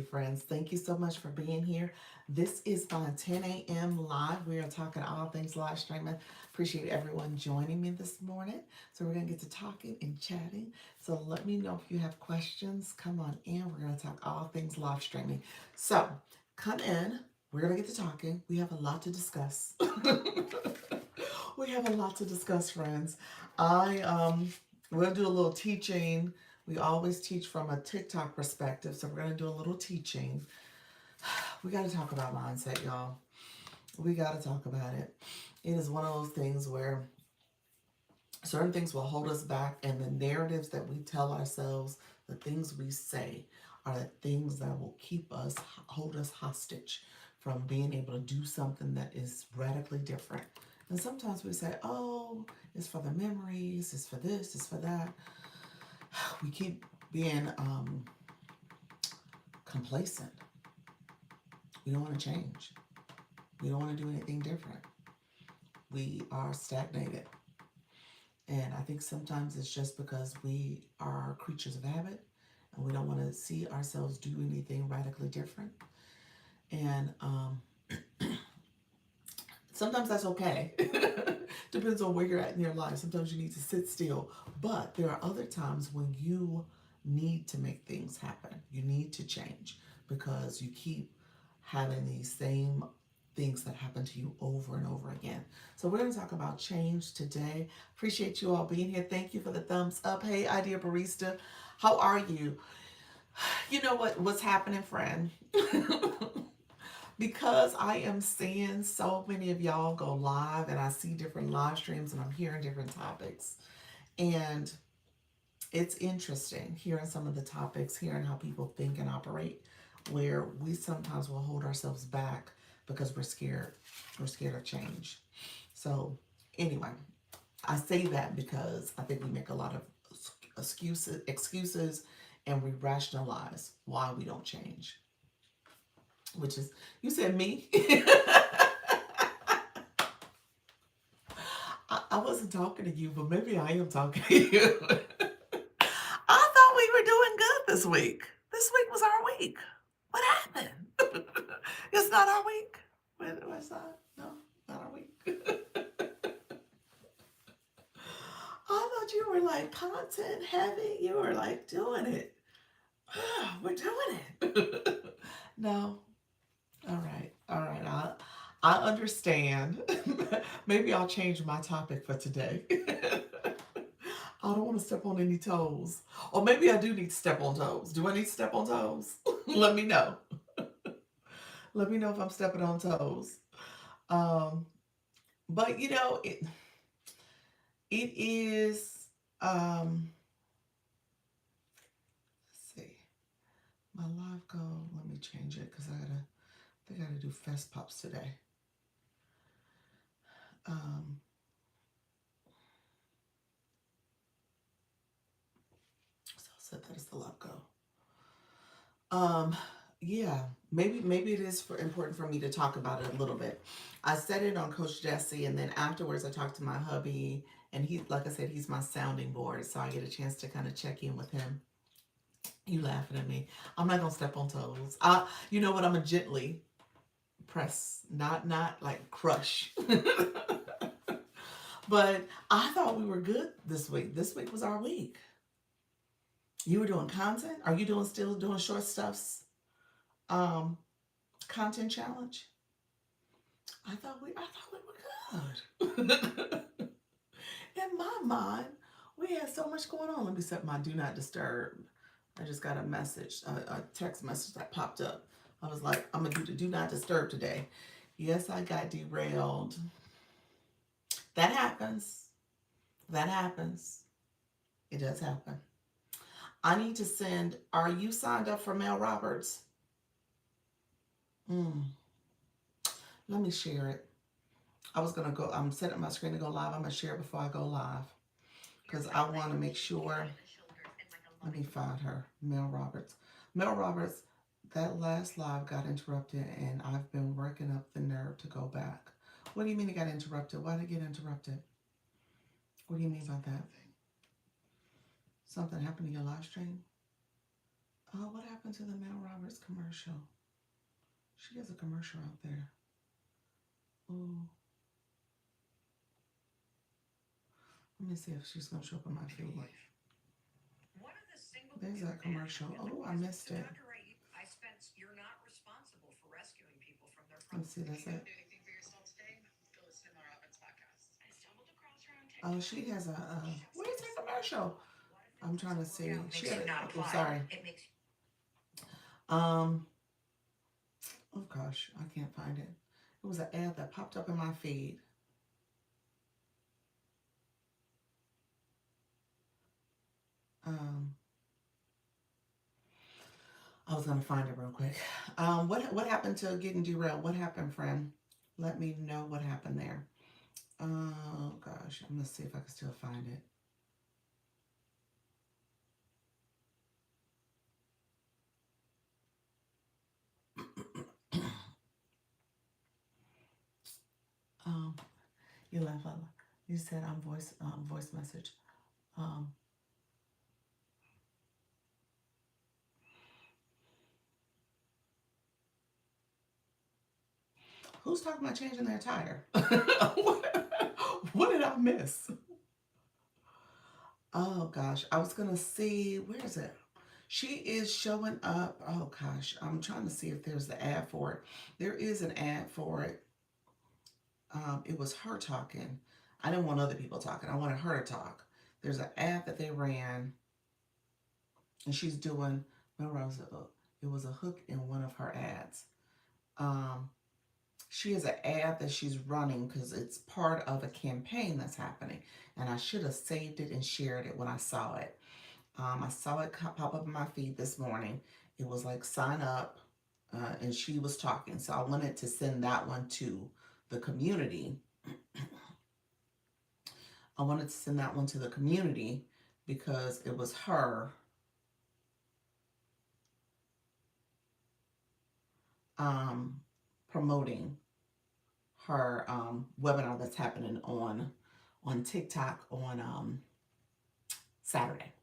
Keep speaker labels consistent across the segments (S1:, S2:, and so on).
S1: Friends, thank you so much for being here. This is my 10 a.m. live. We are talking all things live streaming. Appreciate everyone joining me this morning. So, we're going to get to talking and chatting. So, let me know if you have questions. Come on in. We're going to talk all things live streaming. So, come in. We're going to get to talking. We have a lot to discuss. We have a lot to discuss, friends. We'll do a little teaching. We always teach from a TikTok perspective, so we're gonna do a little teaching. We got to talk about mindset, y'all. We got to talk about it. It is one of those things where certain things will hold us back, and the narratives that we tell ourselves, the things we say, are the things that will keep us, hold us hostage from being able to do something that is radically different. And sometimes we say, oh, it's for the memories, it's for this, it's for that. We keep being complacent. We don't want to change. We don't want to do anything different. We are stagnated. And I think sometimes it's just because we are creatures of habit and we don't want to see ourselves do anything radically different. And sometimes that's okay. Depends on where you're at in your life. Sometimes you need to sit still. But there are other times when you need to make things happen. You need to change because you keep having these same things that happen to you over and over again. So we're going to talk about change today. Appreciate you all being here. Thank you for the thumbs up. Hey, Idea Barista, how are you? You know what's happening, friend? Because I am seeing so many of y'all go live and I see different live streams and I'm hearing different topics. And it's interesting hearing some of the topics, hearing how people think and operate, where we sometimes will hold ourselves back because we're scared. We're scared of change. So, anyway, I say that because I think we make a lot of excuses and we rationalize why we don't change. Which is, you said me. I wasn't talking to you, but maybe I am talking to you. I thought we were doing good this week. This week was our week. What happened? It's not our week. What's that? No, not our week. I thought you were like content heavy. You were like doing it. We're doing it. No. All right. All right. I understand. Maybe I'll change my topic for today. I don't want to step on any toes. Or maybe I do need to step on toes. Do I need to step on toes? Let me know. Let me know if I'm stepping on toes. Um, but it is let's see. My live goal. Let me change it because I think I gotta do fest pops today. Um, so I'll set that as the live goal. Um, yeah, maybe it is important for me to talk about it a little bit. I said it on Coach Jesse, and then afterwards I talked to my hubby, and he, like I said, he's my sounding board, so I get a chance to kind of check in with him. You laughing at me? I'm not gonna step on toes. You know what? I'm gonna gently press, not like crush. But I thought we were good this week. This week was our week. You were doing content. Are you doing still doing short stuffs? Um, Content challenge. I thought we were good. In my mind, we had so much going on. Let me set my do not disturb. I just got a message, a text message that popped up. I was like, I'm gonna do the do not disturb today. Yes, I got derailed. That happens. That happens. It does happen. I need to send. Are you signed up for Mel Roberts? Mm, let me share it. I was gonna go. I'm setting my screen to go live. I'm gonna share it before I go live because I want to make sure. Let me find her, Mel Roberts. Mel Roberts. That last live got interrupted, and I've been working up the nerve to go back. What do you mean it got interrupted? Why did it get interrupted? What do you mean by that? Something happened to your live stream? Oh, what happened to the Mel Roberts commercial? She has a commercial out there. Ooh, let me see if she's gonna show up on my feed. There's that commercial. Oh, I missed it. Let's see, that's it. Oh, she has where's her commercial? I'm trying to see. She had a, oh, sorry. Um, oh gosh, I can't find it. It was an ad that popped up in my feed. Um, I was gonna find it real quick. What happened to getting derailed? What happened, friend? Let me know what happened there. Oh gosh, I'm gonna see if I can still find it. um, you left. You said I'm voice message. Um, who's talking about changing their tire? What did I miss? Oh gosh, I was gonna see. Where is it? She is showing up. Oh gosh, I'm trying to see if there's the ad for it. There is an ad for it. It was her talking. I didn't want other people talking. I wanted her to talk. There's an ad that they ran, and she's doing. Remember, it was a hook in one of her ads. Um, she has an ad that she's running because it's part of a campaign that's happening, and I should have saved it and shared it when I saw it. I saw it pop up in my feed this morning. It was like sign up, and she was talking. So I wanted to send that one to the community. I wanted to send that one to the community because it was her um, promoting her webinar that's happening on TikTok on Saturday.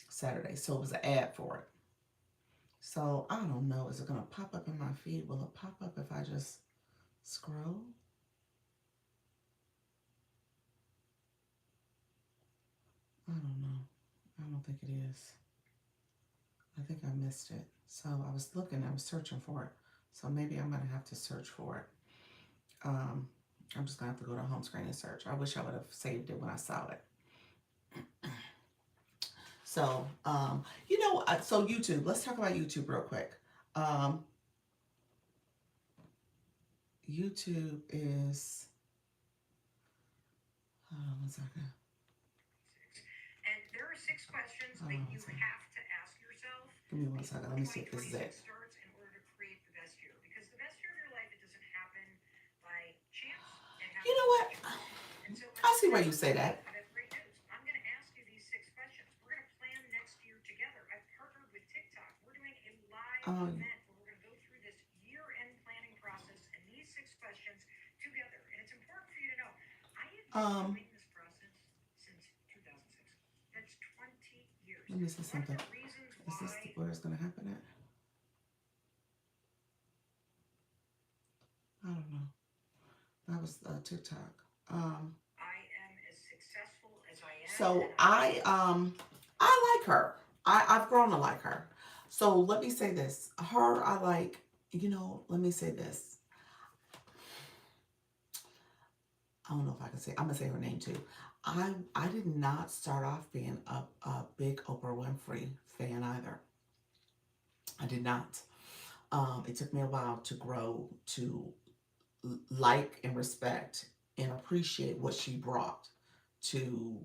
S1: So it was an ad for it. So I don't know. Is it going to pop up in my feed? Will it pop up if I just scroll? I don't know. I don't think it is. I think I missed it. So I was looking, I was searching for it. So maybe I'm going to have to search for it. I'm just going to have to go to home screen and search. I wish I would have saved it when I saw it. So, so YouTube, let's talk about YouTube real quick. YouTube is, hold on one second. And there are 6 questions that you have to ask yourself. Give me one second. Let me see if this is it. Starts in order to create the best year. Because the best year of your life, it doesn't happen by chance. You know what? I see why you say that. I have great news. I'm going to ask you these 6 questions. We're going to plan next year together. I've partnered with TikTok. We're doing a live event where we're going to go through this year-end planning process and these 6 questions together. And it's important for you to know. I have been doing this process since 2006. That's 20 years. Let me see something. Is this where it's going to happen at? I don't know. That was TikTok. I am as successful as I am. So I like her. I've grown to like her. So let me say this. Her, I like, let me say this. I don't know if I can say, I'm gonna say her name too. I did not start off being a big Oprah Winfrey fan either. I did not. It took me a while to grow to like and respect and appreciate what she brought to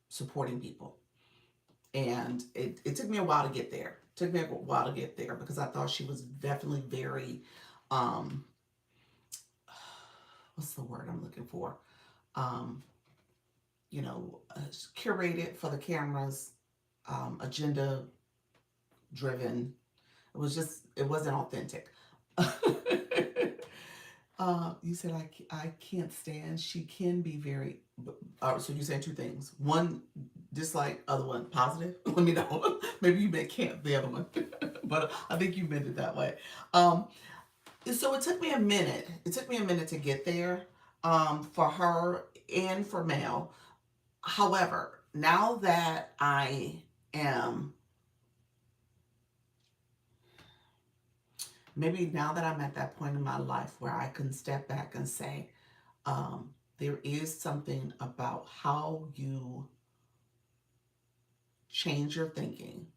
S1: supporting people. And it took me a while to get there. It took me a while to get there because I thought she was definitely very, what's the word I'm looking for? Curated for the cameras, agenda driven. It wasn't authentic. You said I can't stand. She can be very. So you said two things. One, dislike. Other one, positive. Let me know. Maybe you meant can't. The other one, but I think you meant it that way. Um, so it took me a minute. It took me a minute to get there. For her and for Mel. However, now that I am, maybe now that I'm at that point in my life where I can step back and say, there is something about how you change your thinking,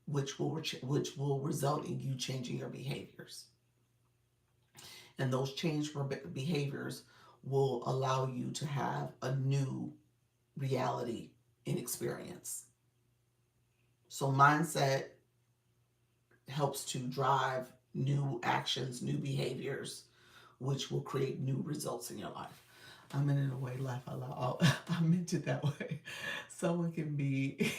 S1: which will result in you changing your behaviors, and those changed behaviors will allow you to have a new reality and experience. So mindset helps to drive new actions, new behaviors, which will create new results in your life. I mean, in a way, laugh out loud. I meant it that way. Someone can be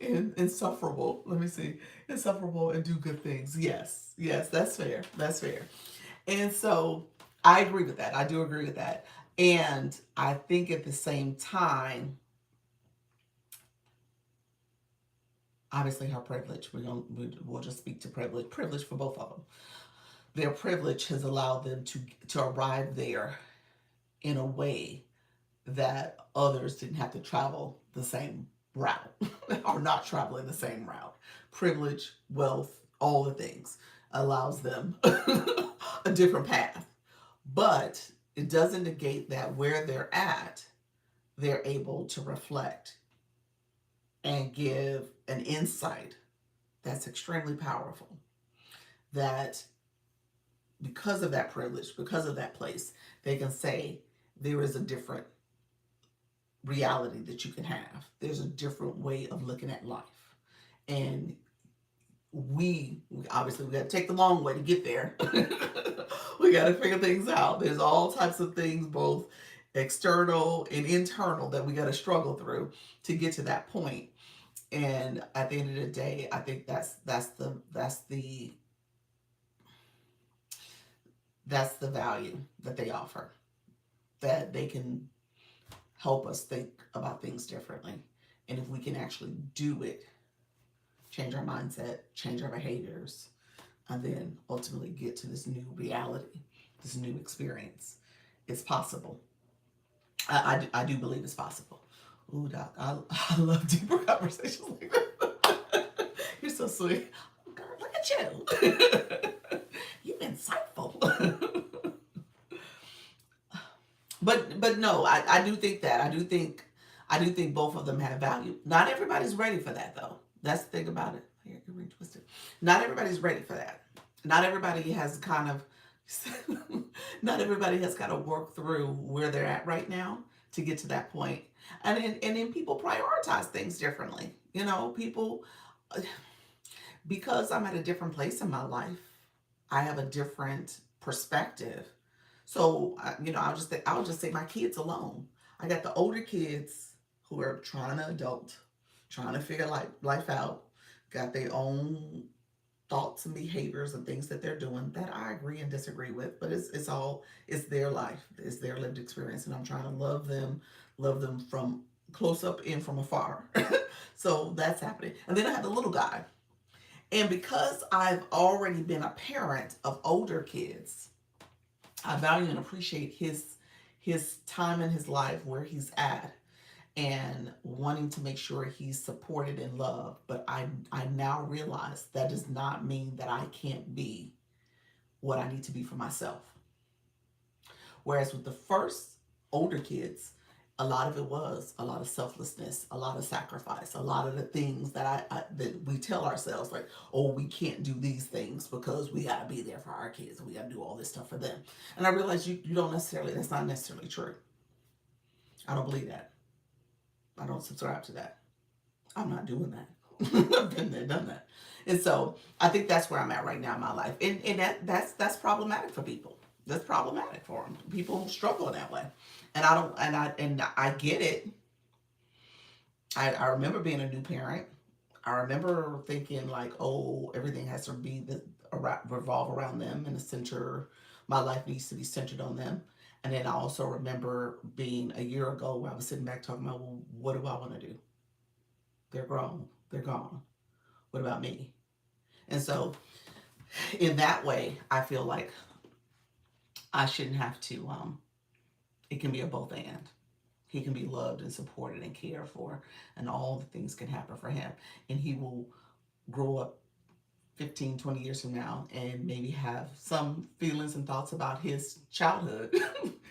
S1: insufferable. Let me see, insufferable and do good things. Yes, yes, that's fair. That's fair. And so I agree with that. I do agree with that. And I think at the same time, obviously her privilege. We'll just speak to privilege for both of them. Their privilege has allowed them to arrive there in a way that others didn't have to travel the same route or not traveling the same route. Privilege, wealth, all the things allows them a different path. But it doesn't negate that where they're at, they're able to reflect and give an insight that's extremely powerful. That because of that privilege, because of that place, they can say there is a different reality that you can have. There's a different way of looking at life. And we obviously we got to take the long way to get there. We got to figure things out. There's all types of things, both external and internal, that we got to struggle through to get to that point. And at the end of the day, I think that's the value that they offer, that they can help us think about things differently. And if we can actually do it, change our mindset, change our behaviors, and then ultimately get to this new reality, this new experience, it's possible. I do believe it's possible. Ooh, Doc, I love deeper conversations like that. You're so sweet. Girl, look at you. You're insightful. But no, I do think that. I do think both of them have value. Not everybody's ready for that though. That's the thing about it. Here, you're really twisted. Not everybody's ready for that. Not everybody has kind of not everybody has kind of worked through where they're at right now to get to that point. And then people prioritize things differently. People, because I'm at a different place in my life, I have a different perspective. So I'll just say my kids alone. I got the older kids who are trying to adult, trying to figure life out, got their own thoughts and behaviors and things that they're doing that I agree and disagree with, but it's their life, it's their lived experience, and I'm trying to love them from close up and from afar. So that's happening. And then I have the little guy. And because I've already been a parent of older kids, I value and appreciate his time in his life where he's at, and wanting to make sure he's supported and loved. But I now realize that does not mean that I can't be what I need to be for myself. Whereas with the first older kids, a lot of it was a lot of selflessness, a lot of sacrifice, a lot of the things that we tell ourselves, like, oh, we can't do these things because we got to be there for our kids and we got to do all this stuff for them. And I realize you don't necessarily, that's not necessarily true. I don't believe that. I don't subscribe to that. I'm not doing that. I've been there, done that. And so I think that's where I'm at right now in my life. And that's problematic for people. That's problematic for them. People struggle in that way. And I get it. I remember being a new parent. I remember thinking like, oh, everything has to be revolve around them and the center. My life needs to be centered on them. And then I also remember being a year ago where I was sitting back talking about, well, what do I want to do? They're grown. They're gone. What about me? And so in that way, I feel like I shouldn't have to. It can be a both and. He can be loved and supported and cared for, and all the things can happen for him. And he will grow up 15, 20 years from now and maybe have some feelings and thoughts about his childhood,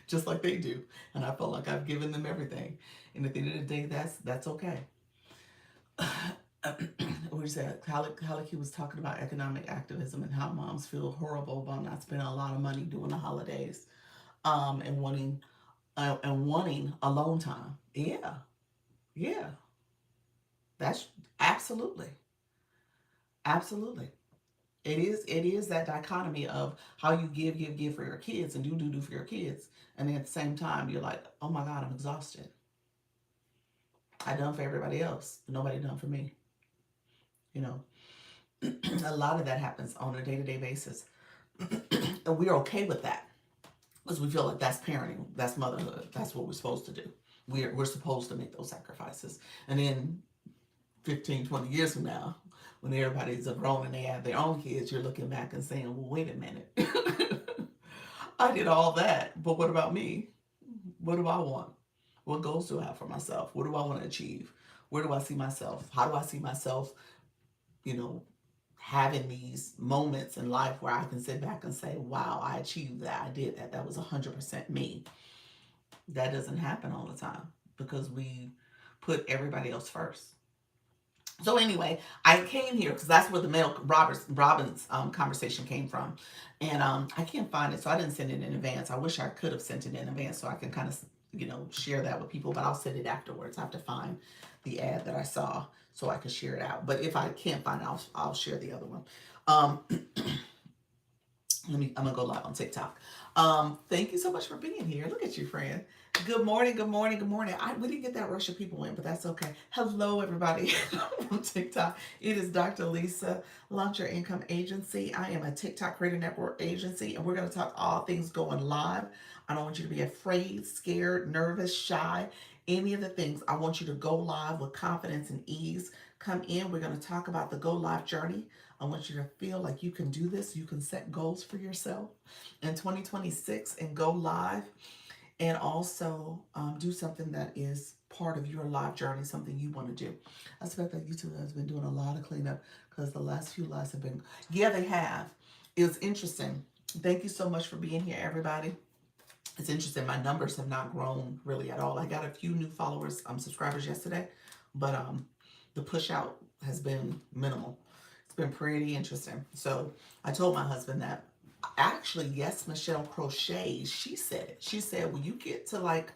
S1: just like they do. And I felt like I've given them everything. And at the end of the day, that's okay. What you said, Halleck, he was talking about economic activism and how moms feel horrible about not spending a lot of money during the holidays, and wanting alone time. Yeah, yeah, that's absolutely, absolutely. It is that dichotomy of how you give for your kids and do for your kids, and then at the same time you're like, oh my God, I'm exhausted. I done for everybody else, but nobody done for me. You know, a lot of that happens on a day-to-day basis, and we're okay with that because we feel like that's parenting, that's motherhood, that's what we're supposed to do. We're supposed to make those sacrifices, and then 15, 20 years from now, when everybody's grown and they have their own kids, you're looking back and saying, well, wait a minute. I did all that, but what about me? What do I want? What goals do I have for myself? What do I want to achieve? Where do I see myself? How do I see myself, you know, having these moments in life where I can sit back and say, wow, I achieved that. I did that. That was 100% me. That doesn't happen all the time because we put everybody else first. So anyway, I came here because that's where the Mel Robbins conversation came from, and I can't find it, so I didn't send it in advance. I wish I could have sent it in advance so I can kind of share that with people, but I'll send it afterwards. I have to find the ad that I saw so I can share it out. But if I can't find it, I'll share the other one. Um, I'm gonna go live on TikTok. Thank you so much for being here. Look at you, friend. Good morning, good morning, good morning. We didn't get that rush of people in, but that's okay. Hello, everybody from TikTok. It is Dr. Lisa, Launch Your Income Agency. I am a TikTok Creator Network agency, and we're going to talk all things going live. I don't want you to be afraid, scared, nervous, shy, any of the things. I want you to go live with confidence and ease. Come in. We're going to talk about the go live journey. I want you to feel like you can do this. You can set goals for yourself in 2026 and go live, and also do something that is part of your live journey, something you want to do. I suspect that YouTube has been doing a lot of cleanup because the last few lives have been, yeah, they have. It was interesting. Thank you so much for being here, everybody. It's interesting. My numbers have not grown really at all. I got a few new followers, subscribers yesterday, but the push out has been minimal. It's been pretty interesting. So I told my husband that actually, yes, Michelle Crochet, she said it. She said, when you get to like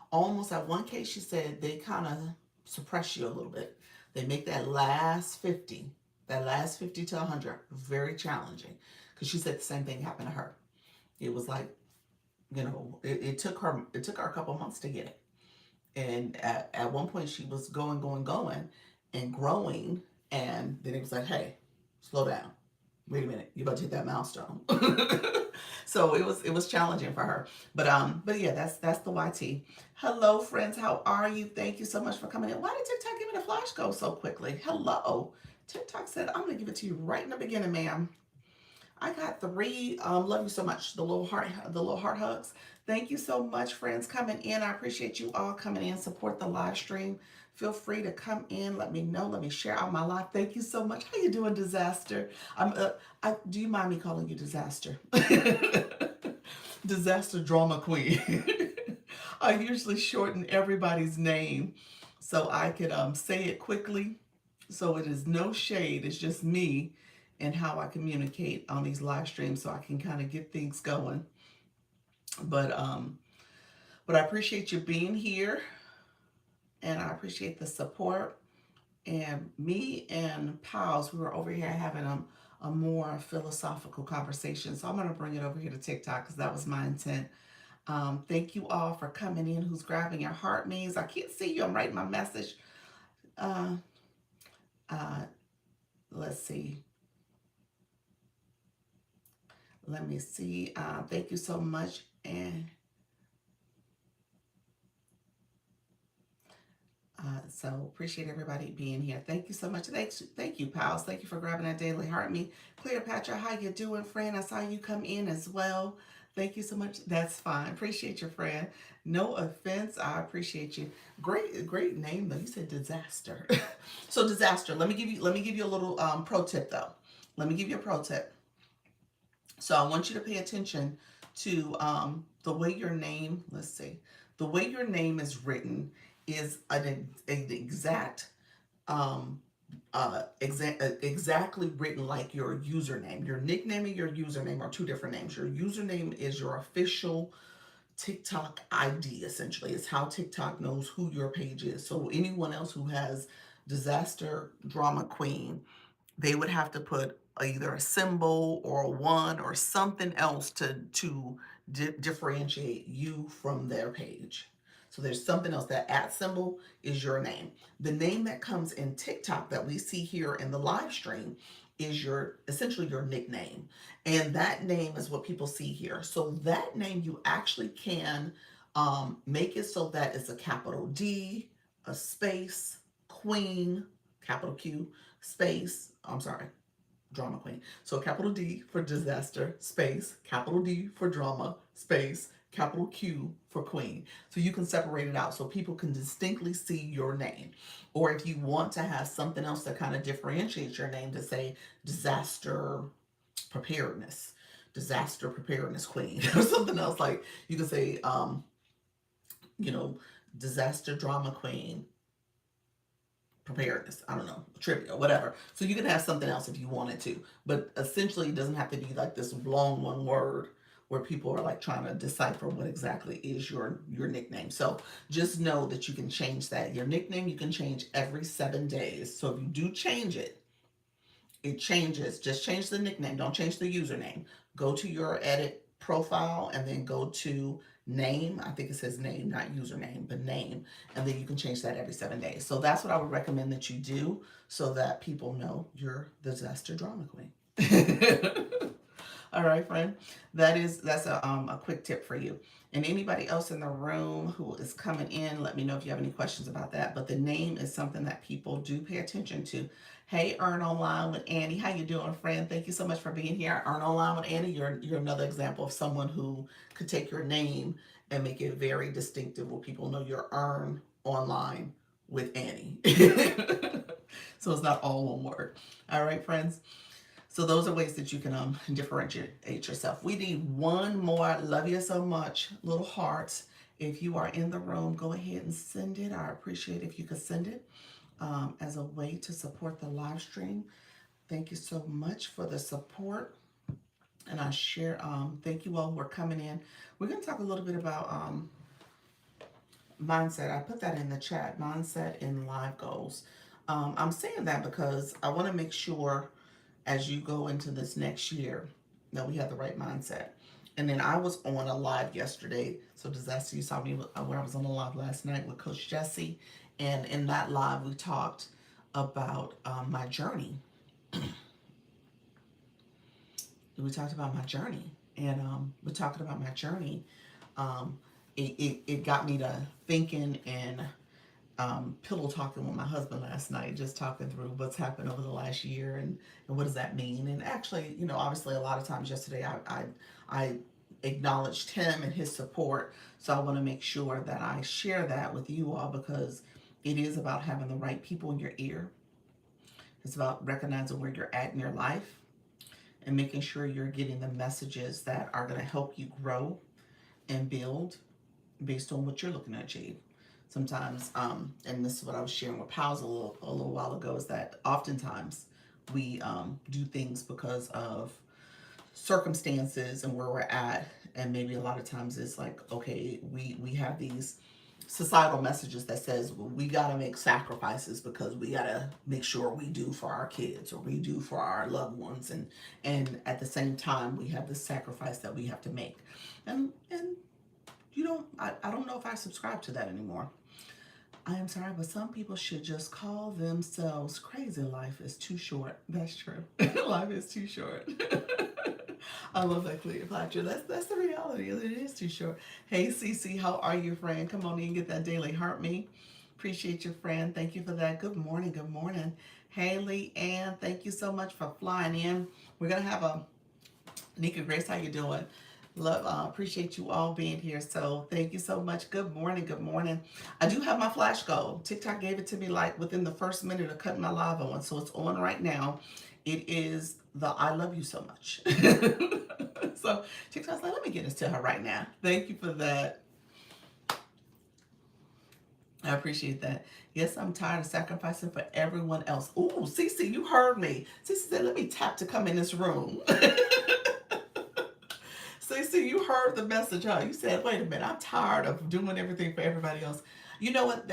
S1: almost at 1K, she said they kind of suppress you a little bit. They make that last 50 to 100 very challenging. Because she said the same thing happened to her. It was like, it took her a couple months to get it. And at one point she was going and growing, and then it was like, hey, slow down. Wait a minute, you about to hit that milestone. So it was challenging for her. But yeah, that's the YT. Hello, friends. How are you? Thank you so much for coming in. Why did TikTok give me the flash go so quickly? Hello. TikTok said, I'm gonna give it to you right in the beginning, ma'am. I got 3. Love you so much. The little heart hugs. Thank you so much, friends, coming in. I appreciate you all coming in. Support the live stream. Feel free to come in. Let me know. Let me share out my life. Thank you so much. How you doing, Disaster? Do you mind me calling you Disaster? Disaster Drama Queen. I usually shorten everybody's name so I could say it quickly. So it is no shade. It's just me and how I communicate on these live streams, so I can kind of get things going. But I appreciate you being here, and I appreciate the support. And me and Pals, we were over here having a more philosophical conversation. So I'm going to bring it over here to TikTok because that was my intent. Thank you all for coming in. Who's grabbing your heart means? I can't see you. I'm writing my message. Uh, let's see. Let me see. Thank you so much. And so appreciate everybody being here. Thank you so much. Thank you, pals. Thank you for grabbing that daily heart me. Cleopatra, how you doing, friend? I saw you come in as well. Thank you so much. That's fine. Appreciate your friend. No offense. I appreciate you. Great name though. You said disaster. So disaster. Let me give you a little pro tip though. Let me give you a pro tip. So I want you to pay attention to the way your name, let's see, the way your name is written is an exact, um, exactly written like your username. Your nickname and your username are two different names. Your username is your official TikTok ID, essentially. It's how TikTok knows who your page is. So anyone else who has Disaster Drama Queen, they would have to put either a symbol or a one or something else to differentiate you from their page. So there's something else. That at symbol is your name. The name that comes in TikTok that we see here in the live stream is your essentially your nickname. And that name is what people see here. So that name you actually can make it so that it's a capital D, a space, queen, capital Q, space, I'm sorry, drama queen. So capital D for disaster, space, capital D for drama, space, capital Q for queen. So you can separate it out so people can distinctly see your name. Or if you want to have something else that kind of differentiates your name, to say disaster preparedness, disaster preparedness queen, or something else, like you can say, you know, disaster drama queen, preparedness, I don't know, trivia, whatever. So you can have something else if you wanted to, but essentially it doesn't have to be like this long one word where people are like trying to decipher what exactly is your nickname. So just know that you can change that. Your nickname you can change every 7 days. So if you do change it, it changes. Just change the nickname. Don't change the username. Go to your edit profile and then go to name. I think it says name, not username, but name. And then you can change that every 7 days. So that's what I would recommend that you do so that people know you're the disaster drama queen. All right, friend. That's a quick tip for you. And anybody else in the room who is coming in, let me know if you have any questions about that. But the name is something that people do pay attention to. Hey, Earn Online with Annie. How you doing, friend? Thank you so much for being here. Earn Online with Annie, you're another example of someone who could take your name and make it very distinctive where people know you're Earn Online with Annie. So it's not all one word. All right, friends. So those are ways that you can differentiate yourself. We need one more. Love you so much. Little hearts. If you are in the room, go ahead and send it. I appreciate if you could send it as a way to support the live stream. Thank you so much for the support. And I share, thank you all who are coming in. We're going to talk a little bit about mindset. I put that in the chat, mindset and live goals. I'm saying that because I want to make sure as you go into this next year that we have the right mindset. And then I was on a live yesterday. So Disaster, you saw me where I was on a live last night with Coach Jesse. And in that live, we talked about my journey. We talked about my journey. And we're talking about my journey. Um, it got me to thinking and pillow talking with my husband last night, just talking through what's happened over the last year and what does that mean. And actually, you know, obviously a lot of times yesterday I acknowledged him and his support. So I want to make sure that I share that with you all because it is about having the right people in your ear. It's about recognizing where you're at in your life and making sure you're getting the messages that are going to help you grow and build based on what you're looking to achieve. Sometimes, and this is what I was sharing with Pals a little while ago, is that oftentimes we do things because of circumstances and where we're at, and maybe a lot of times it's like, okay, we have these societal messages that says, well, we got to make sacrifices because we got to make sure we do for our kids or we do for our loved ones, and at the same time we have this sacrifice that we have to make, and you know, I don't know if I subscribe to that anymore. I am sorry, but some people should just call themselves crazy. Life is too short. That's true. Life is too short. I love that, Cleopatra. That's the reality. It is too short. Hey, Cece, how are you, friend? Come on in and get that daily heart me. Appreciate you, friend. Thank you for that. Good morning. Good morning. Haley Ann, thank you so much for flying in. We're gonna have a Nika Grace. How you doing? Love, appreciate you all being here. So thank you so much. Good morning. Good morning. I do have my flash goal. TikTok gave it to me like within the first minute of cutting my live on, so it's on right now. It is the I love you so much. So TikTok's like, let me get this to her right now. Thank you for that. I appreciate that. Yes, I'm tired of sacrificing for everyone else. Ooh, Cece, you heard me. Cece said, let me tap to come in this room. Cece, you heard the message, huh? You said, wait a minute, I'm tired of doing everything for everybody else. You know what?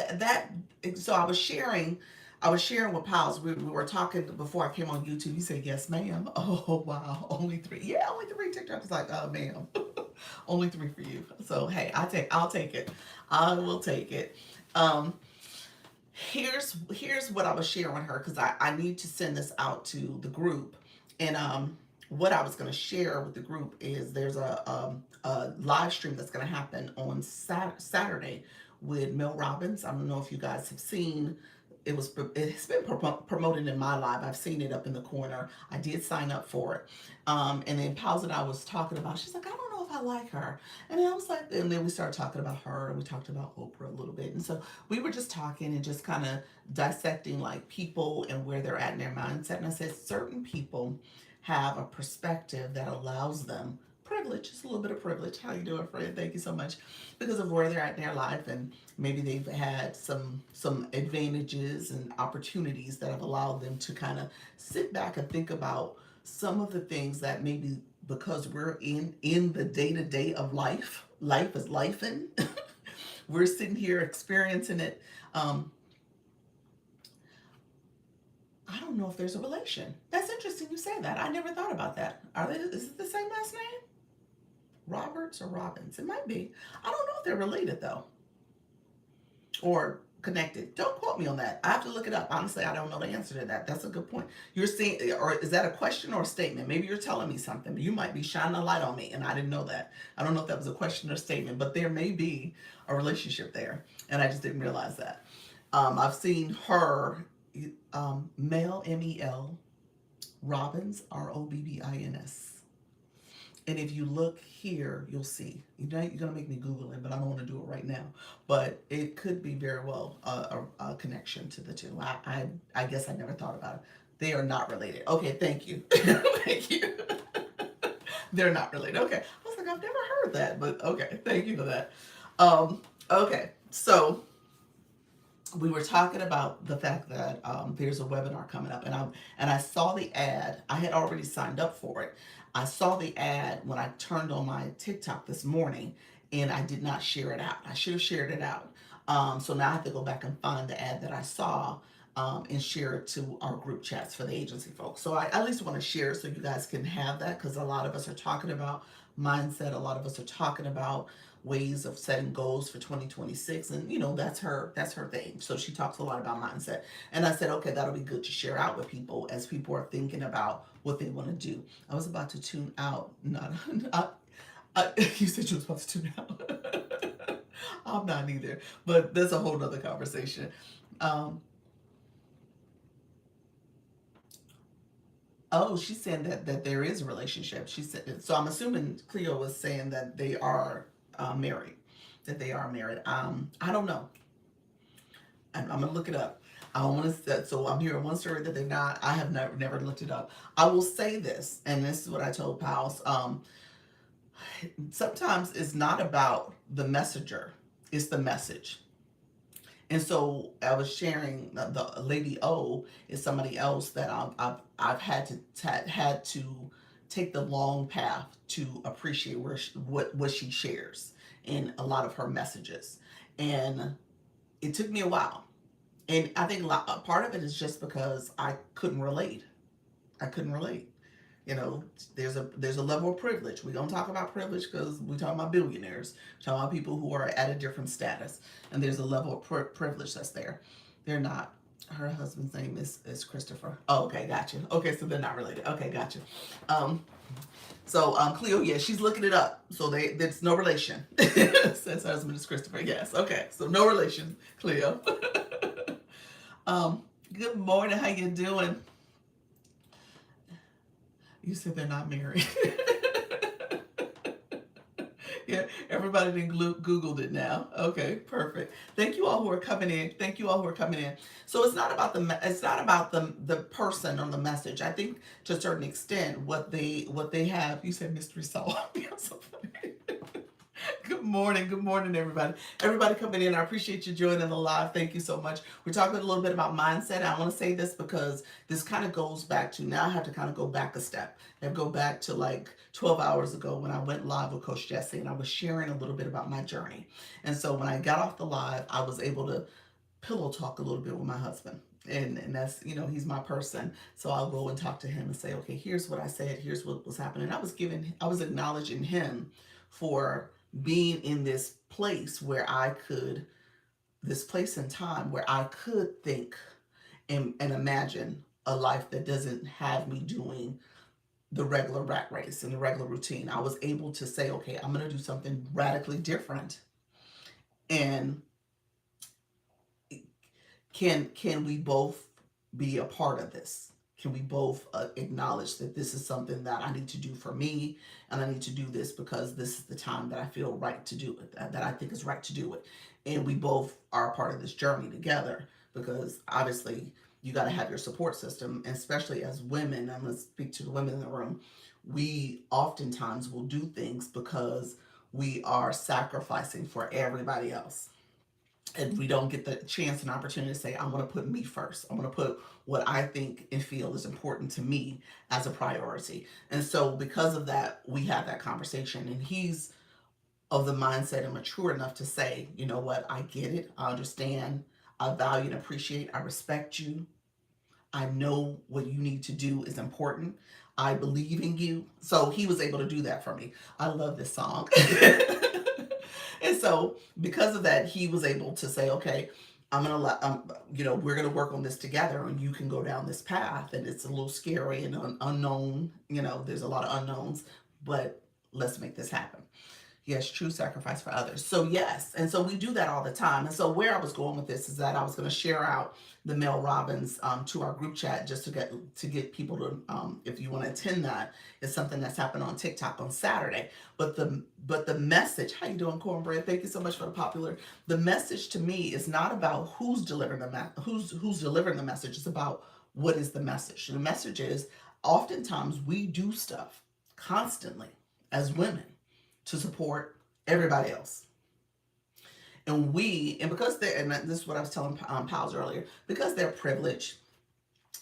S1: So I was sharing with Pals. We were talking before I came on YouTube. You said, yes, ma'am. Oh, wow. Only three. Yeah, only three. TikTok was like, oh, ma'am. Only three for you. So, hey, I'll take it. I will take it. Um, here's what I was sharing with her because I need to send this out to the group. And what I was going to share with the group is there's a live stream that's going to happen on Saturday with Mel Robbins. I don't know if you guys have seen. It's been promoted in my live. I've seen it up in the corner. I did sign up for it. And then Pals and I was talking about. She's like, I don't know if I like her. And then I was like, and then we started talking about her, and we talked about Oprah a little bit. And so we were just talking and just kind of dissecting like people and where they're at in their mindset. And I said, certain people have a perspective that allows them privilege, just a little bit of privilege. How you doing, Fred? Thank you so much. Because of where they're at in their life, and maybe they've had some advantages and opportunities that have allowed them to kind of sit back and think about some of the things that maybe because we're in the day-to-day of life is life, and we're sitting here experiencing it. um, I don't know if there's a relation. That's interesting you say that. I never thought about that. Is it the same last name? Roberts or Robbins? It might be. I don't know if they're related though, or connected. Don't quote me on that. I have to look it up. Honestly, I don't know the answer to that. That's a good point. You're saying, or is that a question or a statement? Maybe you're telling me something. You might be shining a light on me, and I didn't know that. I don't know if that was a question or a statement, but there may be a relationship there, and I just didn't realize that. I've seen her, Mel, Mel, Robbins, Robbins. And if you look here, you'll see. You're going to make me Google it, but I don't want to do it right now. But it could be very well a connection to the two. I guess I never thought about it. They are not related. Okay, thank you. Thank you. They're not related. Okay. I was like, I've never heard that, but okay, thank you for that. Okay, so we were talking about the fact that there's a webinar coming up, and I saw the ad. I had already signed up for it. I saw the ad when I turned on my TikTok this morning, and I did not share it out. I should have shared it out. So now I have to go back and find the ad that I saw, and share it to our group chats for the agency folks. So I at least want to share so you guys can have that, because a lot of us are talking about mindset. A lot of us are talking about ways of setting goals for 2026, and that's her thing. So she talks a lot about mindset, and I said, okay, that'll be good to share out with people as people are thinking about what they want to do. I was about to tune out. Not you said you was about to tune out. I'm not either, but that's a whole nother conversation. um oh, she's saying that there is a relationship. She said, so I'm assuming Cleo was saying that they are married, that they are married. I don't know. I'm gonna look it up. I don't want to. So I'm hearing one story that they're not. I have never looked it up. I will say this, and this is what I told Pals. Sometimes it's not about the messenger; it's the message. And so I was sharing the Lady O is somebody else that I've had to take the long path to appreciate what she shares in a lot of her messages, and it took me a while. And I think a part of it is just because I couldn't relate. I couldn't relate. You know, there's a level of privilege. We're gonna talk about privilege because we're talking about billionaires, we're talking about people who are at a different status, and there's a level of privilege that's there. They're not. Her husband's name is Christopher. Oh, okay, gotcha. Okay, so they're not related. Okay, gotcha. Um, Cleo, yeah, she's looking it up. So there's no relation. Says husband is Christopher. Yes. Okay. So no relation, Cleo. um, Good morning. How you doing? You said they're not married. Yeah, everybody then Googled it now. Okay, perfect. Thank you all who are coming in. Thank you all who are coming in. So it's not about the person or the message. I think to a certain extent what they have. You said mystery solved. So funny. Good morning, everybody. Everybody coming in, I appreciate you joining the live. Thank you so much. We're talking a little bit about mindset. I want to say this because this kind of goes back to, now I have to kind of go back a step and go back to like 12 hours ago when I went live with Coach Jesse and I was sharing a little bit about my journey. And so when I got off the live, I was able to pillow talk a little bit with my husband. And that's, he's my person. So I'll go and talk to him and say, okay, here's what I said, here's what was happening. I was acknowledging him for being in this place this place and time where I could think and imagine a life that doesn't have me doing the regular rat race and the regular routine. I was able to say, okay, I'm going to do something radically different. And can we both be a part of this? Can we both acknowledge that this is something that I need to do for me, and I need to do this because this is the time that I feel right to do it, that I think is right to do it, and we both are a part of this journey together, because obviously you got to have your support system, and especially as women, I'm going to speak to the women in the room, we oftentimes will do things because we are sacrificing for everybody else, and we don't get the chance and opportunity to say, I want to put me first. I want to put what I think and feel is important to me as a priority. And so because of that, we have that conversation, and he's of the mindset and mature enough to say, you know what, I get it. I understand. I value and appreciate. I respect you. I know what you need to do is important. I believe in you. So he was able to do that for me. I love this song. And so because of that, he was able to say, okay, I'm going to let, we're going to work on this together, and you can go down this path. And it's a little scary and unknown. There's a lot of unknowns, but let's make this happen. Yes, true sacrifice for others. So yes, and so we do that all the time. And so where I was going with this is that I was going to share out the Mel Robbins to our group chat, just to get people to, if you want to attend that, it's something that's happened on TikTok on Saturday. But the message, how you doing, Cornbread? Thank you so much for the popular. The message to me is not about who's delivering who's delivering the message. It's about what is the message. The message is oftentimes we do stuff constantly as women to support everybody else. And because and this is what I was telling Pals earlier, because they're privileged,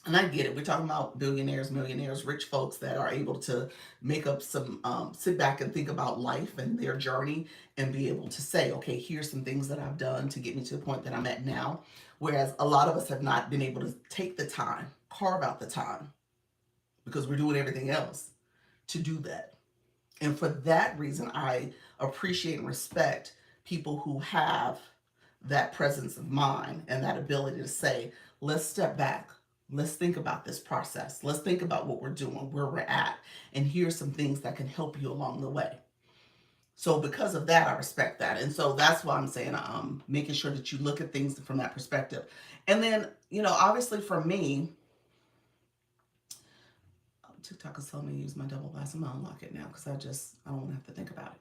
S1: and I get it, we're talking about billionaires, millionaires, rich folks that are able to make up some, sit back and think about life and their journey and be able to say, okay, here's some things that I've done to get me to the point that I'm at now. Whereas a lot of us have not been able to take the time, carve out the time, because we're doing everything else to do that. And for that reason, I appreciate and respect people who have that presence of mind and that ability to say, let's step back. Let's think about this process. Let's think about what we're doing, where we're at, and here's some things that can help you along the way. So because of that, I respect that. And so that's why I'm saying, making sure that you look at things from that perspective. And then, obviously for me, TikTok is telling me to use my double blast. I'm gonna unlock it now because I don't want to have to think about it.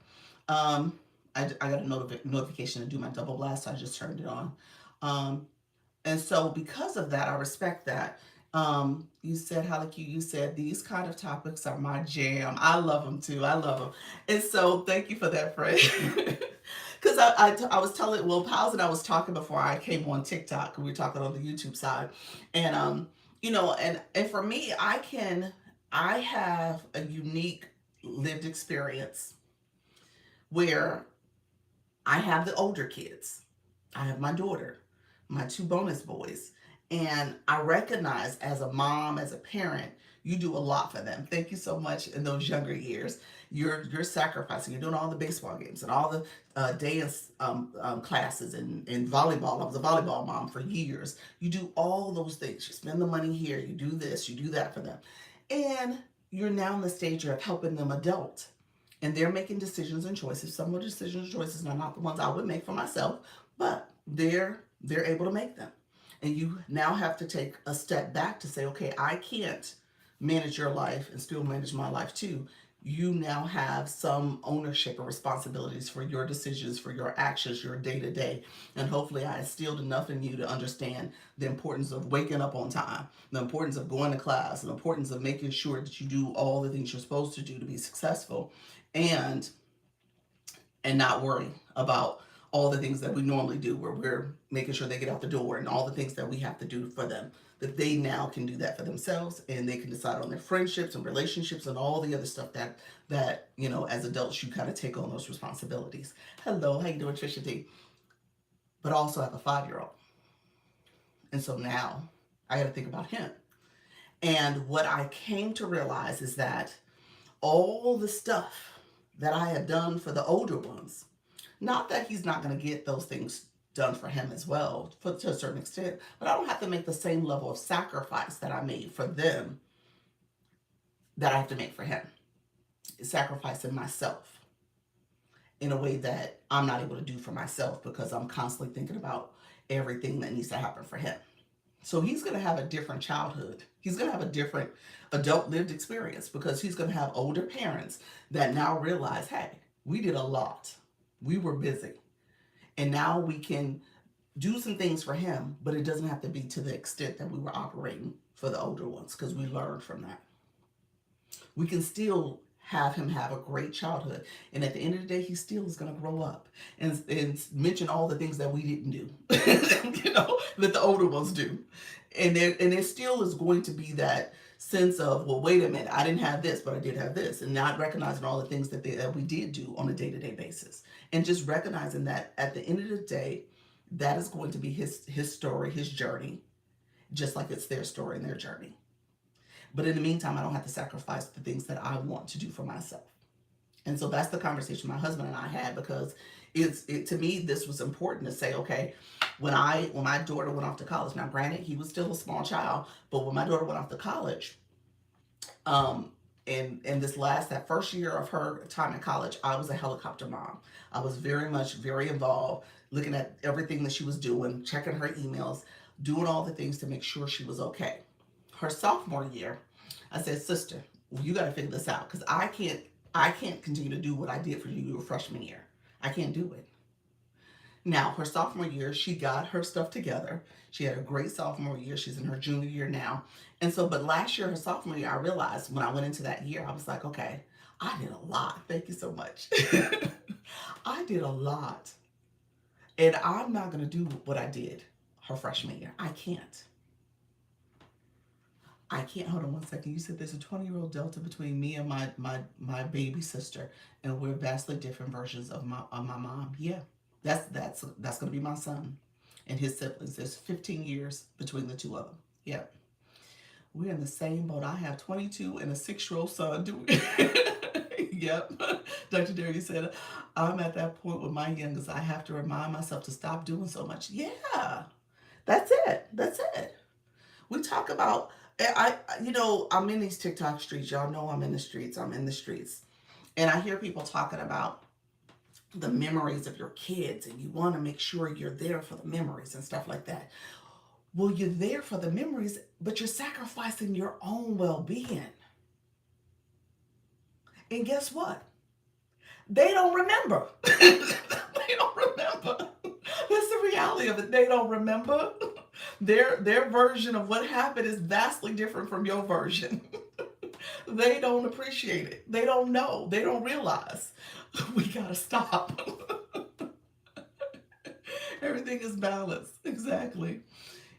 S1: I got a notification to do my double blast, so I just turned it on. And so because of that, I respect that. You said, you said these kind of topics are my jam. I love them too. I love them. And so thank you for that, Fred. Because I was telling, Pals and I was talking before I came on TikTok, and we were talking on the YouTube side. And, and for me, I have a unique lived experience where I have the older kids. I have my daughter, my two bonus boys. And I recognize as a mom, as a parent, You do a lot for them. Thank you so much in those younger years. You're sacrificing. You're doing all the baseball games and all the dance classes and volleyball. I was a volleyball mom for years. You do all those things. You spend the money here. You do this. You do that for them. And you're now in the stage of helping them adult. And they're making decisions and choices. Some of the decisions and choices are not the ones I would make for myself, but they're able to make them. And you now have to take a step back to say, okay, I can't manage your life and still manage my life too. You now have some ownership or responsibilities for your decisions, for your actions, your day to day. And hopefully, I instilled enough in you to understand the importance of waking up on time, the importance of going to class, the importance of making sure that you do all the things you're supposed to do to be successful, and not worry about all the things that we normally do where we're making sure they get out the door and all the things that we have to do for them, that they now can do that for themselves, and they can decide on their friendships and relationships and all the other stuff that as adults you kind of take on those responsibilities. Hello, how you doing, Trisha D? But I also have a 5-year-old, and so now I got to think about him. And what I came to realize is that all the stuff that I had done for the older ones, not that he's not going to get those things done for him as well, to a certain extent, but I don't have to make the same level of sacrifice that I made for them that I have to make for him. Sacrificing myself in a way that I'm not able to do for myself because I'm constantly thinking about everything that needs to happen for him. So he's going to have a different childhood. He's going to have a different adult lived experience because he's going to have older parents that now realize, hey, we did a lot. We were busy. And now we can do some things for him, but it doesn't have to be to the extent that we were operating for the older ones because we learned from that. We can still have him have a great childhood. And at the end of the day, he still is going to grow up and mention all the things that we didn't do, that the older ones do. And there still is going to be that sense of, well, wait a minute, I didn't have this, but I did have this. And not recognizing all the things that we did do on a day-to-day basis. And just recognizing that at the end of the day, that is going to be his story, his journey, just like it's their story and their journey. But in the meantime, I don't have to sacrifice the things that I want to do for myself. And so that's the conversation my husband and I had, because to me, this was important to say, okay, when my daughter went off to college, now granted, he was still a small child, but when my daughter went off to college, in that first year of her time in college, I was a helicopter mom. I was very involved, looking at everything that she was doing, checking her emails, doing all the things to make sure she was okay. Her sophomore year, I said, sister, you got to figure this out, because I can't continue to do what I did for you your freshman year. I can't do it. Now, her sophomore year, she got her stuff together. She had a great sophomore year. She's in her junior year now. And so, but last year, her sophomore year, I realized when I went into that year, I was like, okay, I did a lot. Thank you so much. I did a lot. And I'm not going to do what I did her freshman year. I can't. Hold on one second. You said there's a 20-year-old delta between me and my baby sister, and we're vastly different versions of my mom. Yeah, that's going to be my son and his siblings. There's 15 years between the two of them. Yeah, we're in the same boat. I have 22 and a 6-year-old son. Yep. Dr. Darius said, I'm at that point with my youngest. I have to remind myself to stop doing so much. Yeah, that's it. We talk about, I'm in these TikTok streets. Y'all know I'm in the streets. And I hear people talking about the memories of your kids, and you want to make sure you're there for the memories and stuff like that. Well, you're there for the memories, but you're sacrificing your own well-being. And guess what? They don't remember. They don't remember. That's the reality of it. They don't remember. Their version of what happened is vastly different from your version. They don't appreciate it. They don't know. They don't realize. We gotta stop. Everything is balanced. Exactly.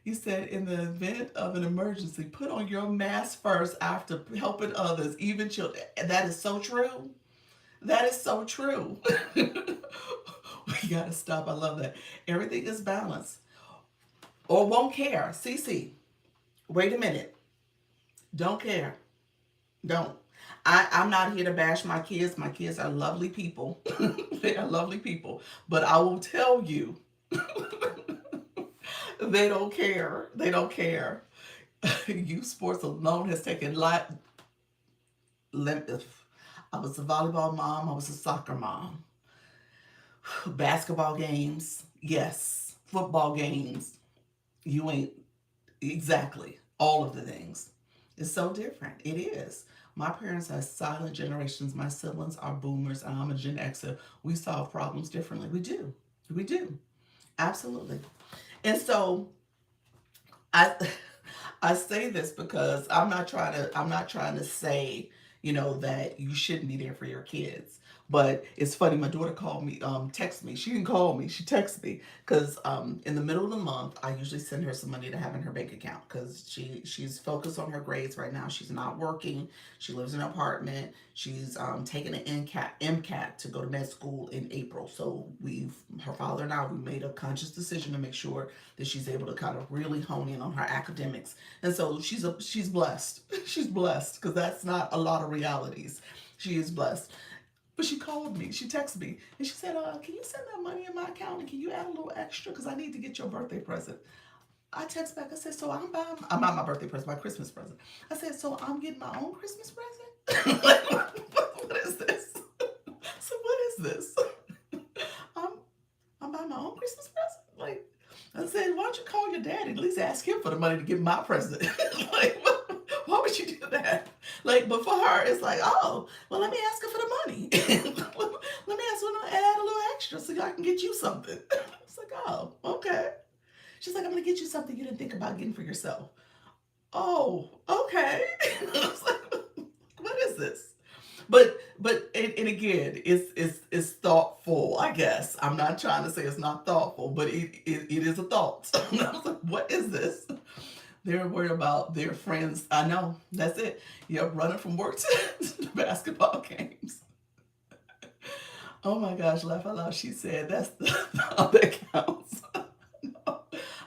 S1: He said, in the event of an emergency, put on your mask first after helping others, even children. That is so true. That is so true. We gotta stop. I love that. Everything is balanced. Or won't care. Cece, wait a minute. Don't care. Don't. I'm not here to bash my kids. My kids are lovely people. They are lovely people. But I will tell you, they don't care. They don't care. Youth sports alone has taken lot. I was a volleyball mom. I was a soccer mom. Basketball games, yes. Football games, you ain't exactly all of the things. It's so different. It is. My parents are silent generations. My siblings are boomers, and I'm a Gen Xer. We solve problems differently. We do. We do. Absolutely. And so I I say this because I'm not trying to say, that you shouldn't be there for your kids. But it's funny, my daughter called me, text me. She didn't call me, she texted me because in the middle of the month, I usually send her some money to have in her bank account because she's focused on her grades right now. She's not working. She lives in an apartment. She's taking an MCAT to go to med school in April. So her father and I, we made a conscious decision to make sure that she's able to kind of really hone in on her academics. And so she's blessed. She's blessed because that's not a lot of realities. She is blessed. But she called me, she texted me, and she said, can you send that money in my account and can you add a little extra? Because I need to get your birthday present. I text back, I said, so I'm not my birthday present, my Christmas present. I said, so I'm getting my own Christmas present? Like, what is this? So what is this? I'm, I'm buying my own Christmas present? Like, I said, why don't you call your dad and at least ask him for the money to get my present? Like, why would you do that? Like, but for her, it's like, oh, well, let me ask her for the money. Let me ask her to add a little extra so I can get you something. It's like, oh, okay. She's like, I'm gonna get you something you didn't think about getting for yourself. Oh, okay. I was like, what is this? But again, it's thoughtful. I guess I'm not trying to say it's not thoughtful, but it is a thought. I was like, what is this? They're worried about their friends. I know that's it. You're running from work to basketball games. Oh my gosh, laugh out loud. She said that's all that counts.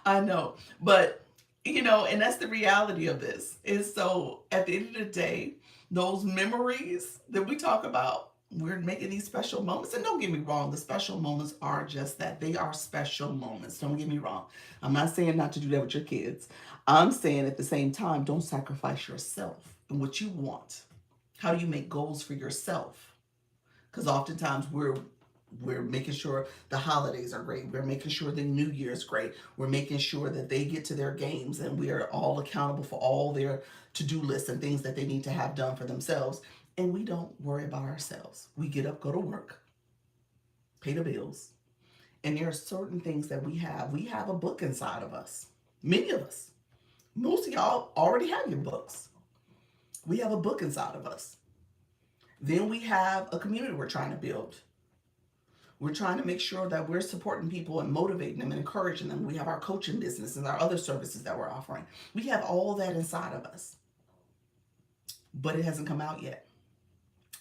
S1: I know, but and that's the reality of this. Is so at the end of the day, those memories that we talk about, we're making these special moments. And don't get me wrong, the special moments are just that. They are special moments. Don't get me wrong. I'm not saying not to do that with your kids. I'm saying at the same time, don't sacrifice yourself and what you want. How do you make goals for yourself? Because oftentimes we're making sure the holidays are great. We're making sure the new year is great. We're making sure that they get to their games and we are all accountable for all their to-do lists and things that they need to have done for themselves. And we don't worry about ourselves. We get up, go to work, pay the bills. And there are certain things that we have. We have a book inside of us. Many of us. Most of y'all already have your books. We have a book inside of us. Then we have a community we're trying to build. We're trying to make sure that we're supporting people and motivating them and encouraging them. We have our coaching business and our other services that we're offering. We have all that inside of us, but it hasn't come out yet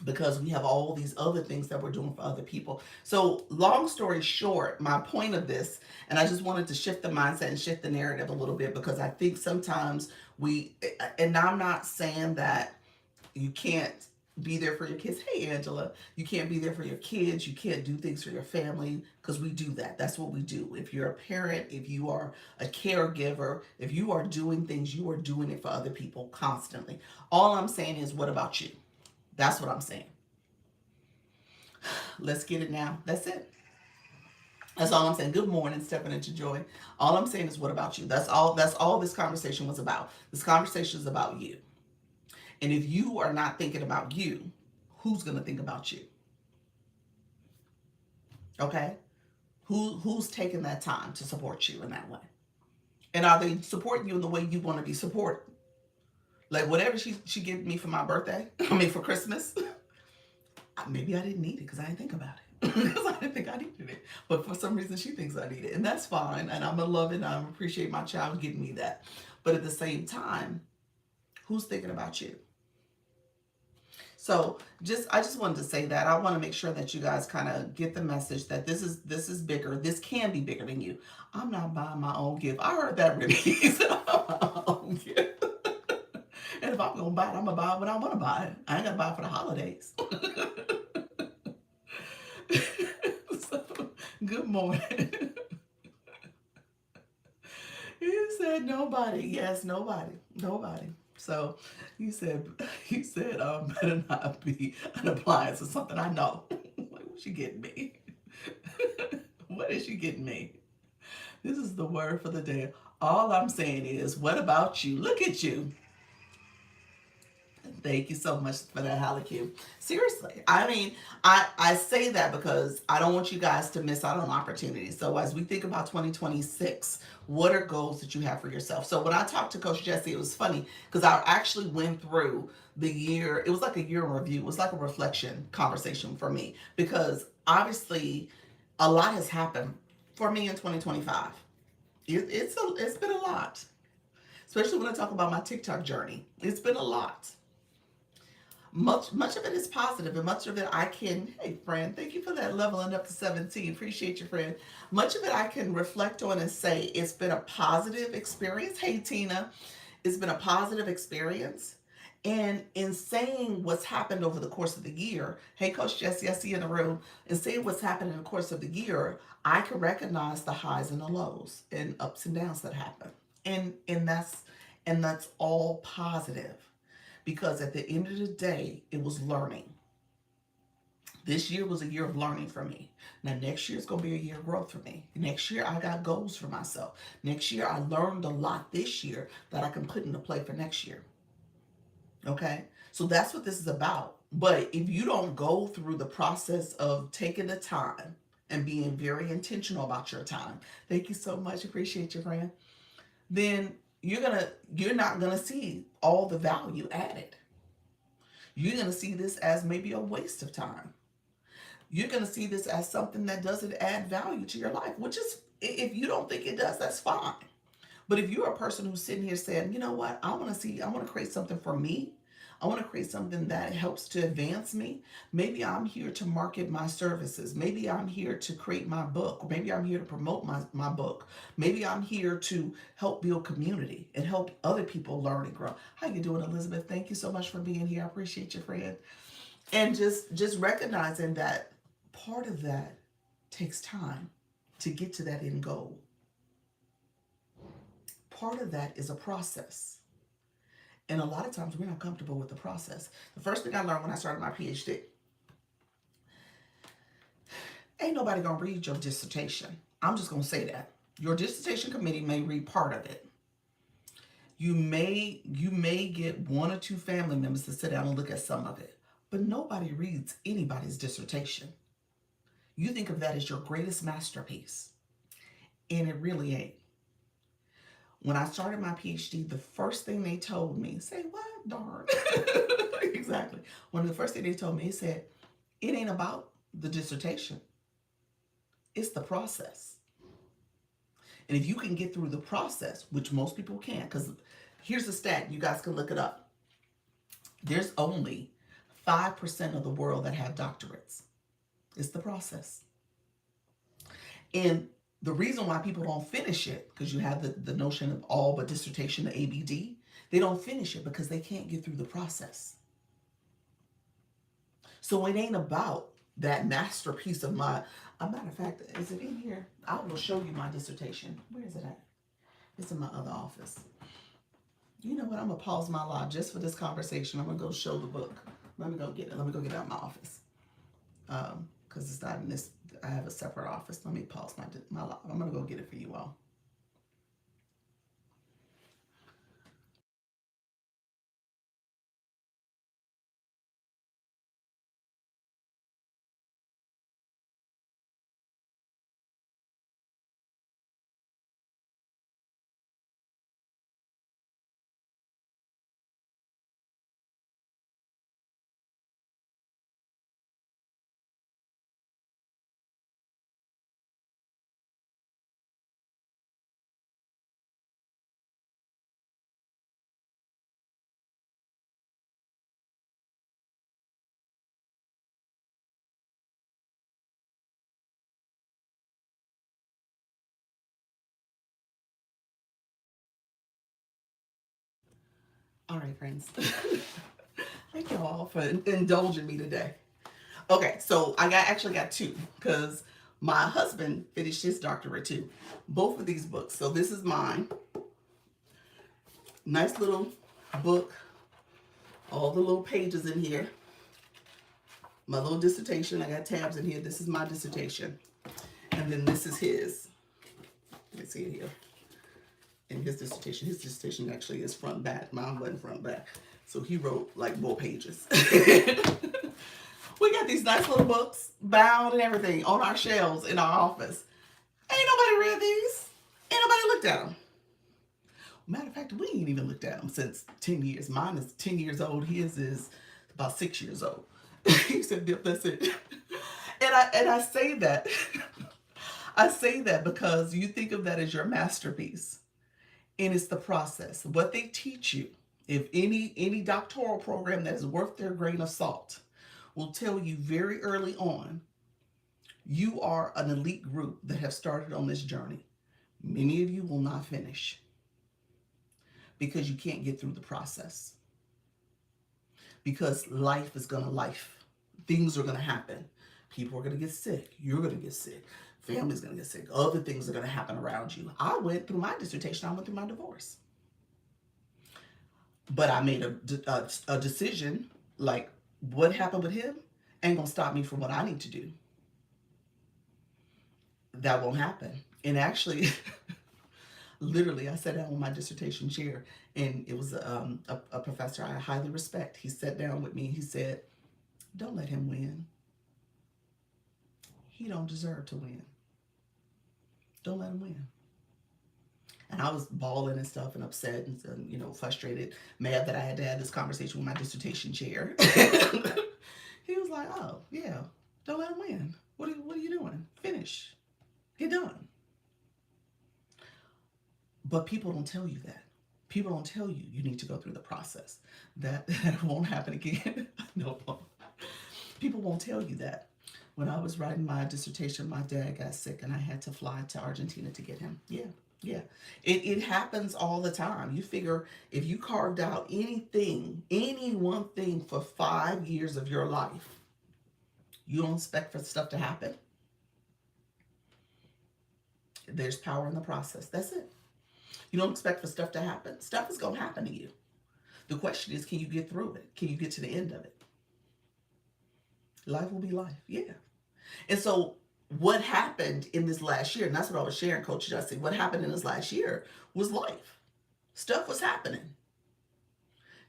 S1: because we have all these other things that we're doing for other people. So, long story short, my point of this, and I just wanted to shift the mindset and shift the narrative a little bit because I think sometimes and I'm not saying that you can't be there for your kids. Hey, Angela, you can't be there for your kids. You can't do things for your family because we do that. That's what we do. If you're a parent, if you are a caregiver, if you are doing things, you are doing it for other people constantly. All I'm saying is, what about you? That's what I'm saying. Let's get it now. That's it. That's all I'm saying. Good morning, stepping into joy. All I'm saying is, what about you? That's all this conversation was about. This conversation is about you. And if you are not thinking about you, who's going to think about you? Okay? Who's taking that time to support you in that way? And are they supporting you in the way you want to be supported? Like whatever she gave me for my birthday, I mean for Christmas, maybe I didn't need it because I didn't think about it. Because I didn't think I needed it. But for some reason she thinks I need it. And that's fine. And I'm going to love it and I appreciate my child getting me that. But at the same time, who's thinking about you? So I just wanted to say that. I want to make sure that you guys kind of get the message that this is bigger. This can be bigger than you. I'm not buying my own gift. I heard that really. And And if I'm gonna buy it, I'm gonna buy it when I want to buy it. I ain't gonna buy it for the holidays. So, good morning. He said nobody. Yes, nobody. Nobody. So he said, better not be an appliance or something I know. Like, what she getting me? What is she getting me? This is the word for the day. All I'm saying is, what about you? Look at you. Thank you so much for that, Halleck. Seriously, I mean, I say that because I don't want you guys to miss out on opportunities. So as we think about 2026, what are goals that you have for yourself? So when I talked to Coach Jesse, it was funny because I actually went through the year. It was like a year in review. It was like a reflection conversation for me because obviously a lot has happened for me in 2025. It's been a lot, especially when I talk about my TikTok journey. It's been a lot. Much of it is positive, and much of it I can. Hey, friend, thank you for that leveling up to 17. Appreciate you, friend. Much of it I can reflect on and say it's been a positive experience. Hey, Tina, it's been a positive experience. And in saying what's happened over the course of the year, hey, Coach Jesse, I see you in the room. In saying what's happened in the course of the year, I can recognize the highs and the lows and ups and downs that happen, and that's all positive because at the end of the day, it was learning. This year was a year of learning for me. Now, next year is going to be a year of growth for me. Next year, I got goals for myself. Next year, I learned a lot this year that I can put into play for next year. Okay? So that's what this is about. But if you don't go through the process of taking the time and being very intentional about your time, thank you so much. Appreciate you, friend. Then you're not gonna see all the value added. You're gonna see this as maybe a waste of time. You're gonna see this as something that doesn't add value to your life, which is, if you don't think it does, that's fine. But if you're a person who's sitting here saying, you know what, I want to create something for me. I want to create something that helps to advance me. Maybe I'm here to market my services. Maybe I'm here to create my book. Maybe I'm here to promote my book. Maybe I'm here to help build community and help other people learn and grow. How you doing, Elizabeth? Thank you so much for being here. I appreciate you, friend. And just recognizing that part of that takes time to get to that end goal. Part of that is a process. And a lot of times we're not comfortable with the process. The first thing I learned when I started my PhD, ain't nobody gonna read your dissertation. I'm just gonna say that. Your dissertation committee may read part of it. You may get one or two family members to sit down and look at some of it. But nobody reads anybody's dissertation. You think of that as your greatest masterpiece. And it really ain't. When I started my PhD, the first thing they told me, say what? Darn. Exactly. One of the first things they told me, they said, it ain't about the dissertation. It's the process. And if you can get through the process, which most people can't, because here's a stat, you guys can look it up. There's only 5% of the world that have doctorates. It's the process. And the reason why people don't finish it, because you have the notion of all but dissertation, the ABD, they don't finish it because they can't get through the process. So it ain't about that masterpiece of my, a matter of fact, is it in here? I will show you my dissertation. Where is it at? It's in my other office. You know what? I'm going to pause my live just for this conversation. I'm going to go show the book. Let me go get it. Let me go get it out of my office. Because it's not in this, I have a separate office. Let me pause my live. I'm going to go get it for you all. All right, friends. Thank you all for indulging me today. Okay, so actually got two because my husband finished his doctorate too. Both of these books. So this is mine. Nice little book. All the little pages in here. My little dissertation. I got tabs in here. This is my dissertation. And then this is his. Let me see it here. In his dissertation. His dissertation actually is front back. Mine wasn't front back. So he wrote like more pages. We got these nice little books, bound and everything, on our shelves in our office. Ain't nobody read these. Ain't nobody looked at them. Matter of fact, we ain't even looked at them since 10 years. Mine is 10 years old. His is about 6 years old. He said, "Dip, that's it." And I say that. I say that because you think of that as your masterpiece. And it's the process. What they teach you, if any doctoral program that is worth their grain of salt, will tell you very early on, you are an elite group that have started on this journey. Many of you will not finish because you can't get through the process. Because life is going to life. Things are going to happen. People are going to get sick. You're going to get sick. Family's going to get sick. Other things are going to happen around you. I went through my dissertation. I went through my divorce. But I made a decision, like what happened with him ain't going to stop me from what I need to do. That won't happen. And actually, literally, I sat down with my dissertation chair, and it was a professor I highly respect. He sat down with me. He said, "Don't let him win. He don't deserve to win. Don't let him win." And I was bawling and stuff and upset and frustrated, mad that I had to have this conversation with my dissertation chair. He was like, "Oh, yeah, don't let him win. What are you doing? Finish. Get done." But people don't tell you that. People don't tell you you need to go through the process. That won't happen again. No. People won't tell you that. When I was writing my dissertation, my dad got sick and I had to fly to Argentina to get him. Yeah. It happens all the time. You figure if you carved out any one thing for 5 years of your life, you don't expect for stuff to happen. There's power in the process. That's it. You don't expect for stuff to happen. Stuff is going to happen to you. The question is, can you get through it? Can you get to the end of it? Life will be life. Yeah. And so what happened in this last year, and that's what I was sharing, Coach Justin, what happened in this last year was life. Stuff was happening.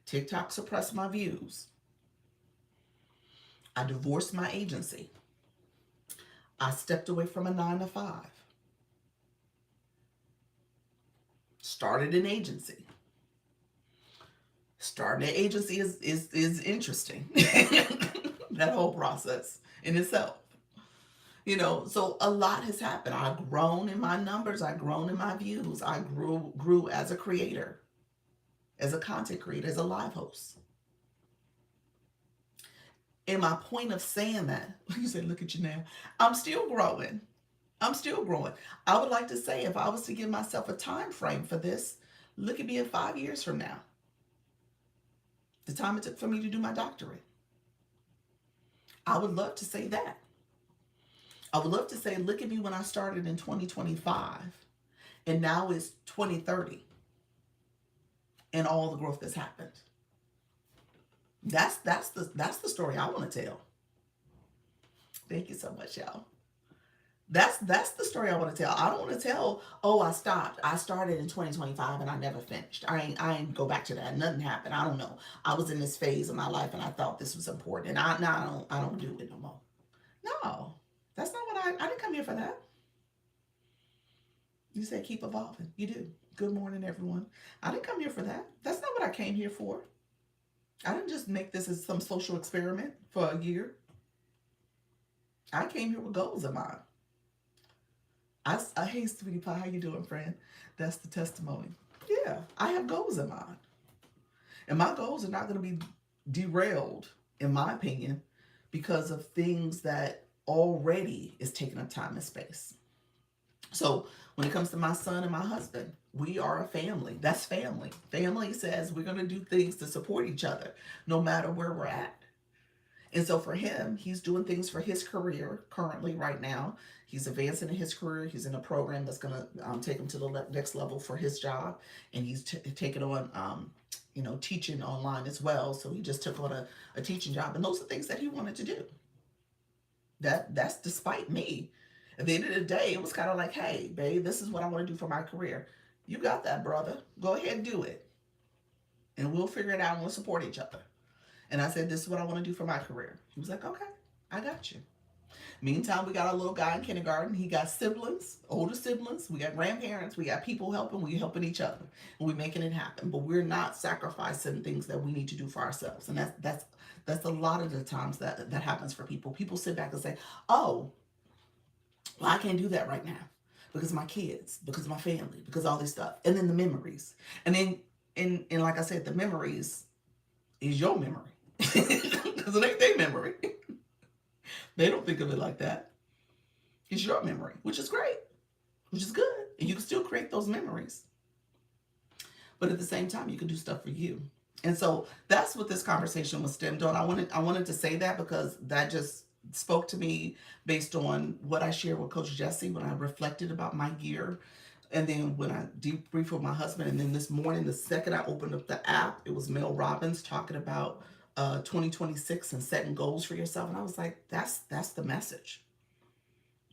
S1: TikTok suppressed my views. I divorced my agency. I stepped away from a 9-to-5. Started an agency. Starting an agency is interesting. That whole process in itself. So a lot has happened. I've grown in my numbers. I've grown in my views. I grew as a creator, as a content creator, as a live host. And my point of saying that, you say, look at you now, I'm still growing. I'm still growing. I would like to say, if I was to give myself a time frame for this, look at me in 5 years from now. The time it took for me to do my doctorate. I would love to say that. I would love to say, look at me when I started in 2025, and now it's 2030, and all the growth that's happened. That's the story I want to tell. Thank you so much, y'all. That's the story I want to tell. I don't want to tell, oh, I stopped. I started in 2025 and I never finished. I ain't go back to that. Nothing happened. I don't know. I was in this phase of my life and I thought this was important. And I don't do it no more. No, that's not what I didn't come here for that. You say keep evolving. You do. Good morning, everyone. I didn't come here for that. That's not what I came here for. I didn't just make this as some social experiment for a year. I came here with goals in mind. Hey, sweetie pie, how you doing, friend? That's the testimony. Yeah, I have goals in mind. And my goals are not going to be derailed, in my opinion, because of things that already is taking up time and space. So when it comes to my son and my husband, we are a family. That's family. Family says we're going to do things to support each other no matter where we're at. And so for him, he's doing things for his career currently right now. He's advancing in his career. He's in a program that's going to take him to the next level for his job. And he's taking on, teaching online as well. So he just took on a teaching job. And those are things that he wanted to do. That's despite me. At the end of the day, it was kind of like, hey, babe, this is what I want to do for my career. You got that, brother. Go ahead and do it. And we'll figure it out and we'll support each other. And I said, this is what I want to do for my career. He was like, okay, I got you. Meantime, we got our little guy in kindergarten. He got siblings, older siblings. We got grandparents. We got people helping. We helping each other, and we're making it happen. But we're not sacrificing things that we need to do for ourselves. And that's a lot of the times that happens for people. People sit back and say, "Oh, well, I can't do that right now because of my kids, because of my family, because of all this stuff." And then the memories, and then and like I said, the memories is your memory because it ain't their memory. They don't think of it like that. It's your memory, which is great, which is good. And you can still create those memories. But at the same time, you can do stuff for you. And so that's what this conversation was stemmed on. I wanted to say that because that just spoke to me based on what I shared with Coach Jesse when I reflected about my year. And then when I debriefed with my husband, and then this morning, the second I opened up the app, it was Mel Robbins talking about 2026 and setting goals for yourself. And I was like, that's the message.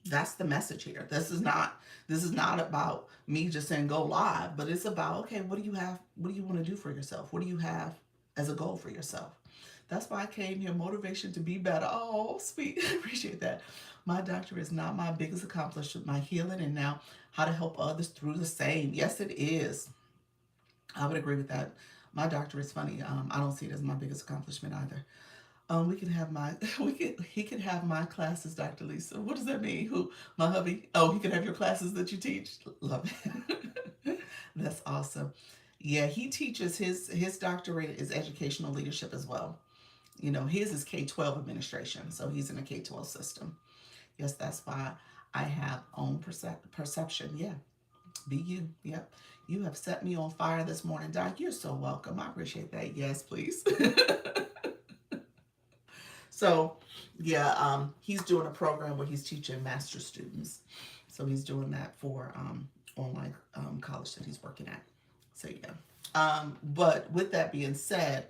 S1: That's the message here. This is not about me just saying go live, but it's about, okay, what do you have? What do you want to do for yourself? What do you have as a goal for yourself? That's why I came here. Motivation to be better. Oh, sweet. I appreciate that. My doctor is not my biggest accomplishment, my healing, and now how to help others through the same. Yes, it is. I would agree with that. My doctor is funny. I don't see it as my biggest accomplishment either. We can have my he can have my classes, Dr. Lisa. What does that mean? Who my hubby? Oh, he can have your classes that you teach. Love it. That's awesome. Yeah, he teaches his doctorate is educational leadership as well. His is K-12 administration, so he's in a K-12 system. Yes, that's why I have own perception. Yeah, be you. Yep. You have set me on fire this morning, Doc. You're so welcome. I appreciate that. Yes, please. So, yeah, he's doing a program where he's teaching master students. So he's doing that for online college that he's working at. So yeah. But with that being said,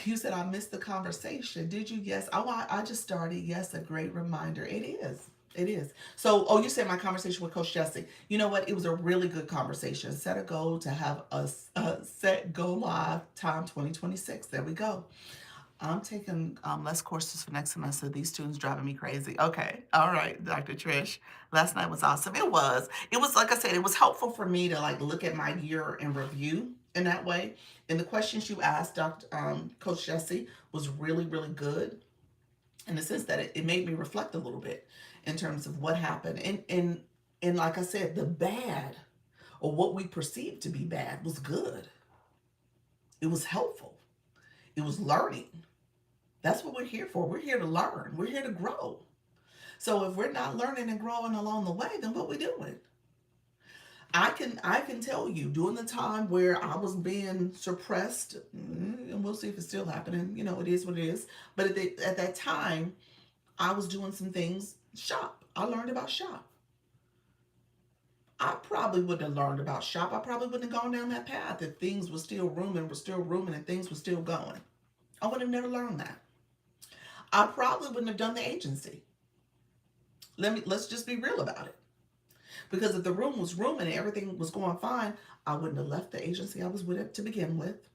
S1: you said I missed the conversation. Did you? Yes. Oh, I just started. Yes, a great reminder. It is. It is. So, oh, you said my conversation with Coach Jesse. You know what? It was a really good conversation. Set a goal to have a set go live time 2026. There we go. I'm taking less courses for next semester. These students driving me crazy. Okay. All right, Dr. Trish. Last night was awesome. It was. It was, like I said, it was helpful for me to like look at my year and review in that way. And the questions you asked, Dr. Coach Jesse, was really, really good in the sense that it made me reflect a little bit in terms of what happened. And like I said, the bad or what we perceived to be bad was good. It was helpful. It was learning. That's what we're here for. We're here to learn. We're here to grow. So if we're not learning and growing along the way, then what are we doing? I can tell you during the time where I was being suppressed, and we'll see if it's still happening. It is what it is. But at that time, I was doing some things. Shop. I learned about shop. I probably wouldn't have learned about shop. I probably wouldn't have gone down that path if things were still rooming, and things were still going. I would have never learned that. I probably wouldn't have done the agency. Let's just be real about it. Because if the room was rooming and everything was going fine, I wouldn't have left the agency I was with to begin with.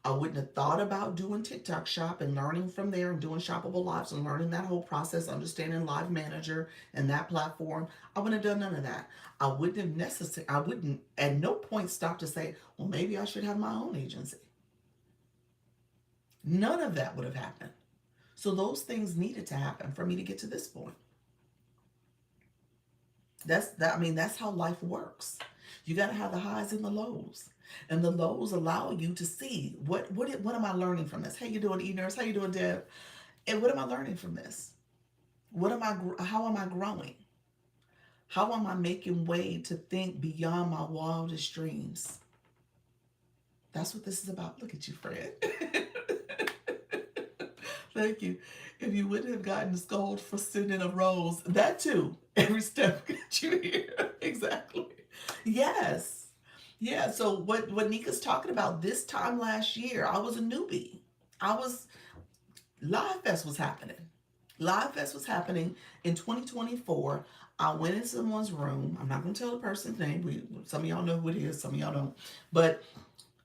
S1: I wouldn't have thought about doing TikTok Shop and learning from there and doing Shoppable Lives and learning that whole process, understanding Live Manager and that platform. I wouldn't have done none of that. I wouldn't at no point stop to say, well, maybe I should have my own agency. None of that would have happened. So those things needed to happen for me to get to this point. That's how life works. You got to have the highs and the lows. And the lows allow you to see what am I learning from this? How you doing, E-Nurse? How you doing, Deb? And what am I learning from this? How am I growing? How am I making way to think beyond my wildest dreams? That's what this is about. Look at you, Fred. Thank you. If you wouldn't have gotten scolded for sending a rose, that too, every step got you here. Exactly. Yes. Yeah. So what Nika's talking about, this time last year, I was a newbie. I was Live Fest was happening. Live Fest was happening in 2024. I went in someone's room. I'm not going to tell the person's name. Some of y'all know who it is, some of y'all don't. But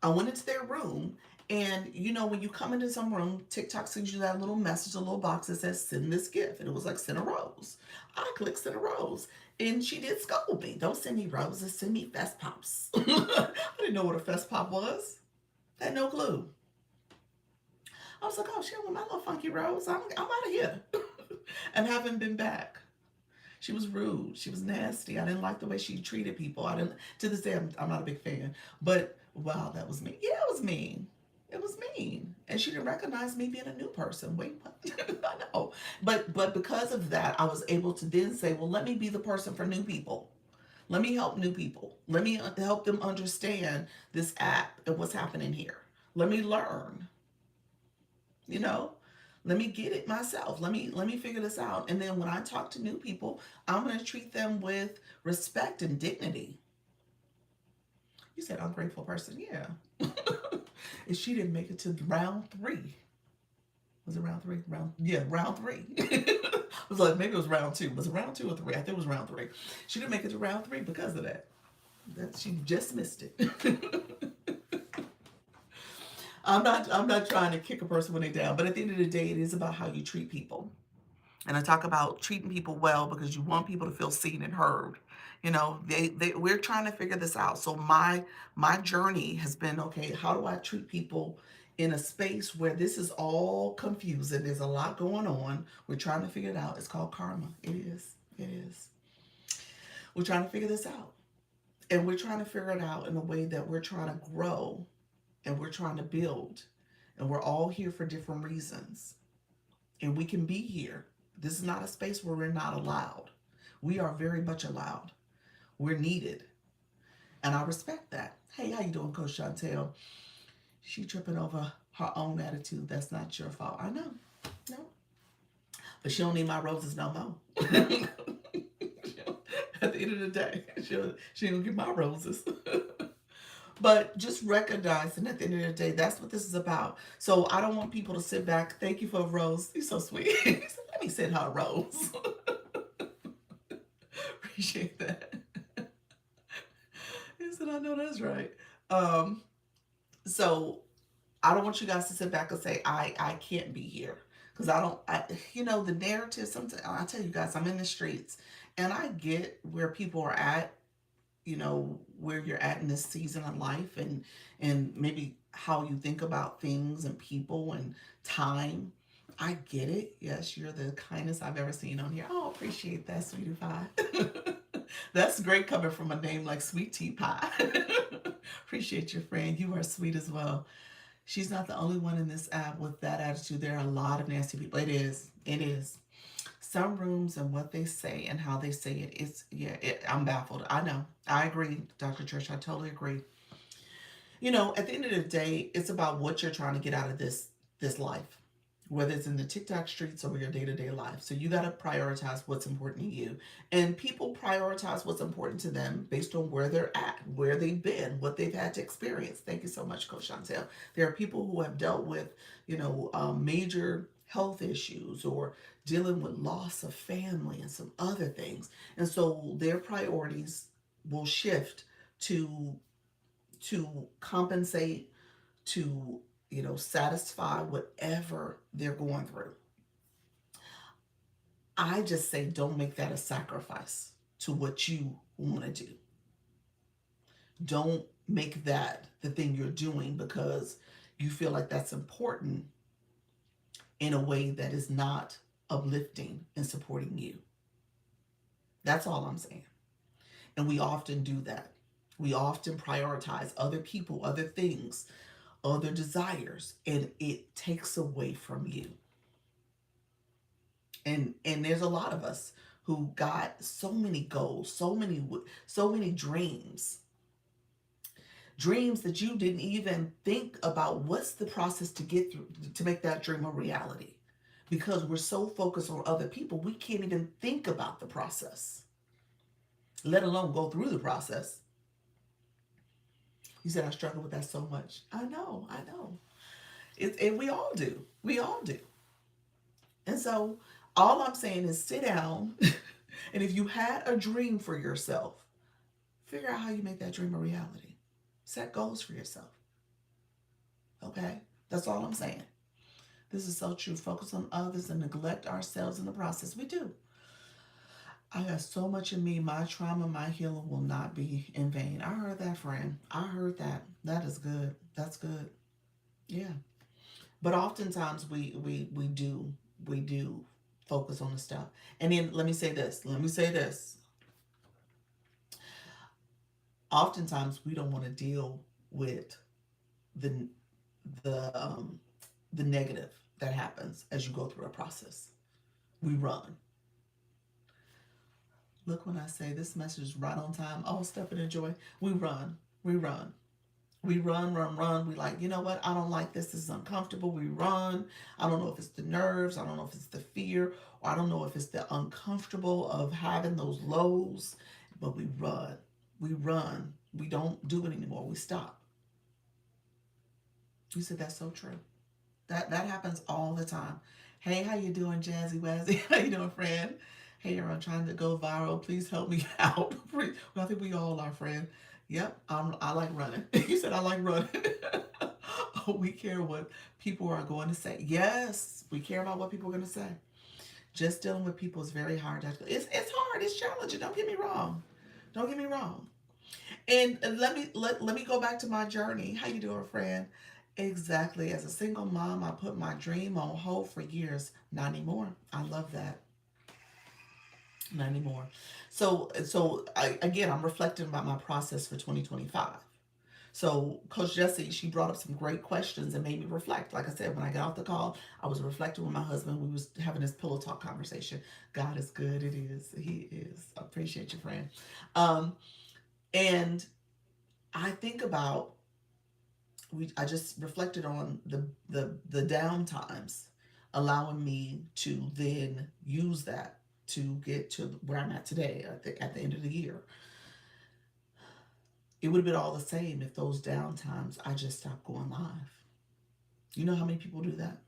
S1: I went into their room, and when you come into some room, TikTok sends you that little message, a little box that says send this gift. And it was like, send a rose. I clicked send a rose. And she did scold me. Don't send me roses, send me Fest Pops. I didn't know what a Fest Pop was. I had no clue. I was like, oh, she want my little funky rose. I'm out of here. And haven't been back. She was rude. She was nasty. I didn't like the way she treated people. I didn't. To this day, I'm not a big fan. But wow, that was mean. Yeah, it was mean. It was mean. And she didn't recognize me being a new person. Wait, what? I know. But because of that, I was able to then say, well, let me be the person for new people. Let me help new people. Let me help them understand this app and what's happening here. Let me learn. You know, let me get it myself. Let me figure this out. And then when I talk to new people, I'm going to treat them with respect and dignity. You said ungrateful person. Yeah. And she didn't make it to round 3. Was it round 3? Round 3. I was like, maybe it was round 2. Was it round 2 or 3? I think it was round 3. She didn't make it to round 3 because of that. She just missed it. I'm not trying to kick a person when they're down, but at the end of the day, it is about how you treat people. And I talk about treating people well because you want people to feel seen and heard. We're trying to figure this out. So my journey has been, okay, how do I treat people in a space where this is all confusing? There's a lot going on. We're trying to figure it out. It's called karma. It is. It is. We're trying to figure this out. And we're trying to figure it out in a way that we're trying to grow and we're trying to build. And we're all here for different reasons. And we can be here. This is not a space where we're not allowed. We are very much allowed. We're needed. And I respect that. Hey, how you doing, Coach Chantel? She tripping over her own attitude. That's not your fault. I know. No. But she don't need my roses no more. At the end of the day, she don't get my roses. But just recognizing at the end of the day, that's what this is about. So I don't want people to sit back. Thank you for a rose. You're so sweet. Let me send her a rose. Appreciate that. He said, I know that's right. So I don't want you guys to sit back and say, I can't be here. Because the narrative, sometimes I tell you guys, I'm in the streets and I get where people are at, where you're at in this season of life and maybe how you think about things and people and time. I get it. Yes, you're the kindest I've ever seen on here. Oh, appreciate that, Sweetie Pie. That's great coming from a name like Sweet Tea Pie. Appreciate your friend. You are sweet as well. She's not the only one in this app with that attitude. There are a lot of nasty people. It is. It is. Some rooms and what they say and how they say it, I'm baffled. I know. I agree, Dr. Church. I totally agree. At the end of the day, it's about what you're trying to get out of this life, whether it's in the TikTok streets or your day-to-day life. So you got to prioritize what's important to you. And people prioritize what's important to them based on where they're at, where they've been, what they've had to experience. Thank you so much, Coach Chantel. There are people who have dealt with, major health issues or dealing with loss of family and some other things. And so their priorities will shift to compensate, to satisfy whatever they're going through. I just say don't make that a sacrifice to what you want to do. Don't make that the thing you're doing because you feel like that's important in a way that is not uplifting and supporting you. That's all I'm saying. And we often do that. We often prioritize other people, other things, other desires, and it takes away from you. And there's a lot of us who got so many goals, so many dreams that you didn't even think about what's the process to get through to make that dream a reality. Because we're so focused on other people, we can't even think about the process, let alone go through the process. You said I struggle with that so much. I know, I know. And we all do. We all do. And so all I'm saying is sit down and if you had a dream for yourself, figure out how you make that dream a reality. Set goals for yourself. Okay? That's all I'm saying. This is so true. Focus on others and neglect ourselves in the process. We do. I got so much in me. My trauma, my healing will not be in vain. I heard that, friend. I heard that. That is good. That's good. Yeah. But oftentimes we do focus on the stuff. And then let me say this. Let me say this. Oftentimes we don't want to deal with the the um, the negative that happens as you go through a process. We run. Look when I say this message is right on time. Oh, step in and joy. We run. We run. We run, run, run. We like, you know what? I don't like this. This is uncomfortable. We run. I don't know if it's the nerves. I don't know if it's the fear. Or I don't know if it's the uncomfortable of having those lows. But we run. We run. We don't do it anymore. We stop. You said that's so true. That happens all the time. Hey, how you doing, Jazzy Wazzy? How you doing, friend? Hey, I'm trying to go viral. Please help me out. Well, I think we all are, friend. Yep, I like running. You said I like running. Oh, we care what people are going to say. Yes, we care about what people are going to say. Just dealing with people is very hard. It's hard. It's challenging. Don't get me wrong. Don't get me wrong. And let me go back to my journey. How you doing, friend? Exactly. As a single mom, I put my dream on hold for years. Not anymore. I love that. Not anymore. Again, I'm reflecting about my process for 2025. So Coach Jessie, she brought up some great questions and made me reflect. Like I said, when I got off the call, I was reflecting with my husband. We was having this pillow talk conversation. God is good. It is. He is. I appreciate you, friend. Um, and I think about I just reflected on the down times, allowing me to then use that to get to where I'm at today at the end of the year. It would have been all the same if those down times I just stopped going live. You know how many people do that?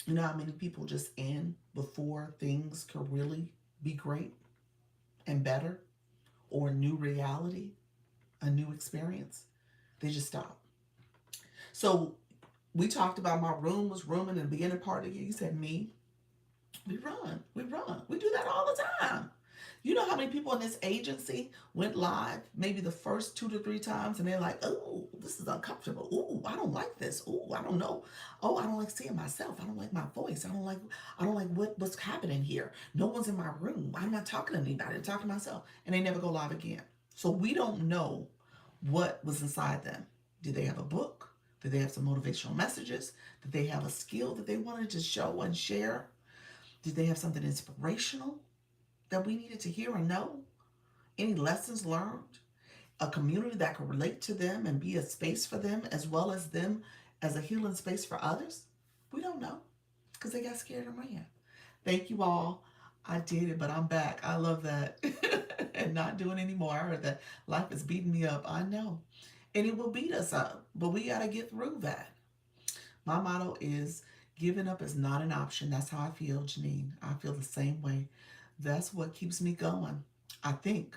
S1: You know how many people just end before things could really be great and better or a new reality, a new experience? They just stop. So we talked about my room was rooming in the beginning part of the year. You said me. We run. We run. We do that all the time. You know how many people in this agency went live maybe the first 2 to 3 times and they're like, oh, this is uncomfortable. Oh, I don't like this. Oh, I don't know. Oh, I don't like seeing myself. I don't like my voice. I don't like what's happening here. No one's in my room. I'm not talking to anybody. I'm talking to myself. And they never go live again. So we don't know what was inside them. Did they have a book? Did they have some motivational messages? Did they have a skill that they wanted to show and share? Did they have something inspirational that we needed to hear or know? Any lessons learned? A community that could relate to them and be a space for them as well as them as a healing space for others? We don't know because they got scared and ran. Thank you all. I did it, but I'm back. I love that. And not doing anymore. I heard that life is beating me up. I know. And it will beat us up, but we got to get through that. My motto is giving up is not an option. That's how I feel, Janine. I feel the same way. That's what keeps me going. I think.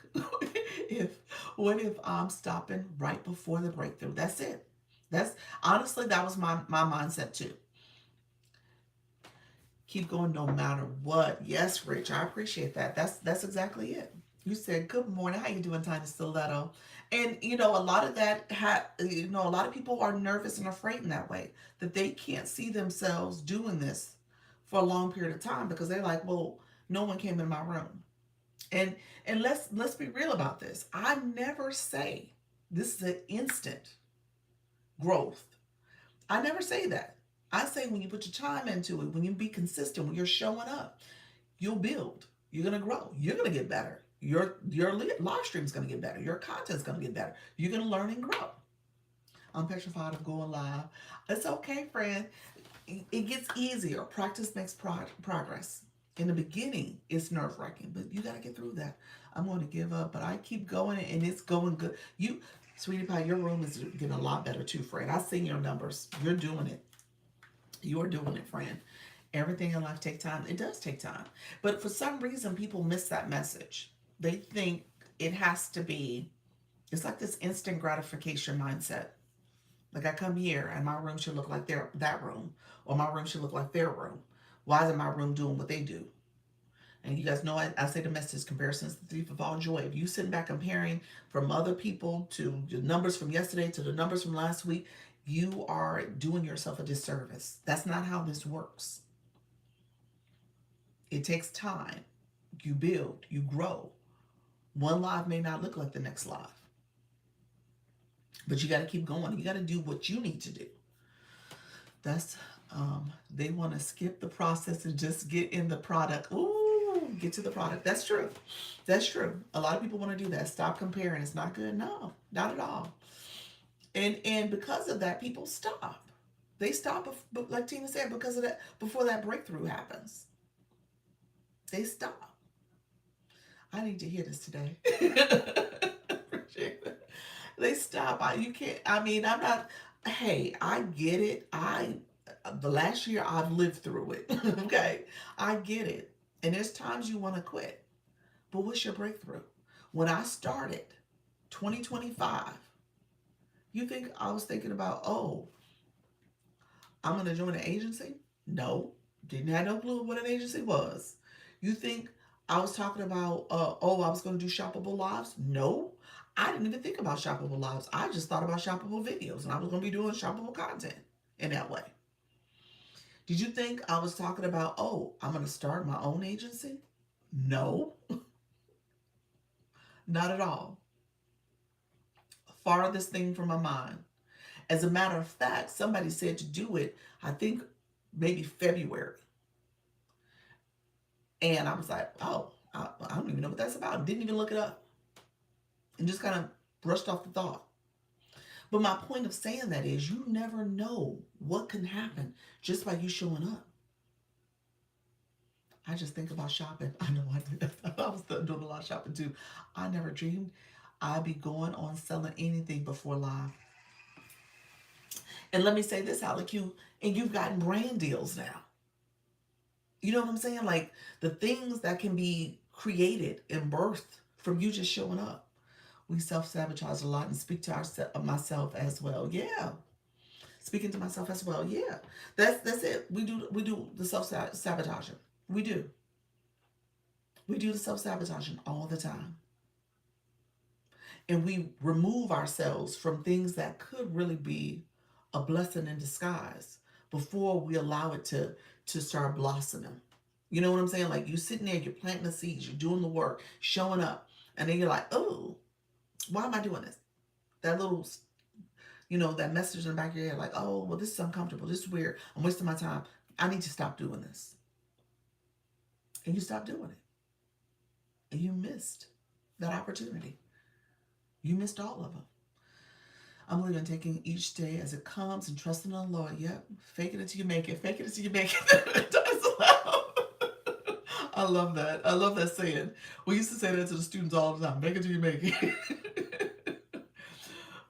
S1: if What if I'm stopping right before the breakthrough? That's it. That's honestly that was my mindset too. Keep going no matter what. Yes, Rich, I appreciate that. That's exactly it. You said good morning. How you doing, Tiny Stiletto? And a lot of that a lot of people are nervous and afraid in that way that they can't see themselves doing this for a long period of time because they're like, well, no one came in my room. And let's be real about this. I never say this is an instant growth. I never say that. I say when you put your time into it, when you be consistent, when you're showing up, you'll build. You're gonna grow. You're gonna get better. Your live stream is gonna get better. Your content's gonna get better. You're gonna learn and grow. I'm petrified of going live. It's okay, friend. It gets easier. Practice makes progress. In the beginning, it's nerve wracking, but you got to get through that. I'm going to give up, but I keep going and it's going good. Sweetie Pie, your room is getting a lot better too, friend. I've seen your numbers. You're doing it. You're doing it, friend. Everything in life takes time. It does take time. But for some reason, people miss that message. They think it has to be, it's like this instant gratification mindset. Like I come here and my room should look like that room, or my room should look like their room. Why isn't my room doing what they do? And you guys know I say the message, comparison is the thief of all joy. If you sit back comparing from other people to the numbers from yesterday to the numbers from last week, you are doing yourself a disservice. That's not how this works. It takes time. You build, you grow. One live may not look like the next live, but you got to keep going. You got to do what you need to do. That's they want to skip the process and just get in the product. Ooh, get to the product. That's true. That's true. A lot of people want to do that. Stop comparing. It's not good. No, not at all. And because of that, people stop. They stop, like Tina said, because of that, before that breakthrough happens. They stop. I need to hear this today. Appreciate it. They stop. You can't, I'm not, hey, I get it. The last year I've lived through it. Okay. I get it. And there's times you want to quit. But what's your breakthrough? When I started 2025, you think I was thinking about, oh, I'm going to join an agency? No. Didn't have no clue what an agency was. You think I was talking about, I was going to do shoppable lives? No. I didn't even think about shoppable lives. I just thought about shoppable videos, and I was going to be doing shoppable content in that way. Did you think I was talking about, I'm going to start my own agency? No. Not at all. Farthest thing from my mind. As a matter of fact, somebody said to do it, I think maybe February. And I was like, I don't even know what that's about. Didn't even look it up. And just kind of brushed off the thought. But my point of saying that is you never know what can happen just by you showing up. I just think about shopping. I know I did. I was doing a lot of shopping too. I never dreamed I'd be going on selling anything before live. And let me say this, Alec, you've gotten brand deals now. You know what I'm saying? Like the things that can be created and birthed from you just showing up. We self-sabotage a lot and speak to myself as well. Yeah. Speaking to myself as well. Yeah. That's it. We do the self-sabotaging. We do. We do the self-sabotaging all the time. And we remove ourselves from things that could really be a blessing in disguise before we allow it to start blossoming. You know what I'm saying? Like you sitting there, you're planting the seeds, you're doing the work, showing up, and then you're like, oh, why am I doing this? That little, that message in the back of your head, like, oh, well, this is uncomfortable, this is weird, I'm wasting my time. I need to stop doing this. And you stop doing it. And you missed that opportunity. You missed all of them. I'm living taking each day as it comes and trusting in the Lord. Yep. Fake it until you make it. Fake it until you make it. I love that. I love that saying. We used to say that to the students all the time. Make it till you make it.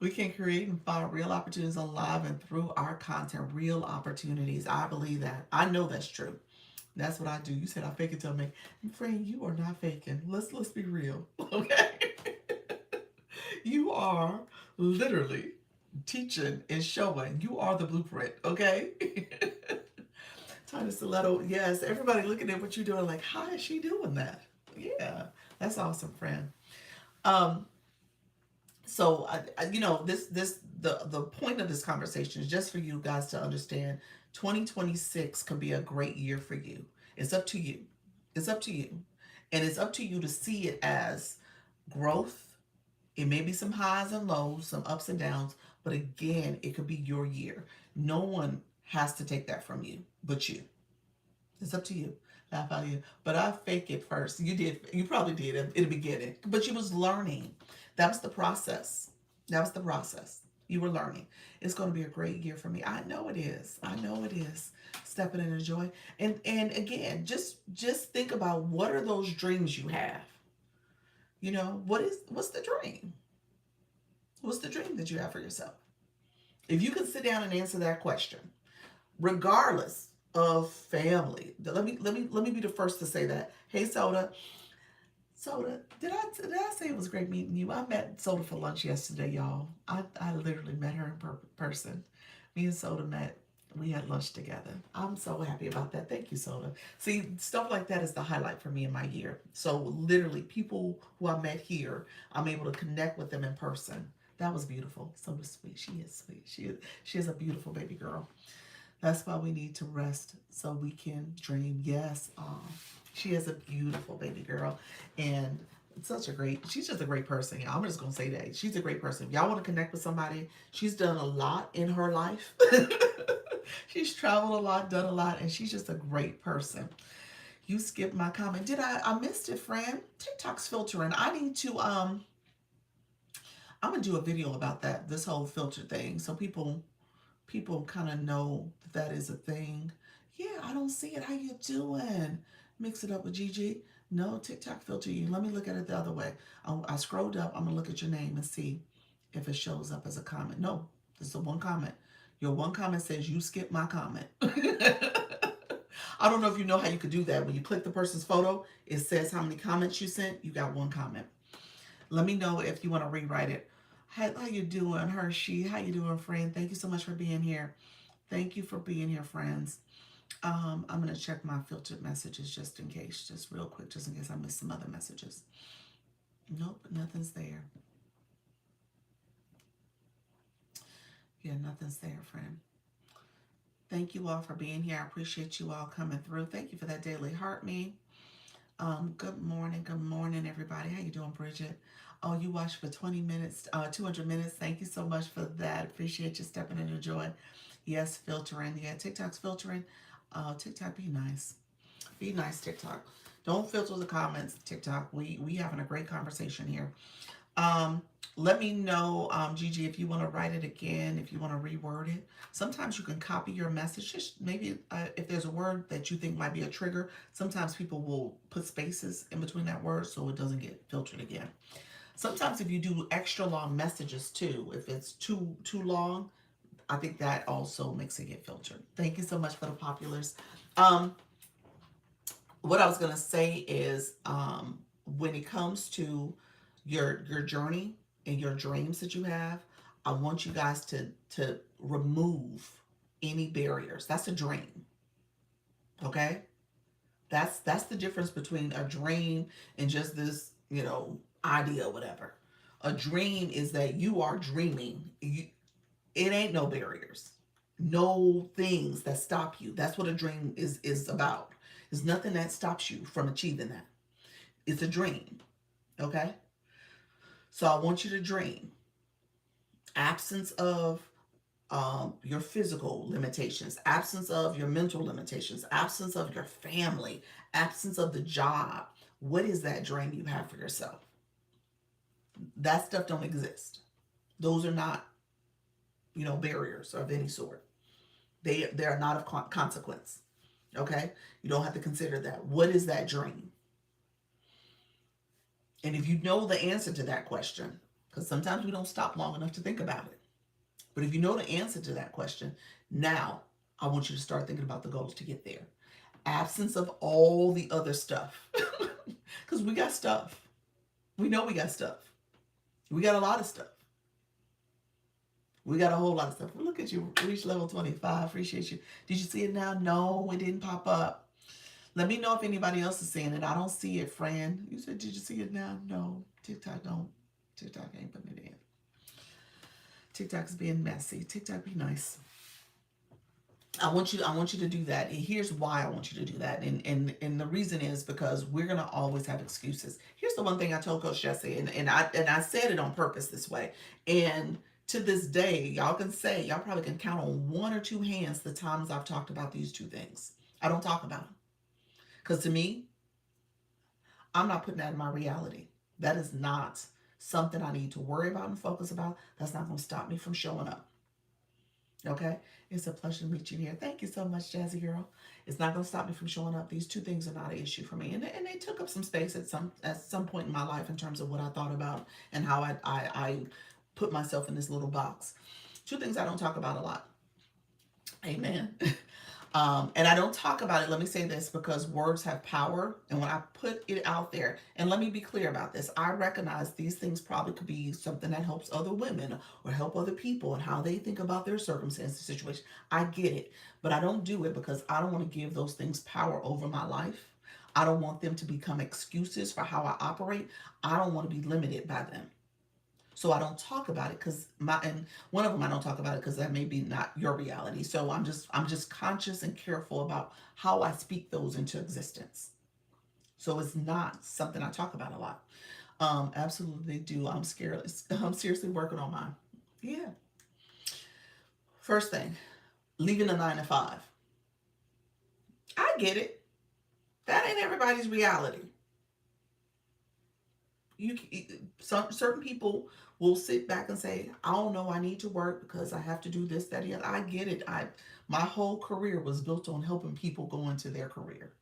S1: We can create and find real opportunities alive and through our content. Real opportunities. I believe that. I know that's true. That's what I do. You said I fake it till I make it. Friend, you are not faking. Let's be real. Okay? You are literally teaching and showing. You are the blueprint, okay? Tiny Stiletto, yes. Everybody looking at what you're doing like, how is she doing that? Yeah, that's awesome, friend. So the point of this conversation is just for you guys to understand 2026 could be a great year for you. It's up to you. It's up to you. And it's up to you to see it as growth. It may be some highs and lows, some ups and downs, but again, it could be your year. No one has to take that from you but you. It's up to you. Laugh out you. But I fake it first. You did. You probably did in the beginning. But you was learning. That was the process. That was the process. You were learning. It's going to be a great year for me. I know it is. I know it is. Stepping into joy. And again, just think about what are those dreams you have. You know, what's the dream? What's the dream that you have for yourself? If you can sit down and answer that question, regardless of family. Let me be the first to say that. Hey Soda, Soda, did I say it was great meeting you? I met Soda for lunch yesterday, y'all. I literally met her in person. Me and Soda met. We had lunch together. I'm so happy about that. Thank you, Soda. See, stuff like that is the highlight for me in my year. So literally, people who I met here, I'm able to connect with them in person. That was beautiful. Soda sweet. She is sweet. She is a beautiful baby girl. That's why we need to rest so we can dream. Yes, she is a beautiful baby girl, and she's just a great person. Yeah, I'm just gonna say that she's a great person. If y'all want to connect with somebody, she's done a lot in her life. She's traveled a lot, done a lot, and she's just a great person. You skipped my comment. Did I missed it, Fran? TikTok's filtering. I need to I'm gonna do a video about that, this whole filter thing, so people kind of know that is a thing. Yeah, I don't see it. How you doing? Mix it up with Gigi. No, TikTok filter you. Let me look at it the other way. I scrolled up. I'm going to look at your name and see if it shows up as a comment. No, this is the one comment. Your one comment says you skipped my comment. I don't know if you know how you could do that. When you click the person's photo, it says how many comments you sent. You got one comment. Let me know if you want to rewrite it. How you doing, Hershey? How you doing, friend? Thank you so much for being here. Thank you for being here, friends. I'm going to check my filtered messages just in case, just real quick, just in case I missed some other messages. Nope, nothing's there. Yeah, nothing's there, friend. Thank you all for being here. I appreciate you all coming through. Thank you for that daily heart me. Good morning, everybody. How you doing, Bridget? Oh, you watched for 20 minutes, 200 minutes. Thank you so much for that. Appreciate you stepping into joy. Yes, filtering. Yeah, TikTok's filtering. TikTok, be nice. Be nice, TikTok. Don't filter the comments, TikTok. We having a great conversation here. Let me know, Gigi, if you want to write it again, if you want to reword it. Sometimes you can copy your message. Just maybe if there's a word that you think might be a trigger, sometimes people will put spaces in between that word so it doesn't get filtered again. Sometimes if you do extra long messages too, if it's too long, I think that also makes it get filtered. Thank you so much for the populars. What I was gonna say is, when it comes to your journey and your dreams that you have, I want you guys to remove any barriers. That's a dream, okay? That's the difference between a dream and just this, idea or whatever. A dream is that you are dreaming. It ain't no barriers, no things that stop you. That's what a dream is about. There's nothing that stops you from achieving that. It's a dream, okay? So I want you to dream. Absence of your physical limitations, absence of your mental limitations, absence of your family, absence of the job. What is that dream you have for yourself? That stuff don't exist. Those are not, barriers of any sort. They are not of consequence. Okay? You don't have to consider that. What is that dream? And if you know the answer to that question, because sometimes we don't stop long enough to think about it. But if you know the answer to that question, now I want you to start thinking about the goals to get there. Absence of all the other stuff. Because we got stuff. We know we got stuff. We got a lot of stuff. We got a whole lot of stuff. Well, look at you, reach level 25. Appreciate you. Did you see it now? No, it didn't pop up. Let me know if anybody else is seeing it. I don't see it, Fran. You said, did you see it now? No, TikTok don't. TikTok ain't putting it in. TikTok's being messy. TikTok be nice. I want you to do that. And here's why I want you to do that. And the reason is because we're gonna always have excuses. Here's the one thing I told Coach Jesse, and I said it on purpose this way. And to this day, y'all probably can count on one or two hands the times I've talked about these two things. I don't talk about them. Because to me, I'm not putting that in my reality. That is not something I need to worry about and focus about. That's not going to stop me from showing up. Okay? It's a pleasure to meet you here. Thank you so much, Jazzy Girl. It's not going to stop me from showing up. These two things are not an issue for me. And they took up some space at some point in my life in terms of what I thought about and how I put myself in this little box. Two things I don't talk about a lot. Amen. And I don't talk about it. Let me say this because words have power. And when I put it out there, and let me be clear about this, I recognize these things probably could be something that helps other women or help other people and how they think about their circumstances, situation. I get it. But I don't do it because I don't want to give those things power over my life. I don't want them to become excuses for how I operate. I don't want to be limited by them. So I don't talk about it because and one of them I don't talk about it because that may be not your reality. So I'm just conscious and careful about how I speak those into existence. So it's not something I talk about a lot. Absolutely do. I'm scared. I'm seriously working on mine. Yeah. First thing, leaving a 9 to 5. I get it. That ain't everybody's reality. You some certain people will sit back and say, I don't know, I need to work because I have to do this, that, the other. I get it. My whole career was built on helping people go into their career.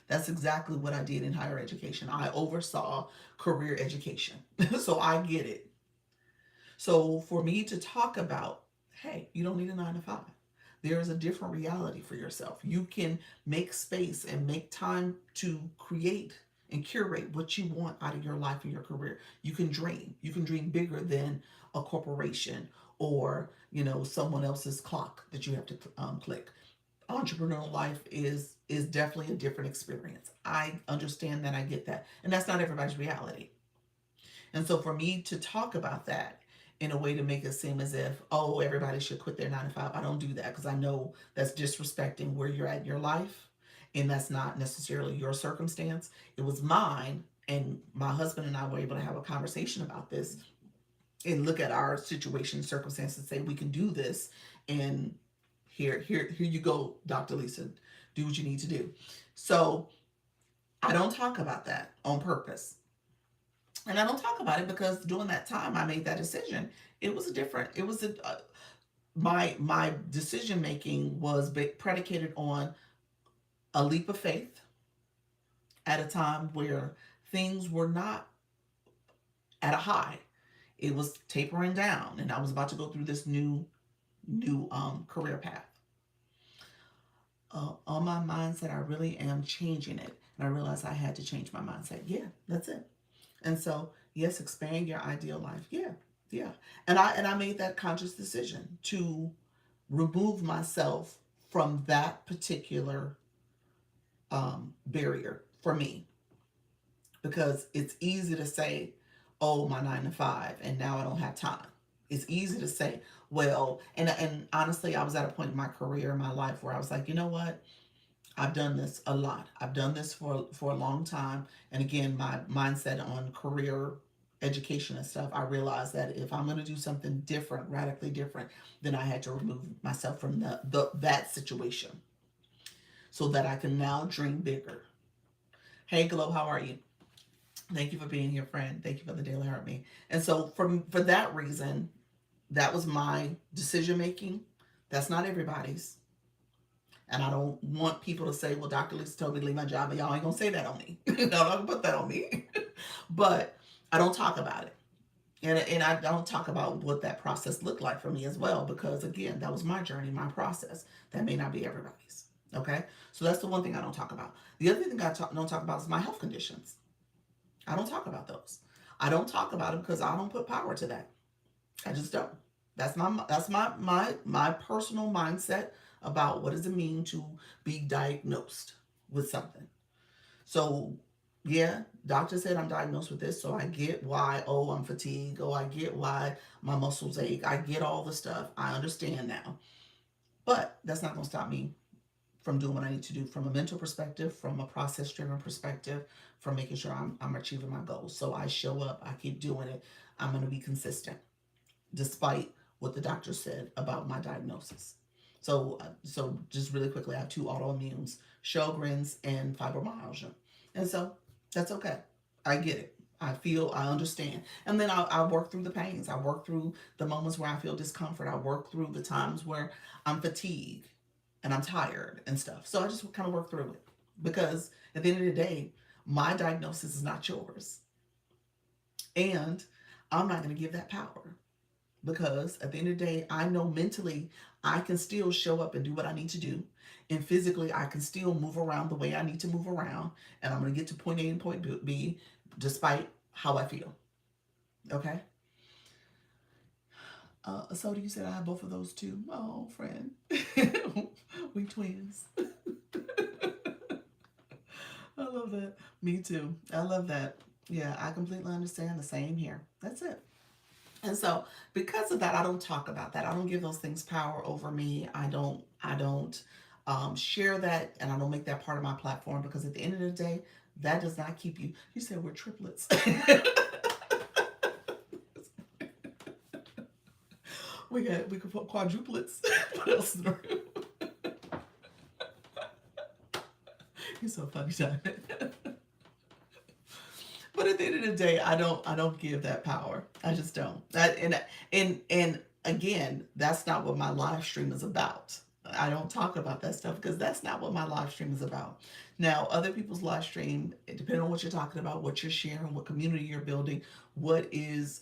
S1: That's exactly what I did in higher education. I oversaw career education. So I get it. So for me to talk about, hey, you don't need a 9 to 5. There is a different reality for yourself. You can make space and make time to create and curate what you want out of your life and your career. You can dream. You can dream bigger than a corporation or someone else's clock that you have to click. Entrepreneurial life is definitely a different experience. I understand that. I get that, and that's not everybody's reality. And so for me to talk about that in a way to make it seem as if, oh, everybody should quit their 9 to 5, I don't do that because I know that's disrespecting where you're at in your life. And that's not necessarily your circumstance. It was mine. And my husband and I were able to have a conversation about this and look at our situation, circumstances, and say, we can do this. And here you go, Dr. Lisa, do what you need to do. So I don't talk about that on purpose. And I don't talk about it because during that time I made that decision. My decision making was predicated on a leap of faith at a time where things were not at a high. It was tapering down, and I was about to go through this new career path. On my mindset, I really am changing it, and I realized I had to change my mindset. Yeah, that's it. And so, yes, expand your ideal life. Yeah, yeah. And I made that conscious decision to remove myself from that particular barrier for me, because it's easy to say, oh, my 9 to 5, and now I don't have time. It's easy to say, well, and honestly, I was at a point in my career, in my life, where I was like, you know what? I've done this a lot. I've done this for a long time. And again, my mindset on career education and stuff, I realized that if I'm going to do something different, radically different, then I had to remove myself from that situation so that I can now dream bigger. Hey, Glow, how are you? Thank you for being here, friend. Thank you for the daily heart me. And so for that reason, that was my decision making. That's not everybody's. And I don't want people to say, well, Dr. Lisa told me to leave my job, and y'all ain't gonna say that on me. No, I'm not gonna put that on me. But I don't talk about it. And I don't talk about what that process looked like for me as well, because again, that was my journey, my process. That may not be everybody's. Okay? So that's the one thing I don't talk about. The other thing I don't talk about is my health conditions. I don't talk about those. I don't talk about them because I don't put power to that. I just don't. That's my personal mindset about what does it mean to be diagnosed with something. So yeah, doctor said I'm diagnosed with this, so I get why, oh, I'm fatigued, oh, I get why my muscles ache, I get all the stuff, I understand now. But that's not going to stop me from doing what I need to do from a mental perspective, from a process driven perspective, from making sure I'm achieving my goals. So I show up, I keep doing it, I'm going to be consistent despite what the doctor said about my diagnosis. So just really quickly, I have two autoimmunes, Sjogren's and fibromyalgia. And so that's okay. I get it. I understand. And then I work through the pains. I work through the moments where I feel discomfort. I work through the times where I'm fatigued and I'm tired and stuff. So I just kind of work through it because at the end of the day, my diagnosis is not yours. And I'm not going to give that power because at the end of the day, I know mentally I can still show up and do what I need to do. And physically, I can still move around the way I need to move around. And I'm going to get to point A and point B despite how I feel. Okay? So do you said I have both of those too? Oh, friend. We twins. I love that. Me too. I love that. Yeah, I completely understand. The same here. That's it. And so because of that, I don't talk about that. I don't give those things power over me. I don't share that, and I don't make that part of my platform because at the end of the day, that does not keep you. You said we're triplets. We could put quadruplets. What else in the room? You're so funny, Diamond. But at the end of the day, I don't give that power. I just don't. And again, that's not what my live stream is about. I don't talk about that stuff because that's not what my live stream is about. Now, other people's live stream, depending on what you're talking about, what you're sharing, what community you're building, what is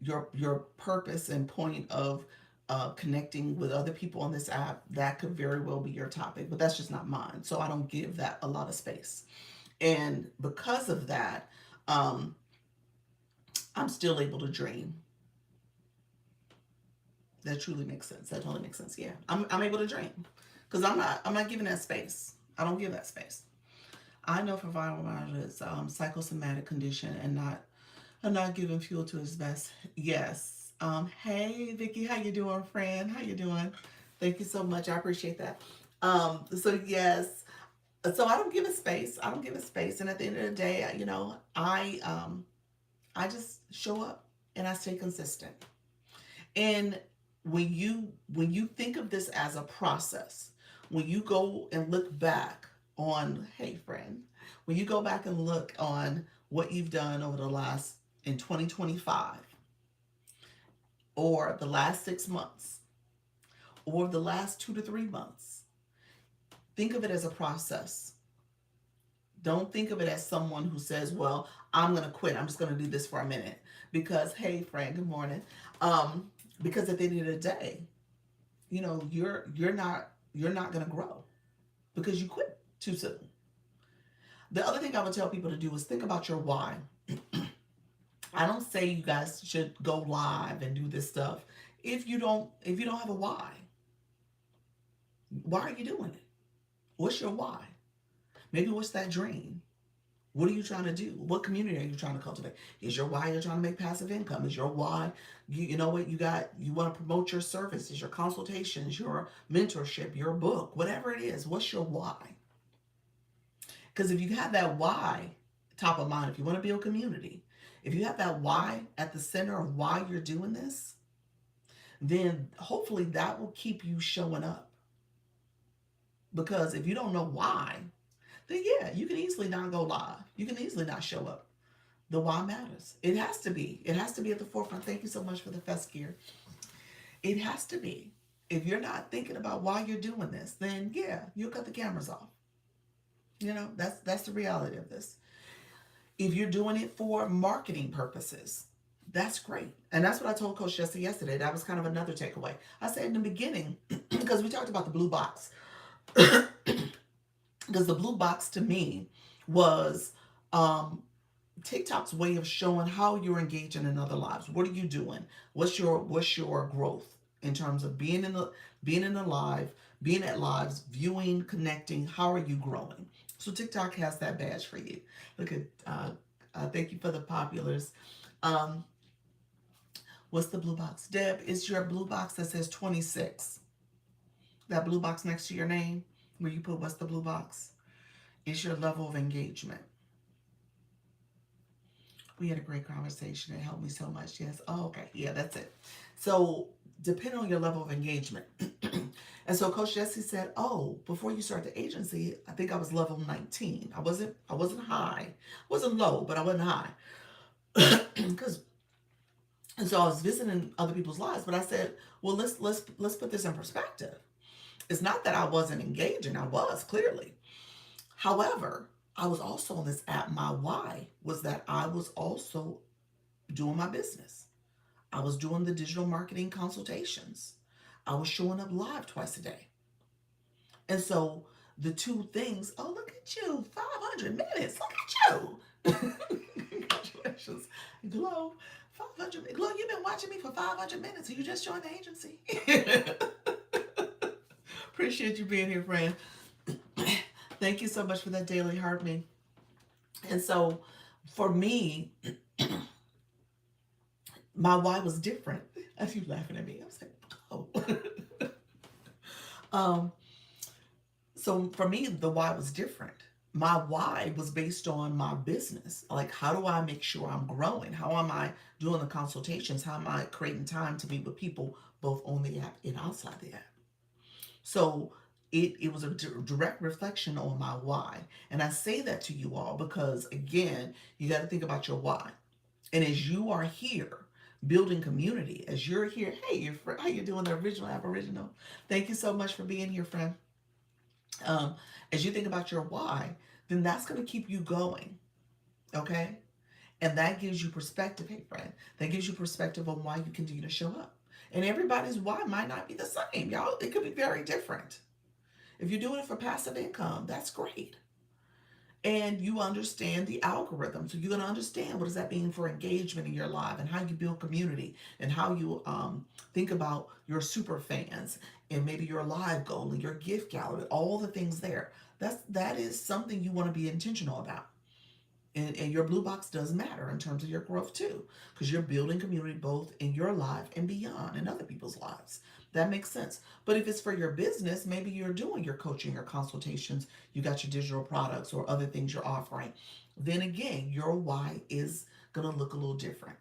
S1: your purpose and point of connecting with other people on this app, that could very well be your topic, but that's just not mine. So I don't give that a lot of space. And because of that, um, I'm still able to dream. That truly makes sense. That totally makes sense. Yeah, I'm able to dream because I'm not giving that space. I don't give that space. I know for fibromyalgia it's psychosomatic condition and not giving fuel to its best. Yes. Hey Vicky, how you doing, friend? How you doing? Thank you so much. I appreciate that. So yes, so I don't give it space. I don't give it space. And at the end of the day, I just show up and I stay consistent. And when you think of this as a process, when you go and look back on, hey friend, when you go back and look on what you've done over the last in 2025 or the last 6 months or the last 2 to 3 months, think of it as a process. Don't think of it as someone who says, well, I'm going to quit. I'm just going to do this for a minute. Because, hey, friend, good morning. Because at the end of the day, you're not going to grow because you quit too soon. The other thing I would tell people to do is think about your why. I don't say you guys should go live and do this stuff if you don't have a why are you doing it? What's your why? Maybe what's that dream? What are you trying to do? What community are you trying to cultivate? Is your why you're trying to make passive income? Is your why you know what you want to promote your services, your consultations, your mentorship, your book, whatever it is? What's your why? Because if you have that why top of mind, if you want to build community, if you have that why at the center of why you're doing this, then hopefully that will keep you showing up. Because if you don't know why, then yeah, you can easily not go live. You can easily not show up. The why matters. It has to be. It has to be at the forefront. Thank you so much for the fest gear. It has to be. If you're not thinking about why you're doing this, then yeah, you'll cut the cameras off. That's the reality of this. If you're doing it for marketing purposes, that's great. And that's what I told Coach Jesse yesterday. That was kind of another takeaway. I said in the beginning, because we talked about the blue box, because the blue box to me was TikTok's way of showing how you're engaging in other lives. What are you doing? What's your growth in terms of being in the live, being at lives, viewing, connecting? How are you growing? So TikTok has that badge for you. Look at thank you for the populars. Um, what's the blue box? Deb, it's your blue box that says 26. That blue box next to your name where you put what's the blue box? It's your level of engagement. We had a great conversation. It helped me so much. Yes. Oh, okay. Yeah, that's it. So depending on your level of engagement. And so Coach Jesse said, "Oh, before you start the agency, I think I was level 19. I wasn't high. I wasn't low, but I wasn't high." Cuz and so I was visiting other people's lives, but I said, "Well, let's put this in perspective. It's not that I wasn't engaging. I was clearly. However, I was also on this app. My why was that I was also doing my business. I was doing the digital marketing consultations. I was showing up live twice a day. And so the two things, oh, look at you, 500 minutes. Look at you. Congratulations. Glow, 500 minutes. Glow, you've been watching me for 500 minutes and you just joined the agency. Appreciate you being here, friend. Thank you so much for that daily heart me. And so for me, my why was different. As you laughing at me, I was like, oh. So for me, the why was different. My why was based on my business. Like, how do I make sure I'm growing? How am I doing the consultations? How am I creating time to meet with people both on the app and outside the app? So it was a direct reflection on my why. And I say that to you all because, again, you got to think about your why. And as you are here building community, as you're here, hey, how you doing, the original Aboriginal? Thank you so much for being here, friend. Um, as you think about your why, then that's going to keep you going, okay? And that gives you perspective, hey, friend. That gives you perspective on why you continue to show up. And everybody's why might not be the same, y'all. It could be very different. If you're doing it for passive income, that's great. And you understand the algorithm. So you're going to understand what does that mean for engagement in your life and how you build community and how you think about your super fans and maybe your live goal and your gift gallery, all the things there. That is something you want to be intentional about. And your blue box does matter in terms of your growth too, because you're building community both in your life and beyond in other people's lives. That makes sense. But if it's for your business, maybe you're doing your coaching or consultations, you got your digital products or other things you're offering. Then again, your why is going to look a little different.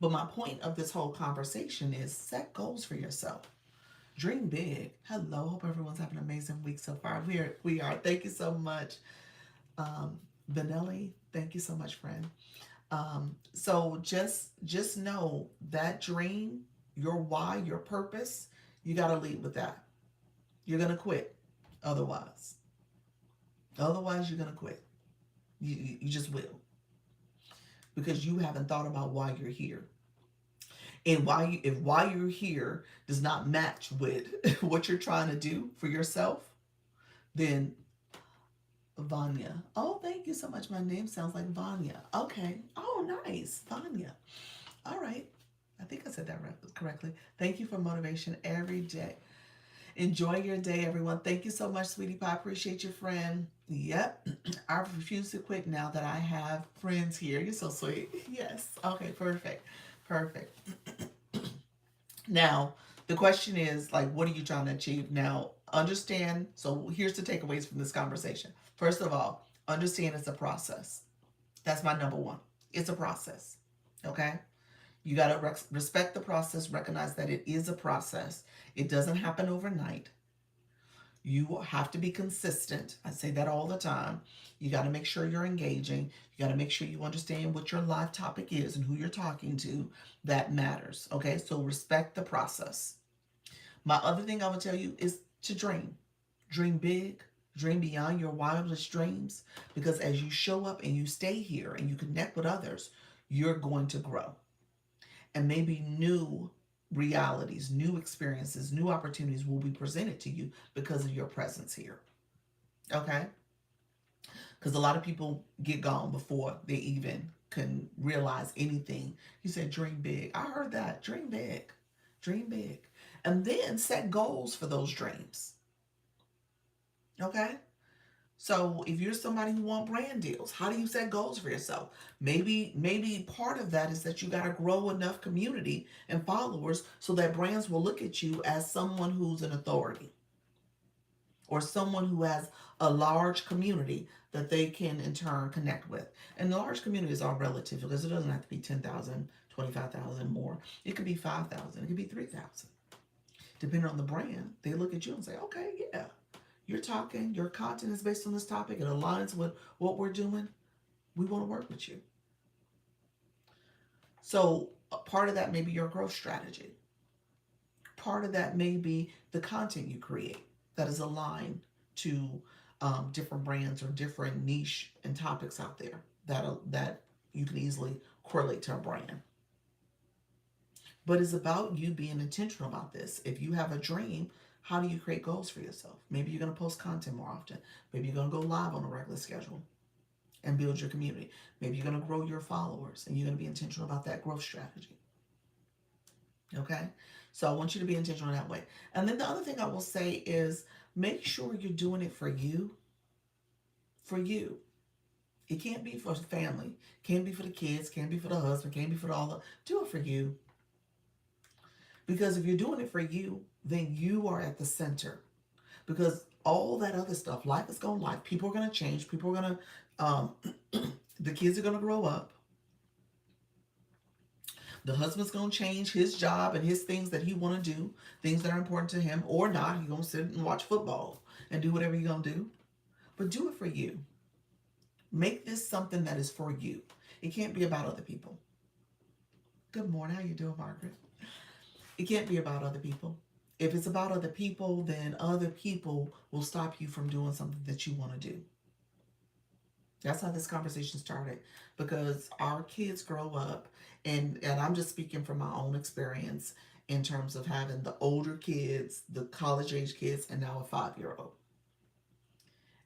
S1: But my point of this whole conversation is set goals for yourself. Dream big. Hello. Hope everyone's having an amazing week so far. We are. Thank you so much. Vanelli, thank you so much, friend. So just know that dream, your why, your purpose, you got to lead with that. You're gonna quit, otherwise. Otherwise, you're gonna quit. You just will because you haven't thought about why you're here. And if why you're here does not match with what you're trying to do for yourself, then Vanya. Oh, thank you so much. My name sounds like Vanya. Okay. Oh, nice. Vanya. All right. I think I said that correctly. Thank you for motivation every day. Enjoy your day, everyone. Thank you so much, sweetie pie. Appreciate your friend. Yep. I refuse to quit now that I have friends here. You're so sweet. Yes. Okay, perfect. Perfect. Now, the question is like, what are you trying to achieve? Now, understand. So here's the takeaways from this conversation. First of all, understand it's a process. That's my number one. It's a process. Okay? You got to respect the process, recognize that it is a process. It doesn't happen overnight. You have to be consistent. I say that all the time. You got to make sure you're engaging. You got to make sure you understand what your live topic is and who you're talking to. That matters. Okay? So respect the process. My other thing I would tell you is to dream. Dream big. Dream beyond your wildest dreams, because as you show up and you stay here and you connect with others, you're going to grow. And maybe new realities, new experiences, new opportunities will be presented to you because of your presence here. Okay? Because a lot of people get gone before they even can realize anything. You said dream big. I heard that. Dream big. Dream big. And then set goals for those dreams. Okay? So if you're somebody who want brand deals, how do you set goals for yourself? Maybe part of that is that you got to grow enough community and followers so that brands will look at you as someone who's an authority or someone who has a large community that they can in turn connect with. And large communities are relative because it doesn't have to be 10,000, 25,000 more. It could be 5,000. It could be 3,000. Depending on the brand, they look at you and say, okay, yeah, you're talking, your content is based on this topic, it aligns with what we're doing. We want to work with you. So, a part of that may be your growth strategy. Part of that may be the content you create that is aligned to different brands or different niche and topics out there that you can easily correlate to a brand. But it's about you being intentional about this. If you have a dream, how do you create goals for yourself? Maybe you're going to post content more often. Maybe you're going to go live on a regular schedule and build your community. Maybe you're going to grow your followers and you're going to be intentional about that growth strategy. Okay? So I want you to be intentional that way. And then the other thing I will say is make sure you're doing it for you. For you. It can't be for the family. Can't be for the kids. Can't be for the husband. Can't be for all the. Do it for you. Because if you're doing it for you, then you are at the center. Because all that other stuff, life is going to life. People are going to change. People are going to, the kids are going to grow up. The husband's going to change his job and his things that he want to do, things that are important to him or not. He's going to sit and watch football and do whatever you're going to do. But do it for you. Make this something that is for you. It can't be about other people. Good morning. How you doing, Margaret? It can't be about other people. If it's about other people, then other people will stop you from doing something that you want to do. That's how this conversation started, because our kids grow up, and I'm just speaking from my own experience in terms of having the older kids, the college age kids, and now a 5-year-old.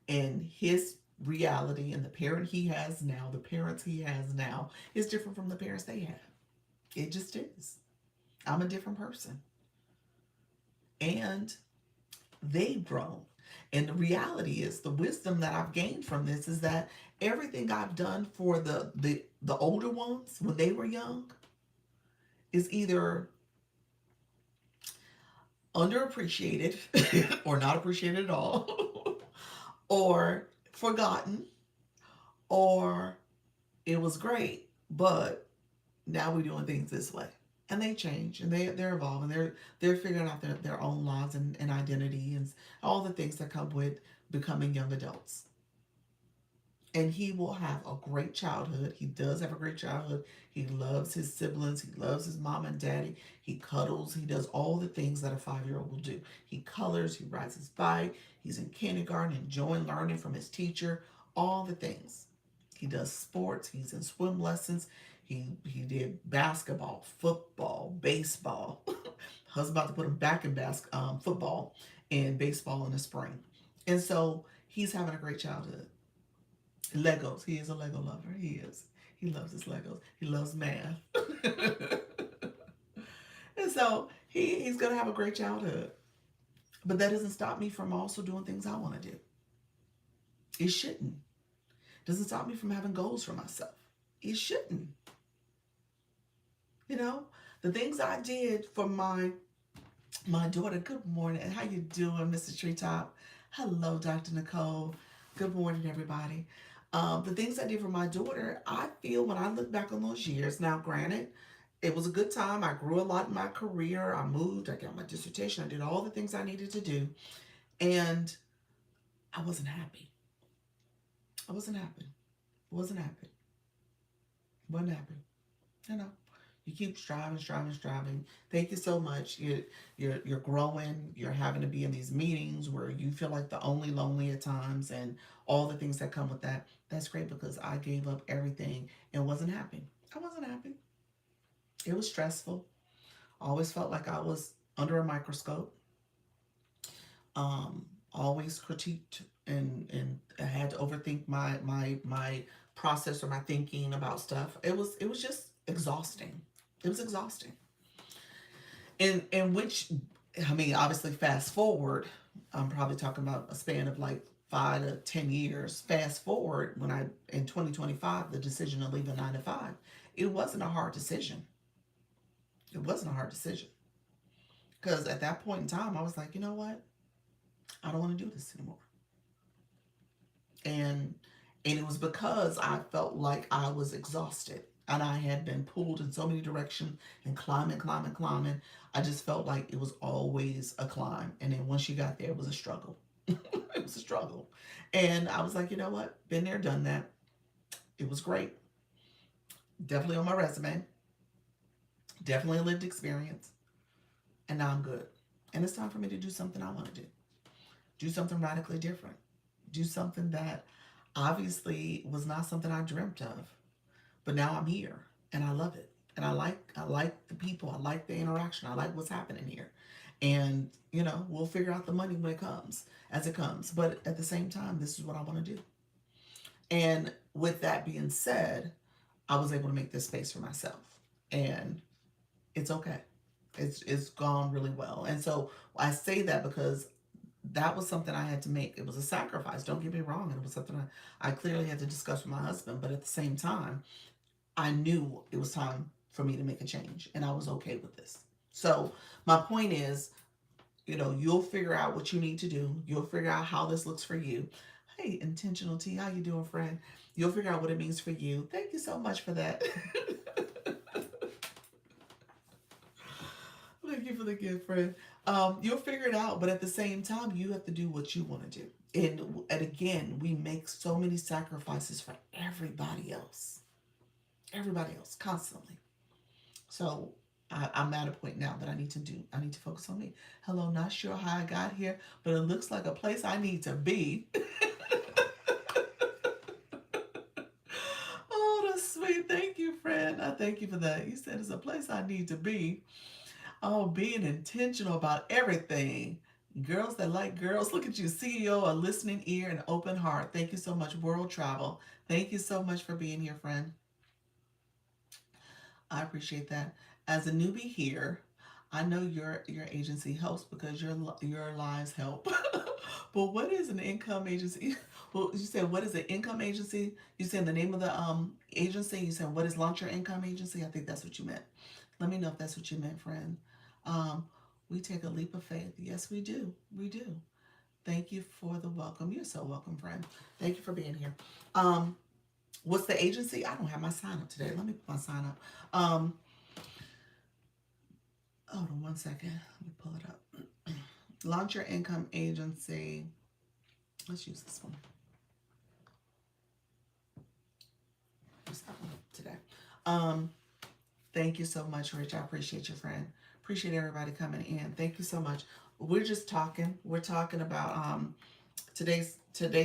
S1: And his reality and the parent he has now, the parents he has now, is different from the parents they have. It just is. I'm a different person. And they've grown. And the reality is, the wisdom that I've gained from this is that everything I've done for the older ones when they were young is either underappreciated or not appreciated at all, or forgotten, or it was great, but now we're doing things this way. And they change, and they're evolving. They're figuring out their own lives and identity and all the things that come with becoming young adults. And he will have a great childhood. He does have a great childhood. He loves his siblings. He loves his mom and daddy. He cuddles. He does all the things that a 5-year-old will do. He colors. He rides his bike. He's in kindergarten, enjoying learning from his teacher. All the things. He does sports. He's in swim lessons. He did basketball, football, baseball. Husband about to put him back in football and baseball in the spring. And so he's having a great childhood. Legos. He is a Lego lover. He is. He loves his Legos. He loves math. And so he's going to have a great childhood. But that doesn't stop me from also doing things I want to do. It shouldn't. It doesn't stop me from having goals for myself. It shouldn't. You know, the things I did for my daughter. Good morning. How you doing, Mr. Treetop? Hello, Dr. Nicole. Good morning, everybody. The things I did for my daughter, I feel when I look back on those years, now granted, it was a good time. I grew a lot in my career. I moved. I got my dissertation. I did all the things I needed to do. And I wasn't happy. I wasn't happy. Wasn't happy. Wasn't happy. You know. You keep striving. Thank you so much. You're growing. You're having to be in these meetings where you feel like the only lonely at times, and all the things that come with that. That's great, because I gave up everything and wasn't happy. I wasn't happy. It was stressful. I always felt like I was under a microscope. Always critiqued, and I had to overthink my process or my thinking about stuff. It was just exhausting. It was exhausting. And which, I mean, obviously fast forward, I'm probably talking about a span of like 5 to 10 years. Fast forward, when in 2025, the decision to leave a 9 to 5, it wasn't a hard decision. It wasn't a hard decision. Because at that point in time, I was like, you know what? I don't want to do this anymore. And it was because I felt like I was exhausted. And I had been pulled in so many directions and climbing. I just felt like it was always a climb. And then once you got there, it was a struggle. It was a struggle. And I was like, you know what? Been there, done that. It was great. Definitely on my resume. Definitely a lived experience. And now I'm good. And it's time for me to do something I want to do. Do something radically different. Do something that obviously was not something I dreamt of. But now I'm here and I love it. And I like the people. I like the interaction. I like what's happening here. And we'll figure out the money when it comes, as it comes. But at the same time, this is what I want to do. And with that being said, I was able to make this space for myself. And it's okay. It's gone really well. And so I say that because that was something I had to make. It was a sacrifice. Don't get me wrong. And it was something I clearly had to discuss with my husband. But at the same time, I knew it was time for me to make a change, and I was okay with this. So my point is, you'll figure out what you need to do. You'll figure out how this looks for you. Hey, Intentional T, how you doing, friend? You'll figure out what it means for you. Thank you so much for that. Thank you for the gift, friend. You'll figure it out, but at the same time, you have to do what you want to do. And again, we make so many sacrifices for everybody else constantly. So I'm at a point now that I need to focus on me. Hello, not sure how I got here, but it looks like a place I need to be. Oh, that's sweet. Thank you, friend. I thank you for that. You said it's a place I need to be. Oh, being intentional about everything. Girls that like girls, look at you, CEO, a listening ear, and open heart. Thank you so much, World Travel. Thank you so much for being here, friend. I appreciate that. As a newbie here, I know your agency helps because your lives help. But what is an income agency? Well, you said what is an income agency? You said the name of the agency. You said what is Launch Your Income Agency? I think that's what you meant. Let me know if that's what you meant, friend. Um, we take a leap of faith. Yes, we do. We do. Thank you for the welcome. You're so welcome, friend. Thank you for being here. Um, what's the agency? I don't have my sign up today. Let me put my sign up. Hold on one second. Let me pull it up. Launch Your Income Agency. Let's use this one. Use that one today. Um, Thank you so much, Rich. I appreciate your friend. Appreciate everybody coming in. Thank you so much. We're just talking. We're talking about today's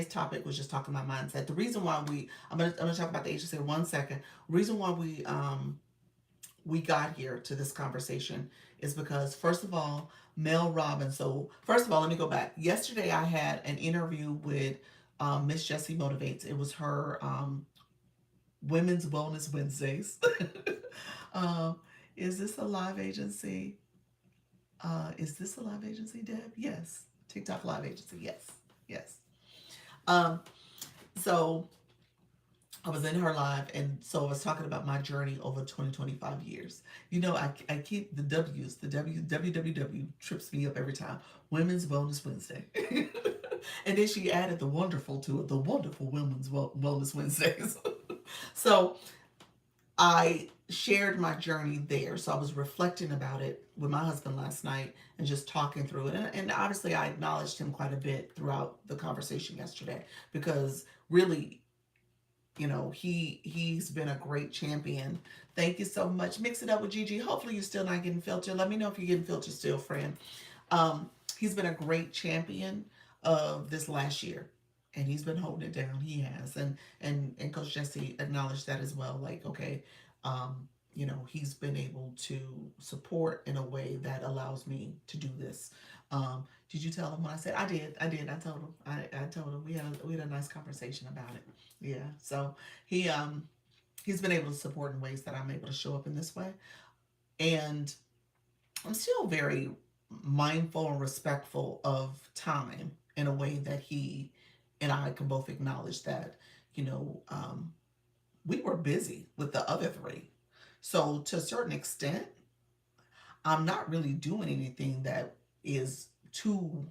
S1: topic was just talking about mindset. The reason why I'm gonna talk about the agency in 1 second. Reason why we got here to this conversation is because, first of all, Mel Robbins. So first of all, let me go back. Yesterday I had an interview with Miss Jessie Motivates. It was her Women's Wellness Wednesdays. um, is this a live agency? Is this a live agency, Deb? Yes. TikTok live agency. Yes. Yes. Um, so I was in her live, and so I was talking about my journey over 20-25 years. I keep the W's, the WWW trips me up every time. Women's Wellness Wednesday. And then she added the wonderful to it, the wonderful Women's Wellness Wednesdays. So I shared my journey there. So I was reflecting about it with my husband last night and just talking through it. And obviously, I acknowledged him quite a bit throughout the conversation yesterday because really, he's been a great champion. Thank you so much. Mix it up with Gigi. Hopefully, you're still not getting filtered. Let me know if you're getting filtered still, friend. He's been a great champion of this last year. And he's been holding it down. He has, and Coach Jesse acknowledged that as well. Like, okay, he's been able to support in a way that allows me to do this. Did you tell him when I said I did? I did. I told him. I told him we had a nice conversation about it. Yeah. So he's been able to support in ways that I'm able to show up in this way, and I'm still very mindful and respectful of time in a way that he and I can both acknowledge that, you know, um, we were busy with the other three. So to a certain extent, I'm not really doing anything that is too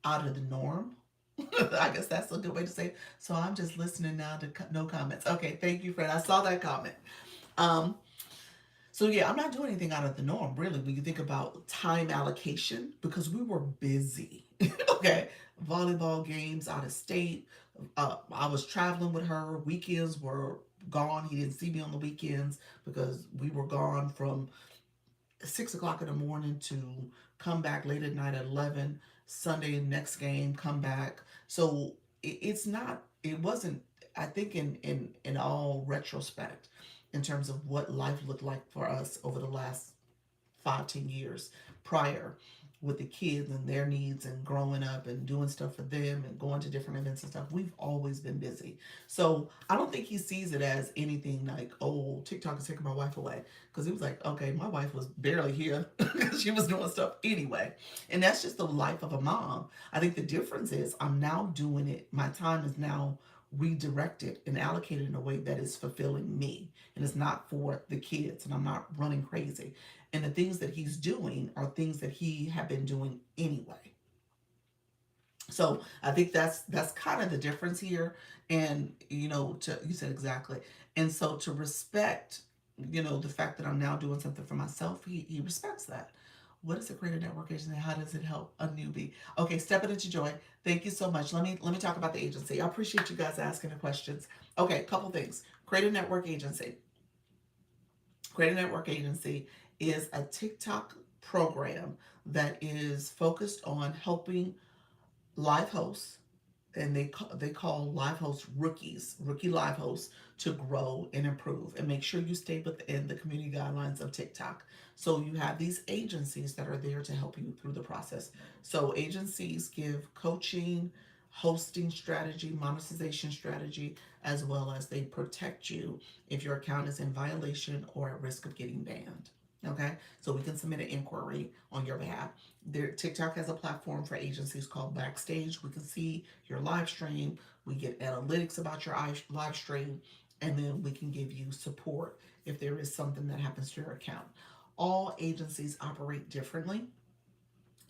S1: out of the norm. I guess that's a good way to say it. So I'm just listening now to no comments. Okay, thank you, Fred. I saw that comment. Um, so yeah, I'm not doing anything out of the norm, really, when you think about time allocation, because we were busy. Okay, volleyball games out of state. I was traveling with her. Weekends were gone. He didn't see me on the weekends because we were gone from 6 o'clock in the morning to come back late at night at 11. Sunday next game, come back. So it's not. It wasn't. I think in all retrospect, in terms of what life looked like for us over the last 5, 10 years prior, with the kids and their needs and growing up and doing stuff for them and going to different events and stuff, we've always been busy. So I don't think he sees it as anything like, oh, TikTok is taking my wife away. Because he was like, okay, my wife was barely here because she was doing stuff anyway. And that's just the life of a mom. I think the difference is I'm now doing it. My time is now redirected and allocated in a way that is fulfilling me and it's not for the kids and I'm not running crazy. And the things that he's doing are things that he had been doing anyway. So I think that's kind of the difference here. And to you said exactly. And so to respect, the fact that I'm now doing something for myself, he respects that. What is a creative network agency? How does it help a newbie? Okay, stepping into joy. Thank you so much. Let me talk about the agency. I appreciate you guys asking the questions. Okay, a couple things. Creative network agency. Creative Network Agency is a TikTok program that is focused on helping live hosts, and they call live hosts rookie live hosts, to grow and improve and make sure you stay within the community guidelines of TikTok. So you have these agencies that are there to help you through the process. So agencies give coaching, hosting strategy, monetization strategy, as well as they protect you if your account is in violation or at risk of getting banned. Okay, so we can submit an inquiry on your behalf. TikTok has a platform for agencies called Backstage. We can see your live stream. We get analytics about your live stream, and then we can give you support if there is something that happens to your account. All agencies operate differently.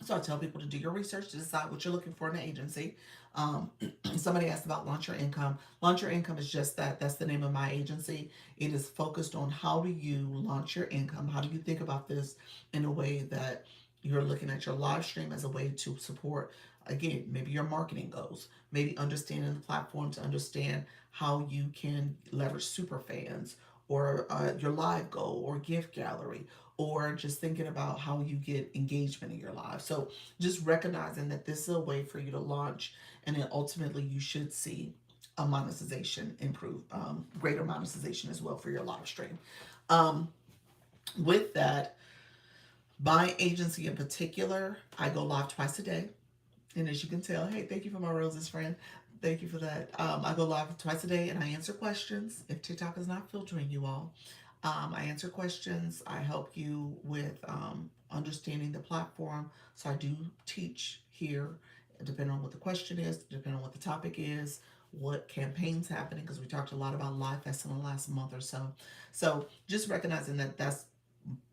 S1: So I tell people to do your research to decide what you're looking for in an agency. Um, Somebody asked about Launch Your Income. Launch Your Income is just that. That's the name of my agency. It is focused on how do you launch your income? How do you think about this in a way that you're looking at your live stream as a way to support, again, maybe your marketing goals, maybe understanding the platform to understand how you can leverage super fans or your live goal or gift gallery, or just thinking about how you get engagement in your life. So just recognizing that this is a way for you to launch, and then ultimately you should see a monetization improve, greater monetization as well for your live stream. Um, with that, my agency in particular, I go live twice a day. And as you can tell, hey, thank you for my roses, friend. Thank you for that. I go live twice a day and I answer questions. If TikTok is not filtering you all, I answer questions. I help you with understanding the platform. So I do teach here, depending on what the question is, depending on what the topic is, what campaigns happening, because we talked a lot about Live Fest in the last month or so. So just recognizing that that's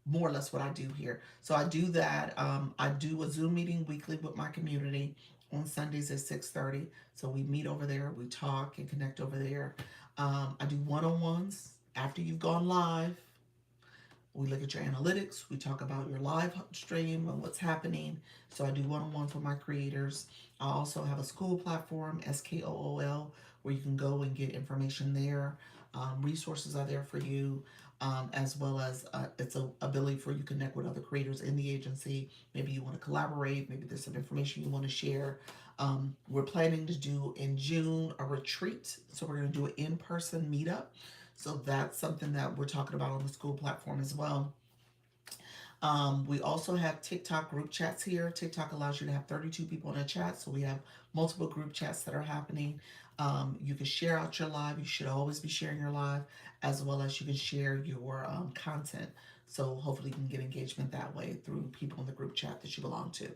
S1: more or less what I do here. So I do that. I do a Zoom meeting weekly with my community on Sundays at 6:30. So we meet over there, we talk and connect over there. I do one-on-ones after you've gone live. We look at your analytics. We talk about your live stream and what's happening. So I do one-on-ones with my creators. I also have a school platform, SKOOL, where you can go and get information there. Resources are there for you, as well as it's an ability for you to connect with other creators in the agency. Maybe you want to collaborate. Maybe there's some information you want to share. We're planning to do in June a retreat. So we're going to do an in-person meetup. So that's something that we're talking about on the school platform as well. We also have TikTok group chats here. TikTok allows you to have 32 people in a chat. So we have multiple group chats that are happening. You can share out your live. You should always be sharing your live, as well as you can share your content. So hopefully you can get engagement that way through people in the group chat that you belong to.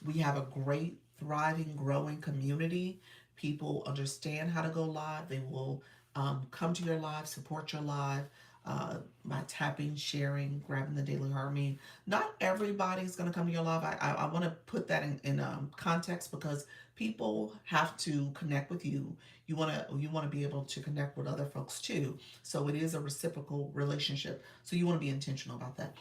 S1: We have a great, thriving, growing community. People understand how to go live. They will come to your live, support your live. by tapping, sharing, grabbing the Daily Harmony. Not everybody's going to come to your live. I want to put that in context because people have to connect with you. You want to be able to connect with other folks too. So it is a reciprocal relationship. So you want to be intentional about that.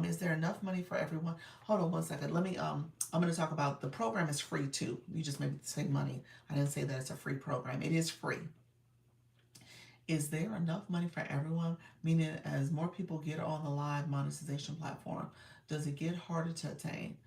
S1: Is there enough money for everyone? Hold on one second. Let me I'm going to talk about the program is free too. You just maybe say money. I didn't say that it's a free program. It is free. Is there enough money for everyone? Meaning, as more people get on the live monetization platform, does it get harder to attain?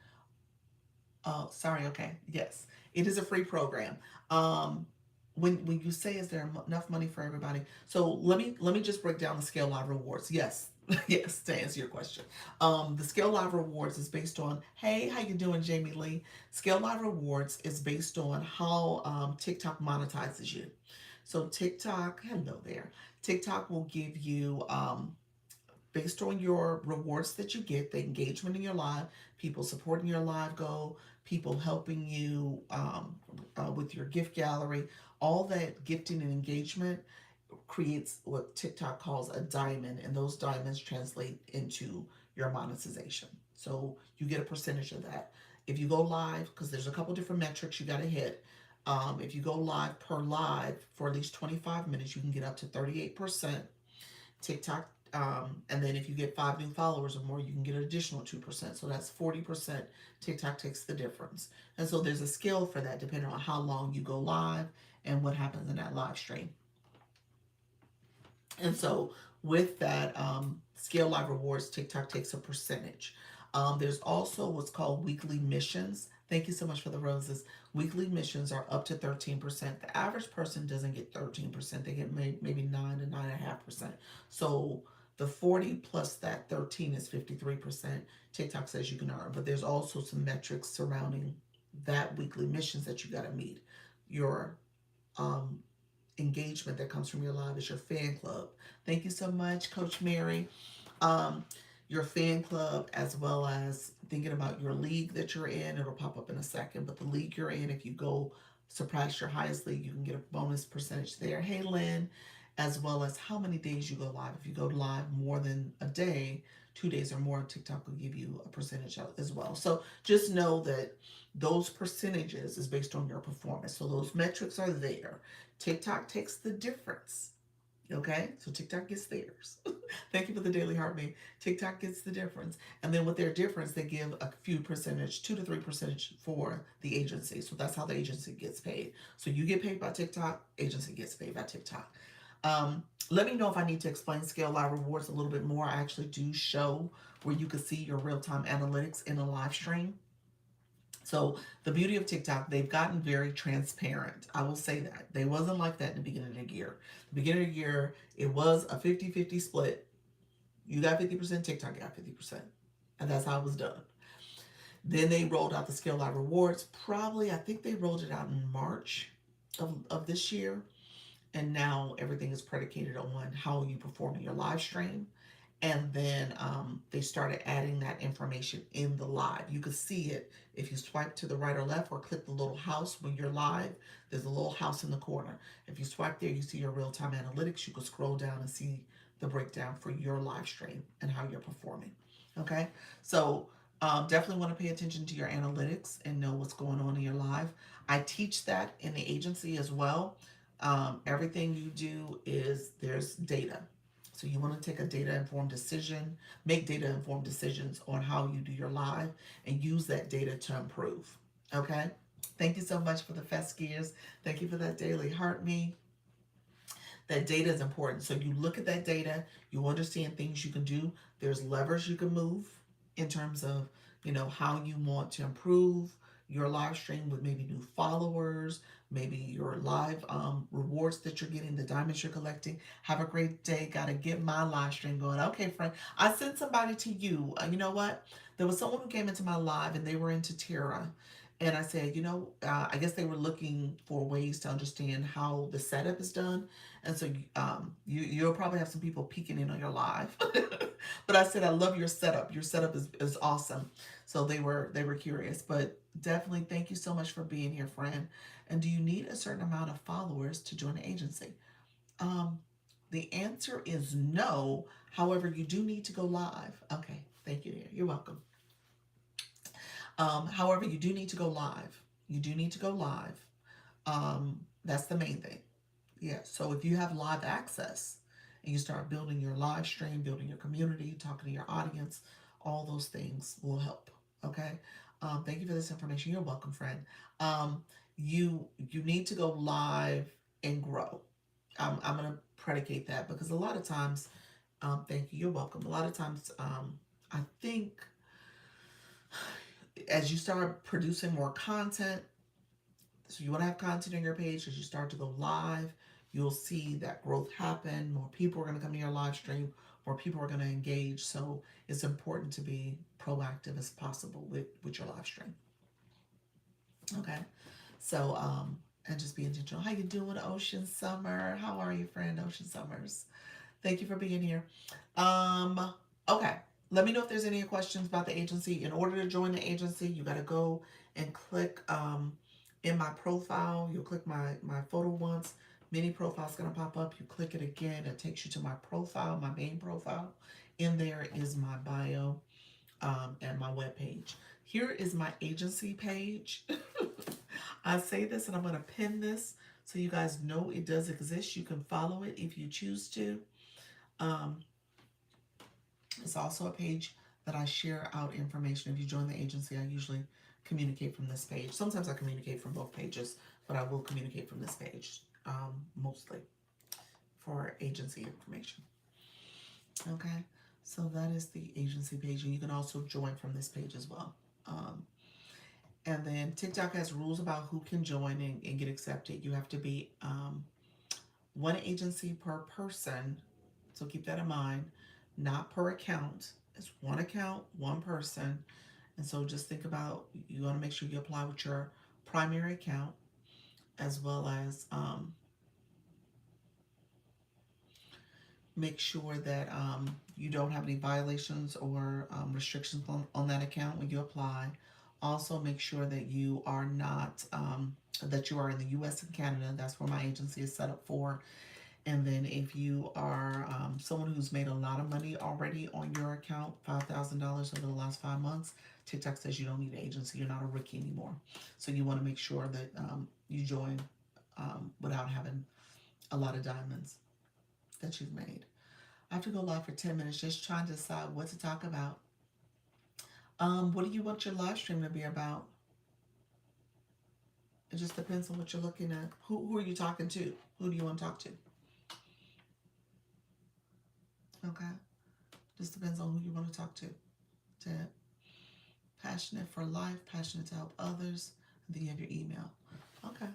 S1: Oh, sorry. Okay. Yes, it is a free program. Um, when you say, is there enough money for everybody? So let me just break down the Scale Live Rewards. Yes, yes, to answer your question. The Scale Live Rewards is based on, hey, how you doing, Jamie Lee? Scale Live Rewards is based on how TikTok monetizes you. So TikTok, hello there. TikTok will give you based on your rewards that you get, the engagement in your live, people supporting your live goal, people helping you with your gift gallery, all that gifting and engagement creates what TikTok calls a diamond, and those diamonds translate into your monetization. So you get a percentage of that. If you go live, because there's a couple different metrics you got to hit. If you go live per live for at least 25 minutes, you can get up to 38%. TikTok, and then if you get 5 new followers or more, you can get an additional 2%. So that's 40%. TikTok takes the difference. And so there's a scale for that depending on how long you go live and what happens in that live stream. And so with that Scale Live Rewards, TikTok takes a percentage. There's also what's called weekly missions. Thank you so much for the roses. Weekly missions are up to 13%. The average person doesn't get 13%. They get maybe 9 to 9.5%. So the 40 plus that 13 is 53%. TikTok says you can earn, but there's also some metrics surrounding that weekly missions that you got to meet. Your um, engagement that comes from your live is your fan club. Thank you so much, Coach Mary. Um, your fan club, as well as thinking about your league that you're in. It'll pop up in a second, but the league you're in, if you go surpass your highest league, you can get a bonus percentage there. Hey, Lynn, as well as how many days you go live. If you go live more than a day, 2 days or more, TikTok will give you a percentage as well. So just know that those percentages is based on your performance. So those metrics are there. TikTok takes the difference. Okay, so TikTok gets theirs. Thank you for the daily heartbeat. TikTok gets the difference. And then with their difference, they give a few percentage, 2 to 3% for the agency. So that's how the agency gets paid. So you get paid by TikTok, agency gets paid by TikTok. Let me know if I need to explain Scale Live Rewards a little bit more. I actually do show where you can see your real-time analytics in a live stream. So the beauty of TikTok, they've gotten very transparent. I will say that. They wasn't like that in the beginning of the year. The beginning of the year, it was a 50-50 split. You got 50%, TikTok got 50%. And that's how it was done. Then they rolled out the Scale Live Rewards. Probably, I think they rolled it out in March of this year. And now everything is predicated on how you perform in your live stream. And then they started adding that information in the live. You could see it if you swipe to the right or left or click the little house when you're live. There's a little house in the corner. If you swipe there, you see your real-time analytics. You can scroll down and see the breakdown for your live stream and how you're performing. Okay, so definitely want to pay attention to your analytics and know what's going on in your live. I teach that in the agency as well. Everything you do is there's data. So you want to take a data-informed decision, make data-informed decisions on how you do your live and use that data to improve. Okay? Thank you so much for the fest gears. Thank you for that daily heart me. That data is important. So you look at that data, you understand things you can do. There's levers you can move in terms of, how you want to improve your live stream with maybe new followers, maybe your live rewards that you're getting, the diamonds you're collecting. Have a great day. Got to get my live stream going. Okay, friend. I sent somebody to you. You know what? There was someone who came into my live and they were into Terra. And I said, I guess they were looking for ways to understand how the setup is done. And so you'll probably have some people peeking in on your live. But I said, I love your setup. Your setup is awesome. So they were curious. But definitely thank you so much for being here, friend. And do you need a certain amount of followers to join the agency? Um, The answer is no. However, you do need to go live. Okay, thank you, dear. You're welcome. However, you do need to go live. You do need to go live. That's the main thing. Yeah. So if you have live access and you start building your live stream, building your community, talking to your audience, all those things will help. Okay. Thank you for this information. You're welcome, friend. You need to go live and grow. I'm gonna predicate that because a lot of times, thank you. You're welcome. A lot of times, I think as you start producing more content, so you want to have content on your page as you start to go live, you'll see that growth happen. More people are going to come to your live stream, more people are going to engage. So it's important to be proactive as possible with your live stream. Okay. So and just be intentional. How you doing, Ocean Summer? How are you, friend, Ocean Summers? Thank you for being here. Um, okay. Let me know if there's any questions about the agency. In order to join the agency, you got to go and click in my profile. You'll click my photo once. Mini profile is going to pop up. You click it again. It takes you to my profile, my main profile. In there is my bio and my web page. Here is my agency page. I say this and I'm going to pin this so you guys know it does exist. You can follow it if you choose to. Um, it's also a page that I share out information. If you join the agency, I usually communicate from this page. Sometimes I communicate from both pages, but I will communicate from this page mostly for agency information. Okay, so that is the agency page, and you can also join from this page as well. Um, and then TikTok has rules about who can join and get accepted. You have to be one agency per person, so keep that in mind, not per account. It's one account, one person. And so just think about, you want to make sure you apply with your primary account as well as make sure that you don't have any violations or restrictions on that account when you apply. Also make sure that you are not, that you are in the US and Canada. That's where my agency is set up for. And then if you are someone who's made a lot of money already on your account, $5,000 over the last 5 months, TikTok says you don't need an agency. You're not a rookie anymore. So you want to make sure that you join without having a lot of diamonds that you've made. I have to go live for 10 minutes just trying to decide what to talk about. What do you want your live stream to be about? It just depends on what you're looking at. Who are you talking to? Who do you want to talk to? Okay. Just depends on who you want to talk to. Passionate for life, passionate to help others. And then you have your email. Okay.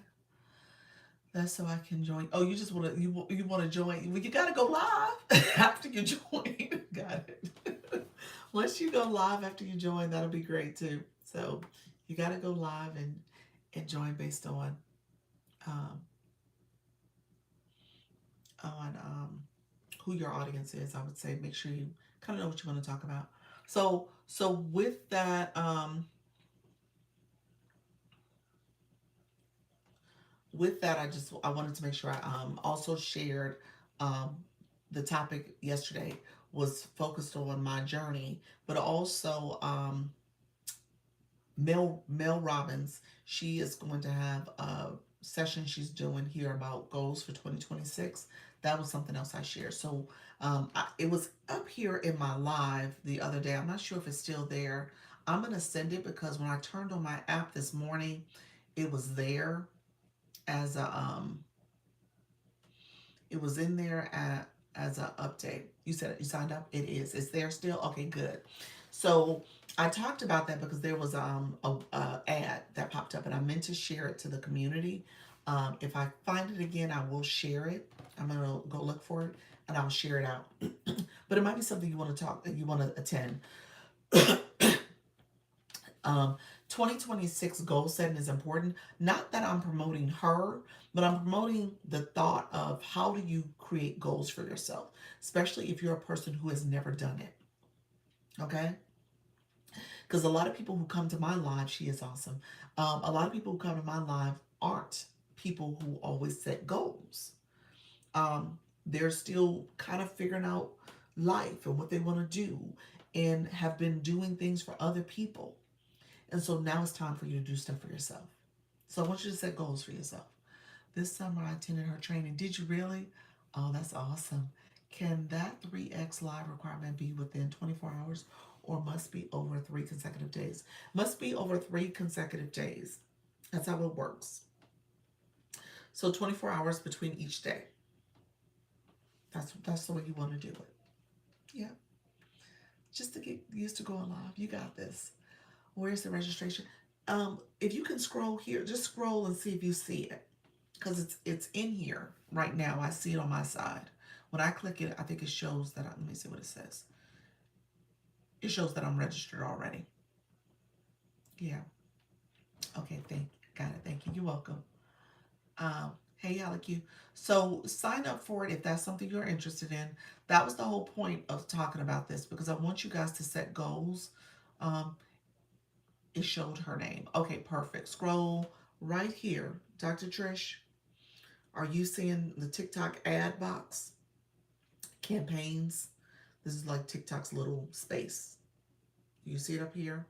S1: That's so I can join. Oh, you just want to you want to join? Well, you got to go live after you join. Got it. Once you go live after you join, that'll be great too. So you got to go live and join based um, on who your audience is. I would say make sure you kind of know what you want to talk about. So with that, I wanted to make sure I also shared um, the topic yesterday was focused on my journey, but also Mel Robbins. She is going to have a session she's doing here about goals for 2026. That was something else I shared. So it was up here in my live the other day. I'm not sure if it's still there. I'm going to send it because when I turned on my app this morning, it was there as a it was in there as an update. You said you signed up. It is. It's there still. Okay, good. So I talked about that because there was a ad that popped up, and I meant to share it to the community. If I find it again, I will share it. I'm gonna go look for it, and I'll share it out. But it might be something you want to talk, you want to attend. 2026 goal setting is important. Not that I'm promoting her, but I'm promoting the thought of how do you create goals for yourself, especially if you're a person who has never done it. Okay? Because a lot of people who come to my live, she is awesome. A lot of people who come to my live aren't people who always set goals. They're still kind of figuring out life and what they want to do and have been doing things for other people. And so now it's time for you to do stuff for yourself. So I want you to set goals for yourself. This summer I attended her training. Did you really? Oh, that's awesome. Can that 3x live requirement be within 24 hours or must be over 3 consecutive days? Must be over 3 consecutive days. That's how it works. So 24 hours between each day. That's the way you want to do it. Yeah. Just to get used to going live. You got this. Where's the registration? If you can scroll here, just scroll and see if you see it. Because it's in here right now. I see it on my side. When I click it, I think it shows that let me see what it says. It shows that I'm registered already. Yeah. Okay, got it. Thank you. You're welcome. Hey, Alec, you. So sign up for it if that's something you're interested in. That was the whole point of talking about this because I want you guys to set goals. Um, it showed her name. Okay, perfect. Scroll right here. Dr. Trish, are you seeing the TikTok ad box? Campaigns. This is like TikTok's little space. You see it up here?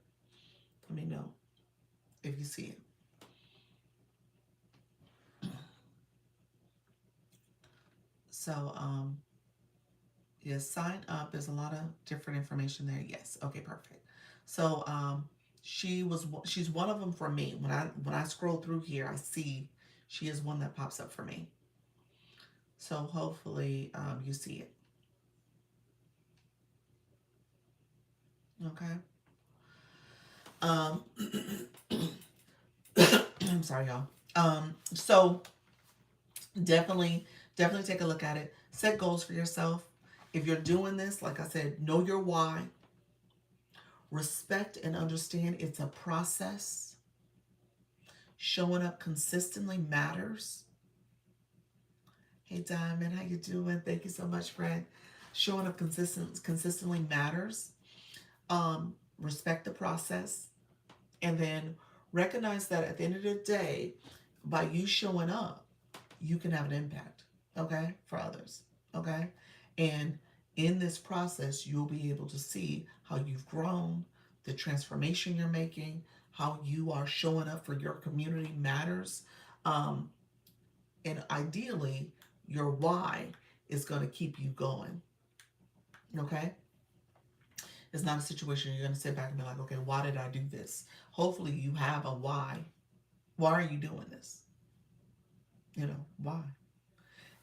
S1: Let me know if you see it. So, yes, sign up. There's a lot of different information there. Yes. Okay, perfect. So, she's one of them for me. When I scroll through here, I see she is one that pops up for me. So hopefully, you see it. Okay. Um, I'm sorry, y'all. So definitely take a look at it. Set goals for yourself. If you're doing this, like I said, know your why. Respect and understand it's a process. Showing up consistently matters. Hey Diamond, how you doing? Thank you so much, friend. Showing up consistently matters. Respect the process, and then recognize that at the end of the day, by you showing up, you can have an impact, okay, for others, okay? And in this process, you'll be able to see how you've grown, the transformation you're making, how you are showing up for your community matters. Um, and ideally, your why is going to keep you going, okay? It's not a situation you're going to sit back and be like, okay, why did I do this? Hopefully, you have a why. Why are you doing this? You know, why?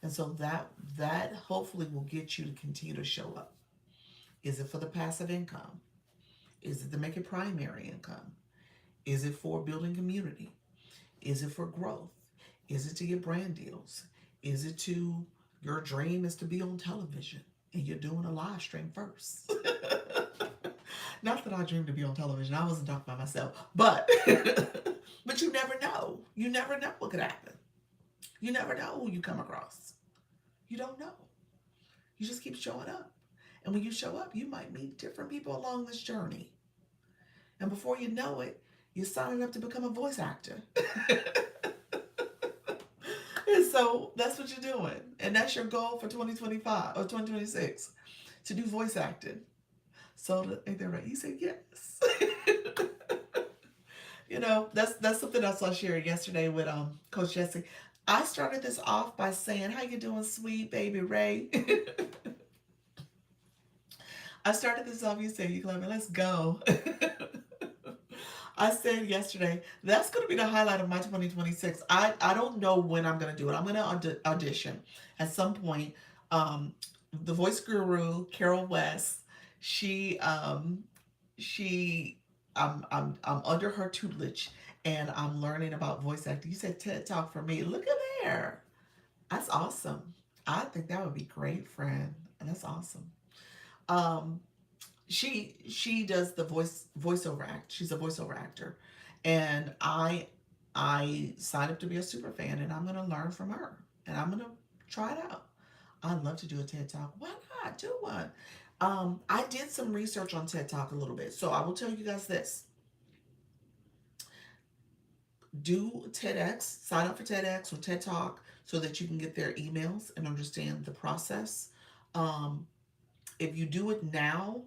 S1: And so that hopefully will get you to continue to show up. Is it for the passive income? Is it to make it primary income? Is it for building community? Is it for growth? Is it to get brand deals? Is it to your dream is to be on television and you're doing a live stream first? Not that I dream to be on television. I wasn't talking about myself, but but you never know. You never know what could happen. You never know who you come across. You don't know. You just keep showing up. And when you show up, you might meet different people along this journey. And before you know it, you're signing up to become a voice actor. And so that's what you're doing. And that's your goal for 2025 or 2026 to do voice acting. So ain't that right? You said yes. You know, that's something else I shared yesterday with Coach Jesse. I started this off by saying, "How you doing, sweet baby Ray?" I started this off. You said, "You clever. Let's go." I said yesterday that's going to be the highlight of my 2026. I don't know when I'm going to do it. I'm going to audition at some point. The voice guru Carol West, she she I'm under her tutelage and I'm learning about voice acting. You said TED Talk for me. Look at there. That's awesome. I think that would be great, friend. And that's awesome. Um, she does the voiceover act. She's a voiceover actor, and I signed up to be a super fan, and I'm gonna learn from her, and I'm gonna try it out. I'd love to do a TED Talk. Why not do one? I did some research on TED Talk a little bit, so I will tell you guys this: do TEDx, sign up for TEDx or TED Talk so that you can get their emails and understand the process. Um, if you do it now,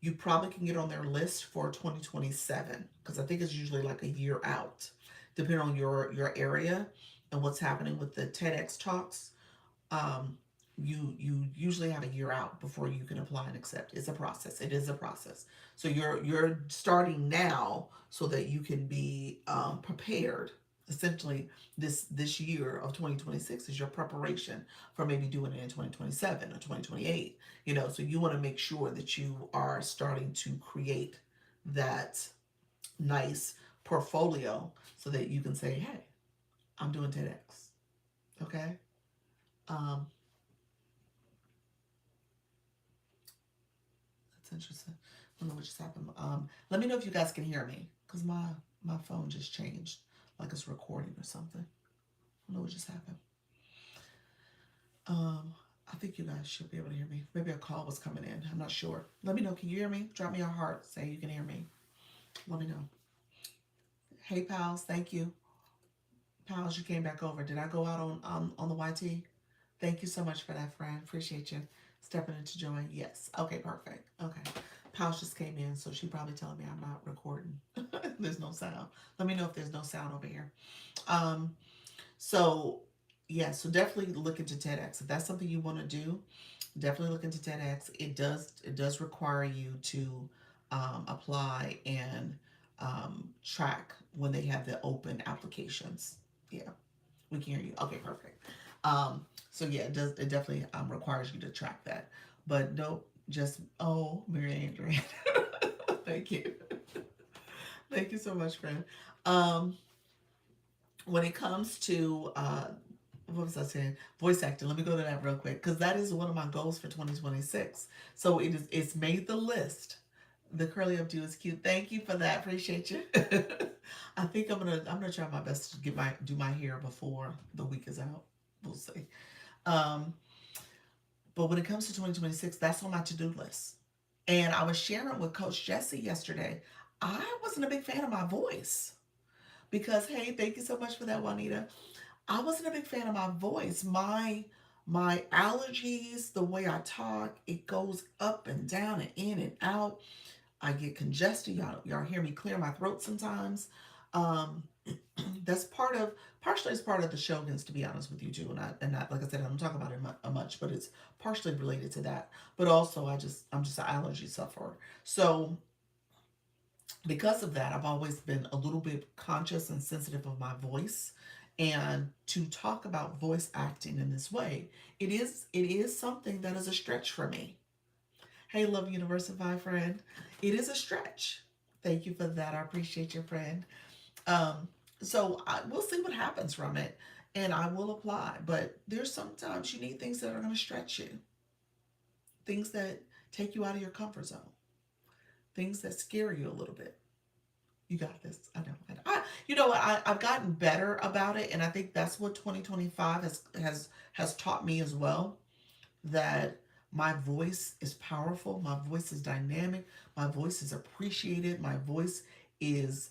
S1: you probably can get on their list for 2027 because I think it's usually like a year out, depending on your area and what's happening with the TEDx talks. Um, you usually have a year out before you can apply and accept. It's a process. It is a process. So you're starting now so that you can be prepared. Essentially, this year of 2026 is your preparation for maybe doing it in 2027 or 2028. You know, so you want to make sure that you are starting to create that nice portfolio so that you can say, "Hey, I'm doing TEDx." Okay. Um, That's interesting. I don't know what just happened. Let me know if you guys can hear me, because my phone just changed, like it's recording or something. I don't know what just happened. Um, I think you guys should be able to hear me. Maybe a call was coming in. I'm not sure. Let me know. Can you hear me? Drop me a heart. Say you can hear me. Let me know. Hey, pals. Thank you, pals. You came back over. Did I go out on the YT? Thank you so much for that, friend. Appreciate you stepping in to join. Yes. Okay, perfect. Okay. Pals just came in, so she probably telling me I'm not recording. There's no sound. Let me know if there's no sound over here. Um, so yeah, so definitely look into TEDx. If that's something you want to do, definitely look into TEDx. It does require you to apply and track when they have the open applications. Yeah, we can hear you. Okay, perfect. So yeah, it definitely requires you to track that. But nope, just Mary Andrea. Thank you. Thank you so much, friend. Um, when it comes to what was I saying? Voice acting. Let me go to that real quick because that is one of my goals for 2026. So it's made the list. The curly updo is cute. Thank you for that. Appreciate you. I think I'm gonna try my best to do my hair before the week is out. We'll see. Um, but when it comes to 2026, that's on my to-do list. And I was sharing with Coach Jesse yesterday. I wasn't a big fan of my voice because hey, thank you so much for that, Juanita. I wasn't a big fan of my voice. My allergies, the way I talk, it goes up and down and in and out. I get congested. Y'all hear me clear my throat sometimes. Um, that's partially it's part of the Shoguns, to be honest with you too. And I like I said, I don't talk about it much, but it's partially related to that. But also, I'm just an allergy sufferer. So because of that, I've always been a little bit conscious and sensitive of my voice. And to talk about voice acting in this way, it is something that is a stretch for me. Hey, Love Universify friend, it is a stretch. Thank you for that. I appreciate your friend. Um, we'll see what happens from it, and I will apply. But there's sometimes you need things that are going to stretch you, things that take you out of your comfort zone, things that scare you a little bit. You got this. I know. And you know what? I've gotten better about it, and I think that's what 2025 has taught me as well. That my voice is powerful. My voice is dynamic. My voice is appreciated. My voice is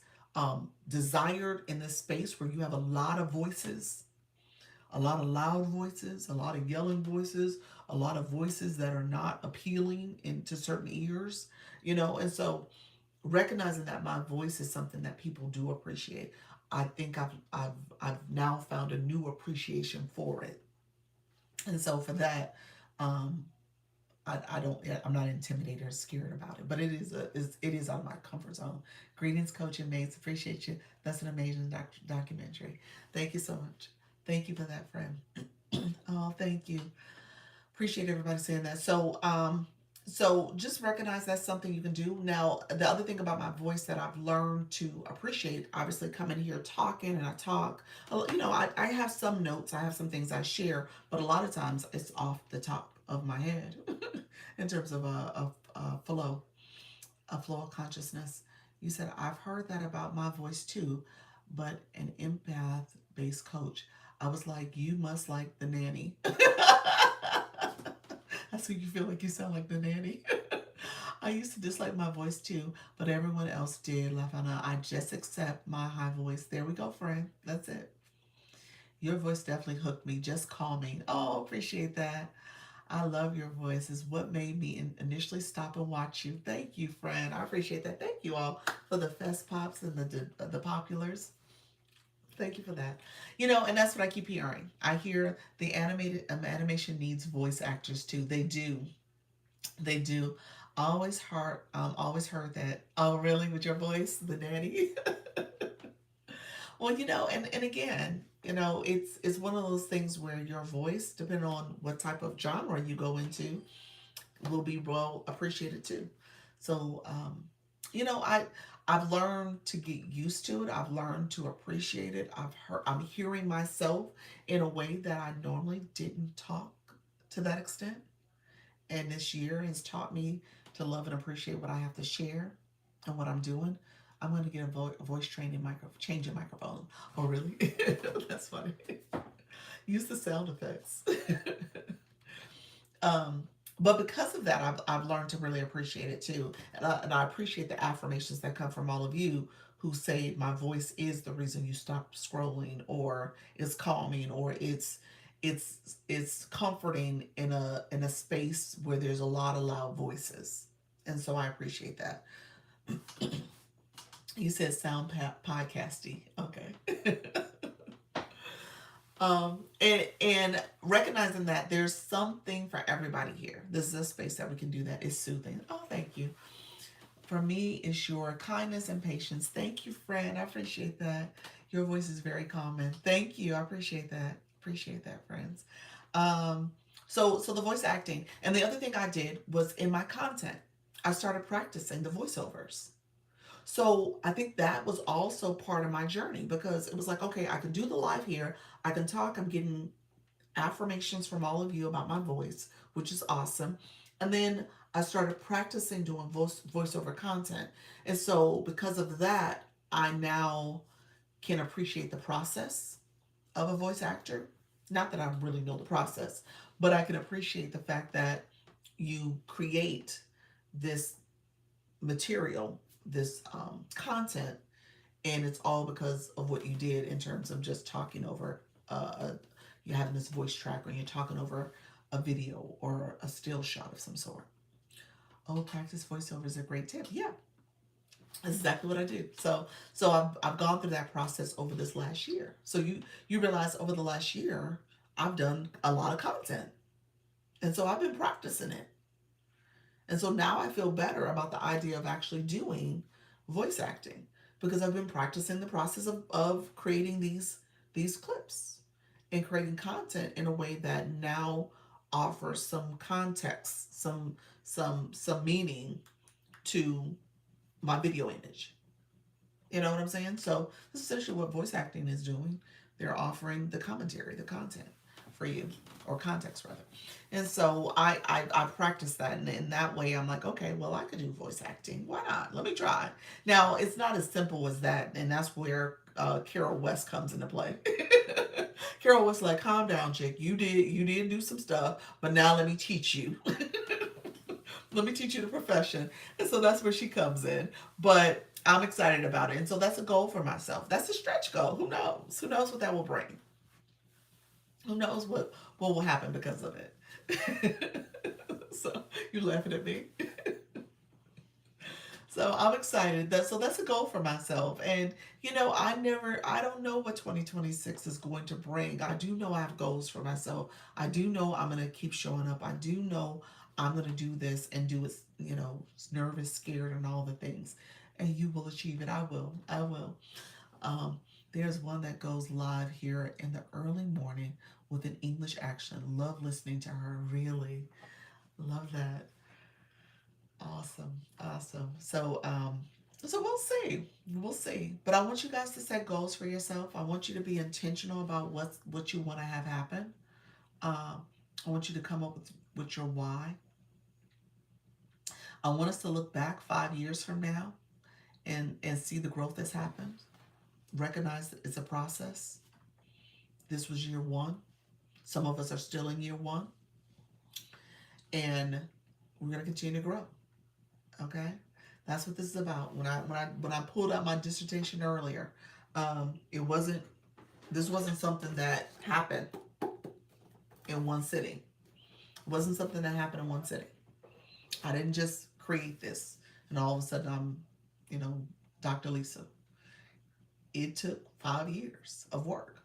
S1: desired in this space where you have a lot of voices, a lot of loud voices, a lot of yelling voices, a lot of voices that are not appealing into certain ears. And so recognizing that my voice is something that people do appreciate, I think I've now found a new appreciation for it, and so for that, um, I don't I'm not intimidated or scared about it, but it is out of my comfort zone. Greetings, Coach and mates. Appreciate you. That's an amazing documentary. Thank you so much. Thank you for that, friend. Oh, thank you. Appreciate everybody saying that. So just recognize that's something you can do. Now, the other thing about my voice that I've learned to appreciate, obviously coming here talking and I talk, I have some notes, I have some things I share, but a lot of times it's off the top of my head in terms of a flow of consciousness. You said, I've heard that about my voice too, but an empath based coach. I was like, you must like the nanny. That's what you feel like you sound like the nanny. I used to dislike my voice too, but everyone else did. Lafana, I just accept my high voice. There we go, friend. That's it. Your voice definitely hooked me. Just calming. Oh, appreciate that. I love your voice. Is what made me initially stop and watch you. Thank you, friend. I appreciate that. Thank you all for the fest pops and the populars. Thank you for that. And that's what I keep hearing. I hear the animation needs voice actors too. They do. They do. Always heard that. Oh, really? With your voice, the daddy. Well, and again, it's one of those things where your voice, depending on what type of genre you go into, will be well appreciated too. So, I've learned to get used to it. I've learned to appreciate it. I'm hearing myself in a way that I normally didn't talk to that extent. And this year has taught me to love and appreciate what I have to share and what I'm doing. I'm going to get a voice training change in microphone. Oh, really? That's funny. Use the sound effects. um, but because of that, I've learned to really appreciate it too. And I appreciate the affirmations that come from all of you who say my voice is the reason you stop scrolling, or it's calming, or it's comforting in a space where there's a lot of loud voices. And so I appreciate that. You said sound podcasty. Okay. And recognizing that there's something for everybody here. This is a space that we can do that is soothing. Oh, thank you. For me, it's your kindness and patience. Thank you, friend. I appreciate that. Your voice is very calming. Thank you. I appreciate that. Appreciate that, friends. Um, so the voice acting. And the other thing I did was in my content, I started practicing the voiceovers. So I think that was also part of my journey because it was like, okay, I can do the live here. I can talk. I'm getting affirmations from all of you about my voice, which is awesome. And then I started practicing doing voiceover content. And so because of that, I now can appreciate the process of a voice actor. Not that I really know the process, but I can appreciate the fact that you create this material, this content, and it's all because of what you did in terms of just talking over you having this voice track, or you're talking over a video or a still shot of some sort. Oh, practice voiceover is a great tip. Yeah, that's exactly what I do. So I've gone through that process over this last year. So you realize over the last year I've done a lot of content, and so I've been practicing it. And so now I feel better about the idea of actually doing voice acting because I've been practicing the process of creating these clips and creating content in a way that now offers some context, some meaning to my video image. You know what I'm saying? So this is essentially what voice acting is doing. They're offering the commentary, the content for you, or context rather. And so I practice that, and in that way I'm like, okay, well I could do voice acting. Why not? Let me try. Now it's not as simple as that, and that's where Carol West comes into play. Carol was like, calm down, chick. You did do some stuff, but now let me teach you. Let me teach you the profession. And so that's where she comes in. But I'm excited about it. And so that's a goal for myself. That's a stretch goal. Who knows? Who knows what that will bring? Who knows what will happen because of it? So you laughing at me? So I'm excited. That's a goal for myself. And I don't know what 2026 is going to bring. I do know I have goals for myself. I do know I'm gonna keep showing up. I do know I'm gonna do this and do it, nervous, scared, and all the things. And you will achieve it. I will. I will. Um, there's one that goes live here in the early morning with an English accent. Love listening to her. Really love that. Awesome, awesome. So we'll see. We'll see. But I want you guys to set goals for yourself. I want you to be intentional about what you want to have happen. I want you to come up with your why. I want us to look back 5 years from now and see the growth that's happened. Recognize that it's a process. This was year one. Some of us are still in year one, and we're gonna continue to grow. Okay, that's what this is about. When I pulled out my dissertation earlier, it wasn't This wasn't something that happened in one sitting. It wasn't something that happened in one sitting. I didn't just create this and all of a sudden I'm, you know, Dr. Lisa. It took 5 years of work,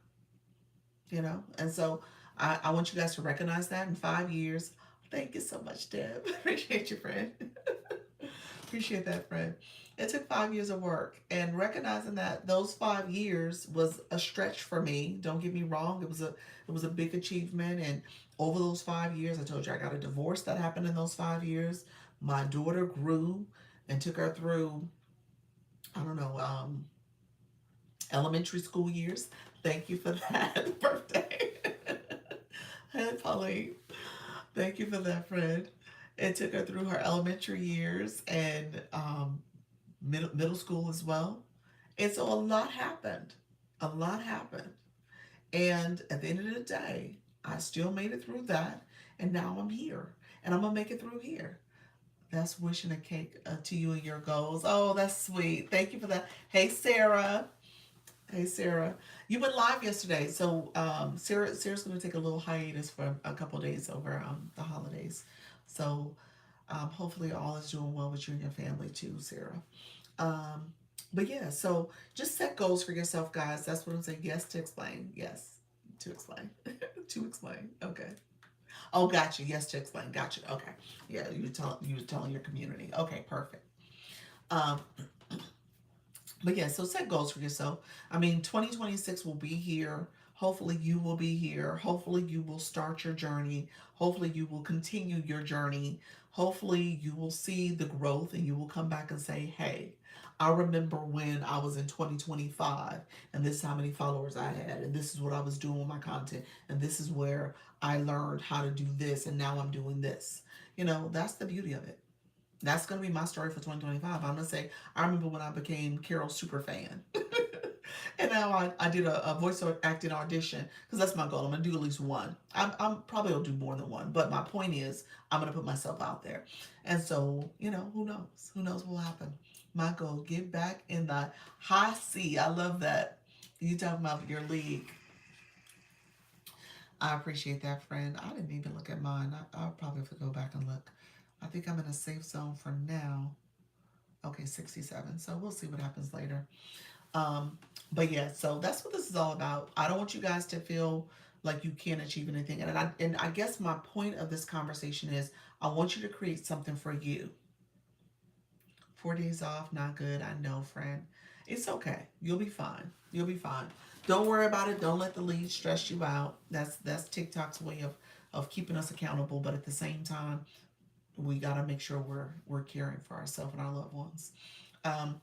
S1: you know? And so I want you guys to recognize that in 5 years. Thank you so much, Deb. Appreciate you, friend. Appreciate that, friend. It took 5 years of work and recognizing that those 5 years was a stretch for me. Don't get me wrong. It was a big achievement. And over those 5 years, I told you I got a divorce that happened in those 5 years. My daughter grew and took her through, I don't know, elementary school years. Thank you for that birthday. Hey, Pauline. Thank you for that, friend. It took her through her elementary years and middle school as well. And so a lot happened. A lot happened. And at the end of the day, I still made it through that. And now I'm here. And I'm going to make it through here. That's wishing a cake to you and your goals. Oh, that's sweet. Thank you for that. Hey, Sarah. Hey, Sarah. You went live yesterday. So Sarah's going to take a little hiatus for a couple of days over the holidays. So hopefully all is doing well with you and your family too, Sarah. Um, but yeah, so just set goals for yourself, guys. That's what I'm saying. Yes to explain. Yes to explain. To explain. Okay. Oh, gotcha. Yes to explain. Gotcha. Okay. Yeah, you were telling your community. Okay, perfect. Um, but yeah, so set goals for yourself. I mean, 2026 will be here. Hopefully, you will be here. Hopefully, you will start your journey. Hopefully, you will continue your journey. Hopefully, you will see the growth and you will come back and say, hey, I remember when I was in 2025 and this is how many followers I had, and this is what I was doing with my content, and this is where I learned how to do this, and now I'm doing this. You know, that's the beauty of it. That's going to be my story for 2025. I'm going to say, I remember when I became Carol's super fan. And now I did a voice acting audition because that's my goal. I'm going to do at least one. I'm probably will do more than one. But my point is, I'm going to put myself out there. And so, you know, who knows? Who knows what will happen? My goal, get back in the high C. I love that. You talking about your league. I appreciate that, friend. I didn't even look at mine. I'll probably have to go back and look. I think I'm in a safe zone for now. Okay, 67. So we'll see what happens later. Um, but yeah, so that's what this is all about. I don't want you guys to feel like you can't achieve anything. And I guess my point of this conversation is I want you to create something for you. 4 days off, not good. I know, friend. It's okay. You'll be fine. You'll be fine. Don't worry about it. Don't let the lead stress you out. That's TikTok's way of keeping us accountable. But at the same time, we gotta make sure we're caring for ourselves and our loved ones. Um,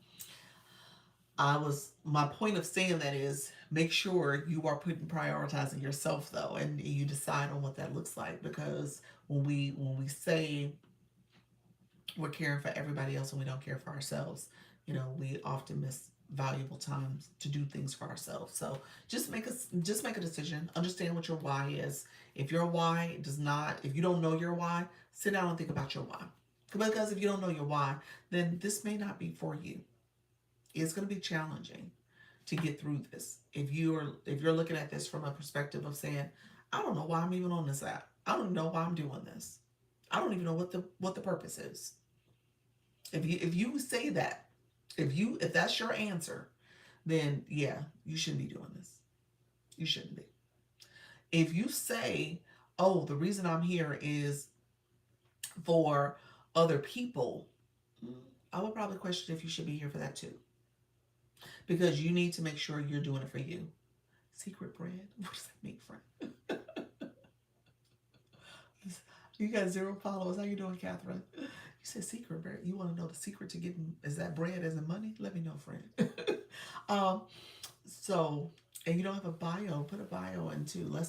S1: my point of saying that is make sure you are putting prioritizing yourself though, and you decide on what that looks like because when we say we're caring for everybody else and we don't care for ourselves, you know, we often miss valuable times to do things for ourselves. So just make a decision. Understand what your why is. If your why does not, if you don't know your why, sit down and think about your why. Because if you don't know your why, then this may not be for you. It's going to be challenging to get through this. If you're looking at this from a perspective of saying, I don't know why I'm even on this app. I don't know why I'm doing this. I don't even know what the purpose is. If you say that, if that's your answer, then yeah, you shouldn't be doing this. You shouldn't be. If you say, oh, the reason I'm here is for other people, I would probably question if you should be here for that too. Because you need to make sure you're doing it for you. Secret bread? What does that mean, friend? You got 0 followers. How you doing, Catherine? You said secret bread. You want to know the secret to getting, is that bread as in money? Let me know, friend. um, so, and you don't have a bio, put a bio in too. Let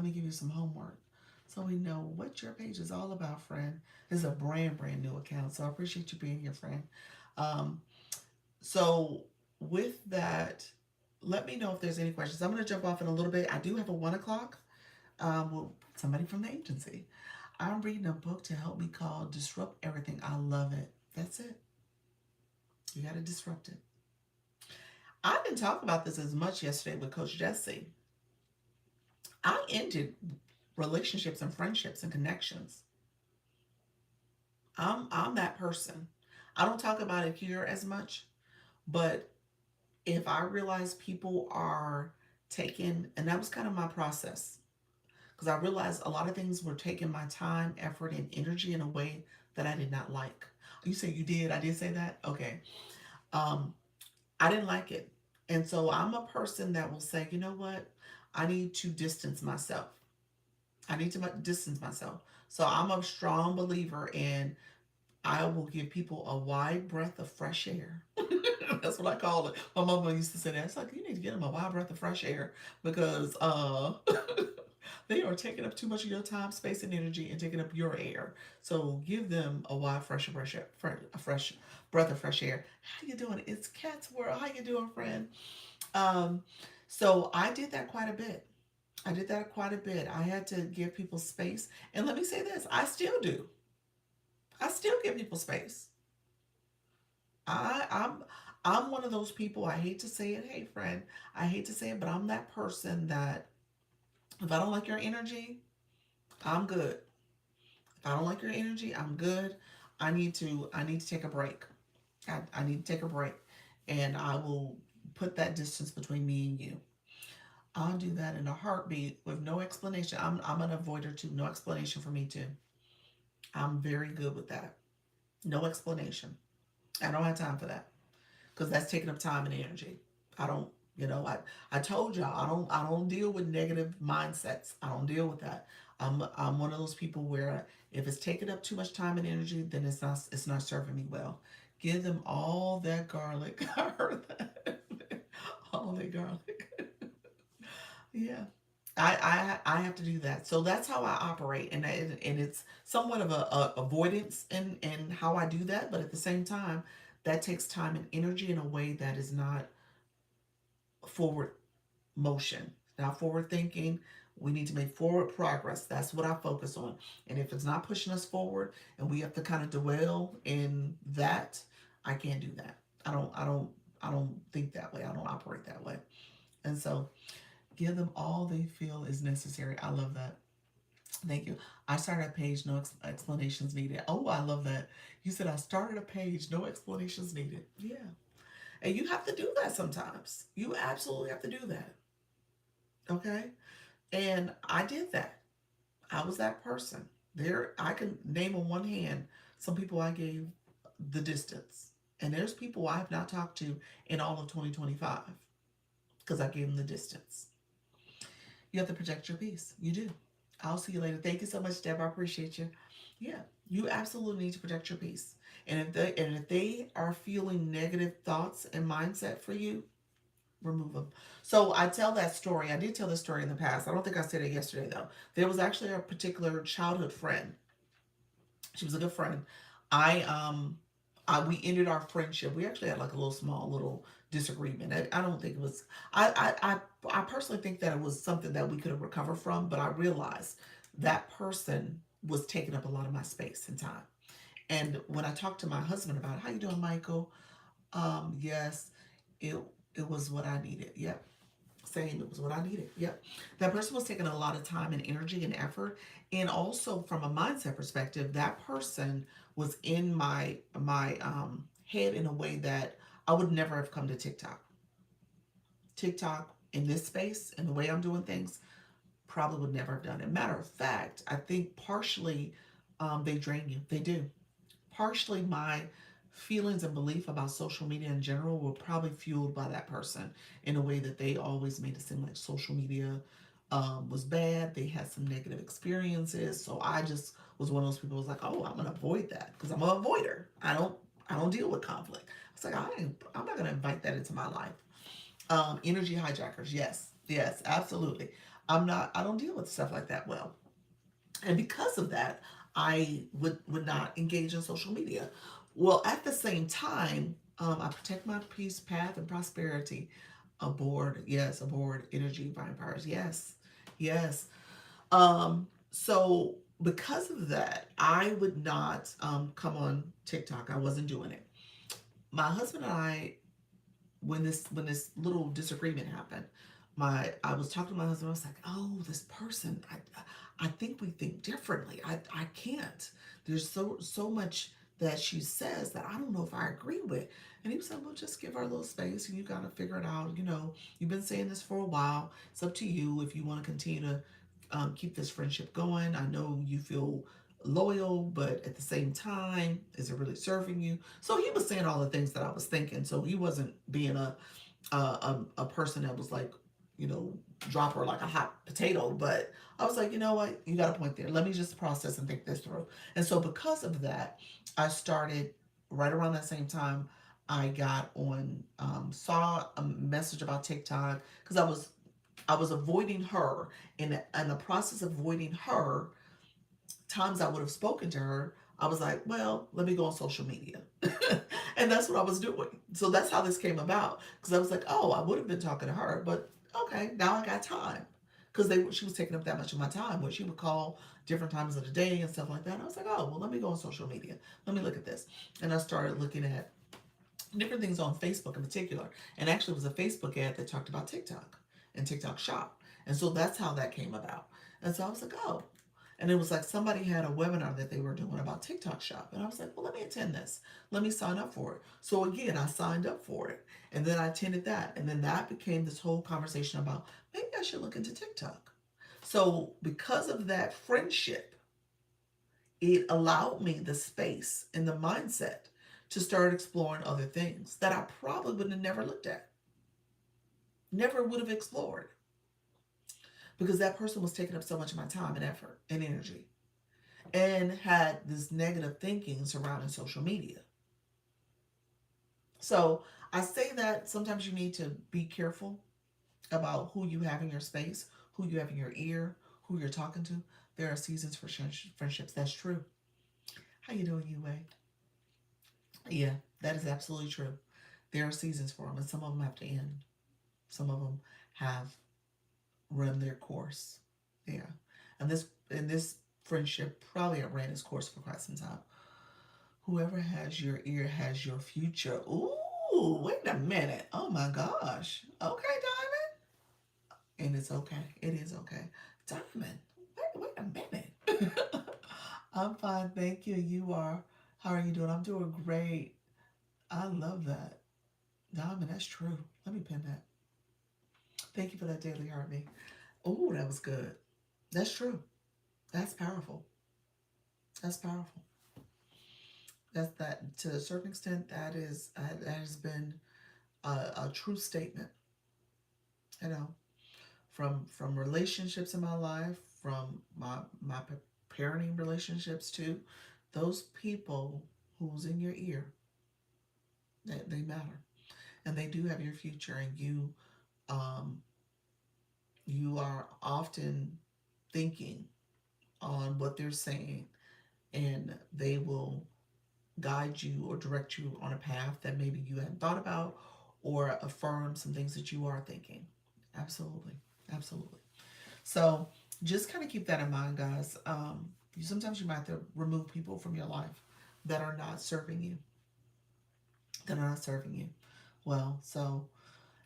S1: me give you some homework so we know what your page is all about, friend. This is a brand new account, so I appreciate you being here, friend. Um, so with that, let me know if there's any questions. I'm going to jump off in a little bit. I do have a 1 o'clock. Well, somebody from the agency. I'm reading a book to help me called Disrupt Everything. I love it. That's it. You got to disrupt it. I didn't talk about this as much yesterday with Coach Jesse. I ended relationships and friendships and connections. I'm that person. I don't talk about it here as much, but if I realize people are taking, and that was kind of my process, because I realized a lot of things were taking my time, effort, and energy in a way that I did not like. You say you did? I did say that? Okay. Um, I didn't like it. And so I'm a person that will say, you know what? I need to distance myself. I need to distance myself. So I'm a strong believer in I will give people a wide breath of fresh air. That's what I call it. My mama used to say that. It's like you need to get them a wide breath of fresh air because they are taking up too much of your time, space, and energy, and taking up your air. So give them a wide, a fresh breath of fresh air. How you doing? It's Cat's World. How you doing, friend? Um, so I did that quite a bit. I did that quite a bit. I had to give people space, and let me say this: I still do. I still give people space. I, I'm I'm one of those people. I hate to say it, hey friend. I hate to say it, but I'm that person that if I don't like your energy, I'm good. If I don't like your energy, I'm good. I need to take a break. I need to take a break, and I will put that distance between me and you. I'll do that in a heartbeat with no explanation. I'm an avoider too. No explanation for me too. I'm very good with that. No explanation. I don't have time for that because that's taking up time and energy. I don't, I told y'all I don't deal with negative mindsets. I don't deal with that. I'm one of those people where if it's taking up too much time and energy, then it's not serving me well. Give them all that garlic. I heard that. All that garlic. Yeah. I have to do that. So that's how I operate, and it's somewhat of a avoidance in how I do that, but at the same time, that takes time and energy in a way that is not forward motion, not forward thinking. We need to make forward progress. That's what I focus on. And if it's not pushing us forward, and we have to kind of dwell in that, I can't do that. I don't think that way. I don't operate that way. And so give them all they feel is necessary. I love that. Thank you. I started a page, no explanations needed. Oh, I love that. You said I started a page, no explanations needed. Yeah. And you have to do that sometimes. You absolutely have to do that. Okay. And I did that. I was that person. There, I can name on one hand some people I gave the distance. And there's people I have not talked to in all of 2025 because I gave them the distance. You have to protect your peace. You do. I'll see you later. Thank you so much, Deb. I appreciate you. Yeah, you absolutely need to protect your peace. And if they are feeling negative thoughts and mindset for you, remove them. So I tell that story. I did tell this story in the past. I don't think I said it yesterday though. There was actually a particular childhood friend. She was a good friend. I we ended our friendship. We actually had like a little small little disagreement. I don't think it was. I personally think that it was something that we could have recovered from. But I realized that person was taking up a lot of my space and time. And when I talked to my husband about it, how you doing, Michael? Yes, it it was what I needed. Yep. Same, it was what I needed. Yep. That person was taking a lot of time and energy and effort. And also from a mindset perspective, that person was in my head in a way that I would never have come to TikTok. TikTok in this space and the way I'm doing things probably would never have done it. Matter of fact, I think partially they drain you. They do. Partially my feelings and belief about social media in general were probably fueled by that person in a way that they always made it seem like social media was bad. They had some negative experiences. So I just was one of those people who was like, oh, I'm gonna avoid that because I'm an avoider. I don't deal with conflict. It's like I'm not gonna invite that into my life. Energy hijackers, yes, yes, absolutely. I don't deal with stuff like that well. And because of that, I would not engage in social media. Well, at the same time, I protect my peace, path, and prosperity. Aboard, yes, aboard energy vampires, yes, yes. So because of that, I would not come on TikTok. I wasn't doing it. My husband and I when this little disagreement happened, I was talking to my husband. I was like, oh, this person, I think we think differently. I can't. There's so much that she says that I don't know if I agree with. And he was like, well, just give her a little space and you got to figure it out. You've been saying this for a while. It's up to you if you want to continue to keep this friendship going. I know you feel loyal, but at the same time, is it really serving you? So he was saying all the things that I was thinking. So he wasn't being a person that was like, you know, drop her like a hot potato. But I was like, you know what? You got a point there. Let me just process and think this through. And so because of that, I started right around that same time. I got on, saw a message about TikTok because I was avoiding her. In the process of avoiding her, times I would have spoken to her, I was like, well, let me go on social media. And that's what I was doing. So that's how this came about. Because I was like, oh, I would have been talking to her, but okay, now I got time. Because she was taking up that much of my time when she would call different times of the day and stuff like that. And I was like, oh, well, let me go on social media. Let me look at this. And I started looking at different things on Facebook in particular. And actually, it was a Facebook ad that talked about TikTok and TikTok Shop. And so that's how that came about. And so I was like, oh. And it was like somebody had a webinar that they were doing about TikTok Shop. And I was like, well, let me attend this. Let me sign up for it. So again, I signed up for it. And then I attended that. And then that became this whole conversation about maybe I should look into TikTok. So because of that friendship, it allowed me the space and the mindset to start exploring other things that I probably would have never looked at, never would have explored, because that person was taking up so much of my time and effort and energy and had this negative thinking surrounding social media. So I say that sometimes you need to be careful about who you have in your space, who you have in your ear, who you're talking to. There are seasons for friendships. That's true. How you doing, UA? Yeah, that is absolutely true. There are seasons for them, and some of them have to end. Some of them have run their course. Yeah, and this friendship probably have ran its course for quite some time. Whoever has your ear has your future. Ooh, wait a minute. Oh my gosh. Okay, Diamond. And it's okay. It is okay. Diamond, wait a minute. I'm fine, thank you. You are. How are you doing? I'm doing great. I love that. Diamond, that's true. Let me pin that. Thank you for that daily heartbeat. Oh, that was good. That's true. That's powerful. That's powerful. That's that to a certain extent. That has been a true statement. You know, from relationships in my life, from my parenting relationships too. Those people who's in your ear, they matter, and they do have your future, and um you are often thinking on what they're saying, and they will guide you or direct you on a path that maybe you hadn't thought about or affirm some things that you are thinking. Absolutely. Absolutely. So just kind of keep that in mind, guys. Sometimes you might have to remove people from your life that are not serving you, that are not serving you well. So,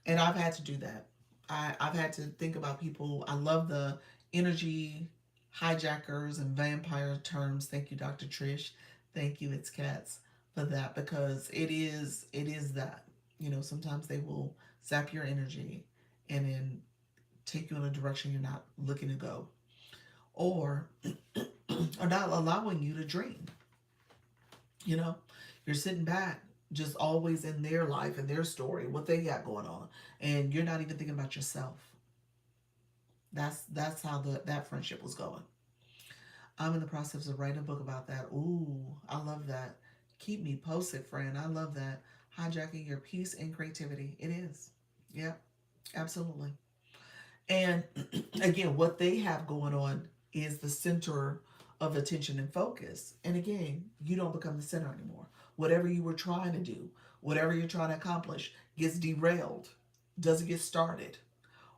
S1: and I've had to do that. I've had to think about people. I love the energy hijackers and vampire terms. Thank you, Dr. Trish. Thank you, It's Cats, for that, because it is that. Sometimes they will zap your energy and then take you in a direction you're not looking to go, or are not allowing you to dream. You know, you're sitting back, just always in their life and their story, what they got going on, and you're not even thinking about yourself. That's how that friendship was going. I'm in the process of writing a book about that. Ooh, I love that. Keep me posted, friend. I love that. Hijacking your peace and creativity. It is. Yeah, absolutely. And again, what they have going on is the center of attention and focus. And again, you don't become the center anymore. Whatever you were trying to do, whatever you're trying to accomplish gets derailed, doesn't get started,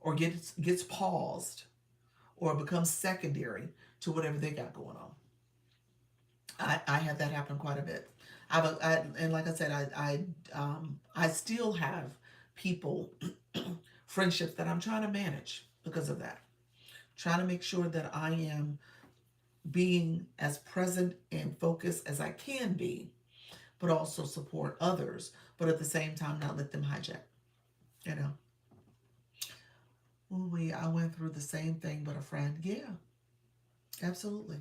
S1: or gets paused, or becomes secondary to whatever they got going on. I have that happen quite a bit. And like I said, I still have people, friendships that I'm trying to manage because of that. Trying to make sure that I am being as present and focused as I can be, but also support others, but at the same time not let them hijack. You know, I went through the same thing with a friend. Yeah, absolutely.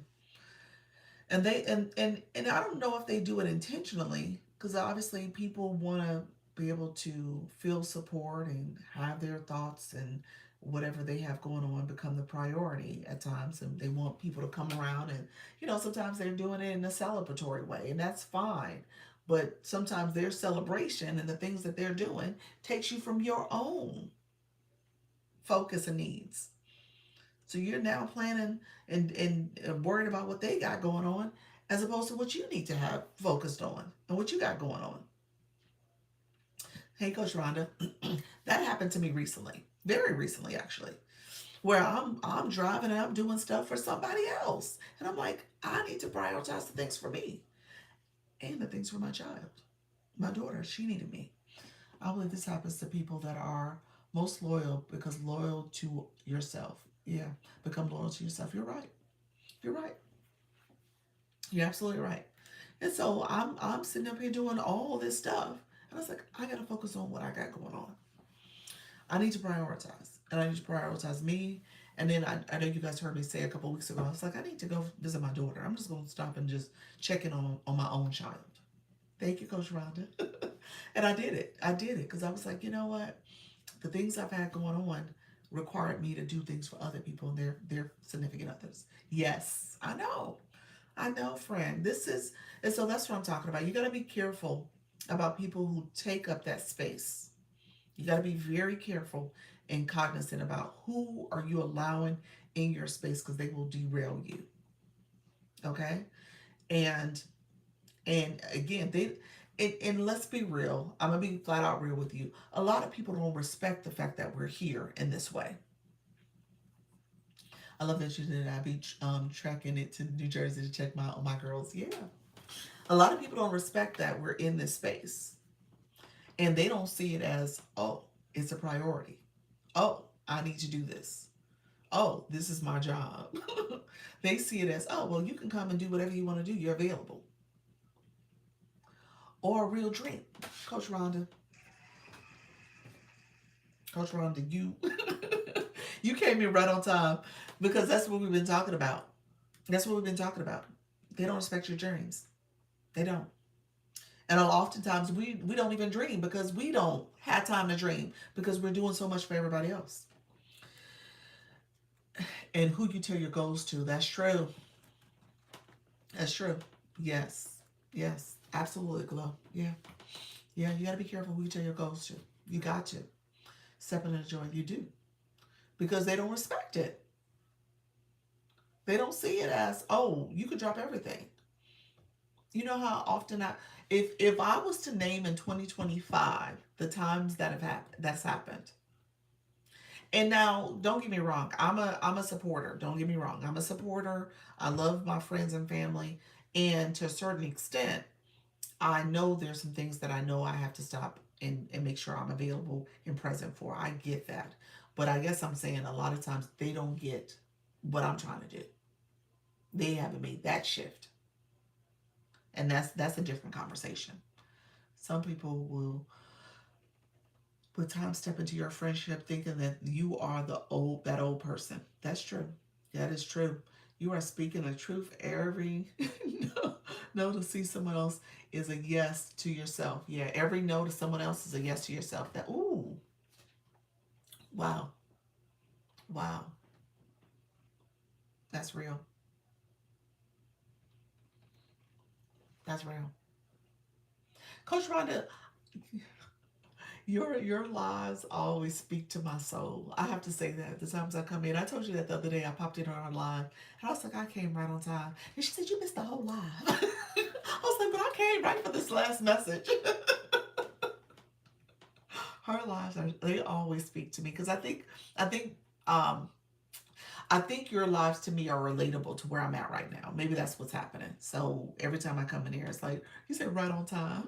S1: And and I don't know if they do it intentionally, because obviously people want to be able to feel support and have their thoughts and whatever they have going on become the priority at times, and they want people to come around, and sometimes they're doing it in a celebratory way, and that's fine. But sometimes their celebration and the things that they're doing takes you from your own focus and needs. So you're now planning and worried about what they got going on, as opposed to what you need to have focused on and what you got going on. Hey, Coach Rhonda, that happened to me recently, very recently actually, where I'm driving and I'm doing stuff for somebody else, and I'm like, I need to prioritize the things for me and the things for my child, my daughter. She needed me. I believe this happens to people that are most loyal, because loyal to yourself. Yeah, become loyal to yourself. You're right. You're right. You're absolutely right. And so I'm sitting up here doing all this stuff, and I was like, I gotta focus on what I got going on. I need to prioritize, and I need to prioritize me. And then I know you guys heard me say a couple weeks ago, I was like, I need to go visit my daughter. I'm just gonna stop and just check in on my own child. Thank you, Coach Rhonda. And I did it. I did it because I was like, you know what? The things I've had going on required me to do things for other people and their significant others. Yes, I know. I know, friend. And so that's what I'm talking about. You got to be careful about people who take up that space. You got to be very careful and cognizant about who are you allowing in your space, because they will derail you. Okay? And again, and let's be real. I'm gonna be flat out real with you. A lot of people don't respect the fact that we're here in this way. I love that you did. I be tracking it to New Jersey to check my girls. Yeah, a lot of people don't respect that we're in this space, and they don't see it as, oh, it's a priority. Oh, I need to do this. Oh, this is my job. They see it as, oh, well, you can come and do whatever you want to do. You're available. Or a real dream. Coach Rhonda, Coach Rhonda, you you came in right on time, because that's what we've been talking about. That's what we've been talking about. They don't respect your dreams. They don't. And oftentimes we don't even dream because we don't have time to dream, because we're doing so much for everybody else. And who you tell your goals to, that's true. That's true. Yes. Yes. Absolutely, Glow. Yeah. Yeah, you got to be careful who you tell your goals to. You got to. Step into the joy. You do. Because they don't respect it. They don't see it as, oh, you could drop everything. You know how often if I was to name in 2025 the times that's happened. And now, don't get me wrong, I'm a supporter. Don't get me wrong. I'm a supporter. I love my friends and family, and to a certain extent, I know there's some things that I know I have to stop and make sure I'm available and present for. I get that. But I guess I'm saying a lot of times they don't get what I'm trying to do. They haven't made that shift. And that's a different conversation. Some people will with time step into your friendship thinking that you are that old person. That's true. That is true. You are speaking the truth. Every no to see someone else is a yes to yourself. Yeah, every no to someone else is a yes to yourself. That, ooh, wow, wow, that's real. That's real. Coach Rhonda, your lies always speak to my soul. I have to say that the times I come in. I told you that the other day. I popped in on our live, and I was like, I came right on time. And she said, you missed the whole live. I was like, but I came right for this last message. Her lives they always speak to me, because I think um I think your lives to me are relatable to where I'm at right now. Maybe that's what's happening. So every time I come in here, it's like you said, right on time.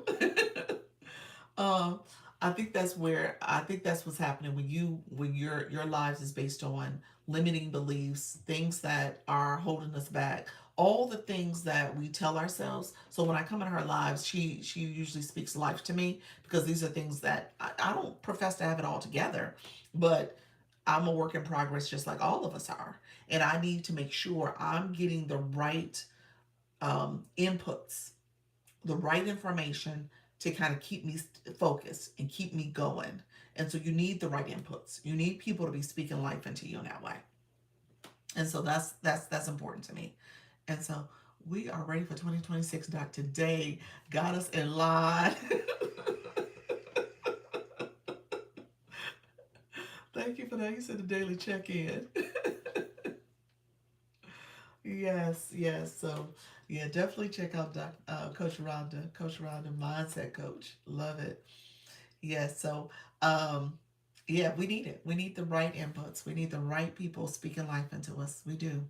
S1: um I think that's what's happening when your lives is based on limiting beliefs, things that are holding us back, all the things that we tell ourselves. So when I come in her lives, she usually speaks life to me because these are things that I don't profess to have it all together, but I'm a work in progress just like all of us are. And I need to make sure I'm getting the right inputs, the right information to kind of keep me focused and keep me going. And so you need the right inputs. You need people to be speaking life into you in that way. And so that's important to me. And so we are ready for 2026. Doc today got us in line. Thank you for that. You said the daily check-in. Yes, yes. So, yeah, definitely check out Coach Rhonda, Mindset Coach. Love it. Yes. So, um, yeah, we need it. We need the right inputs. We need the right people speaking life into us. We do.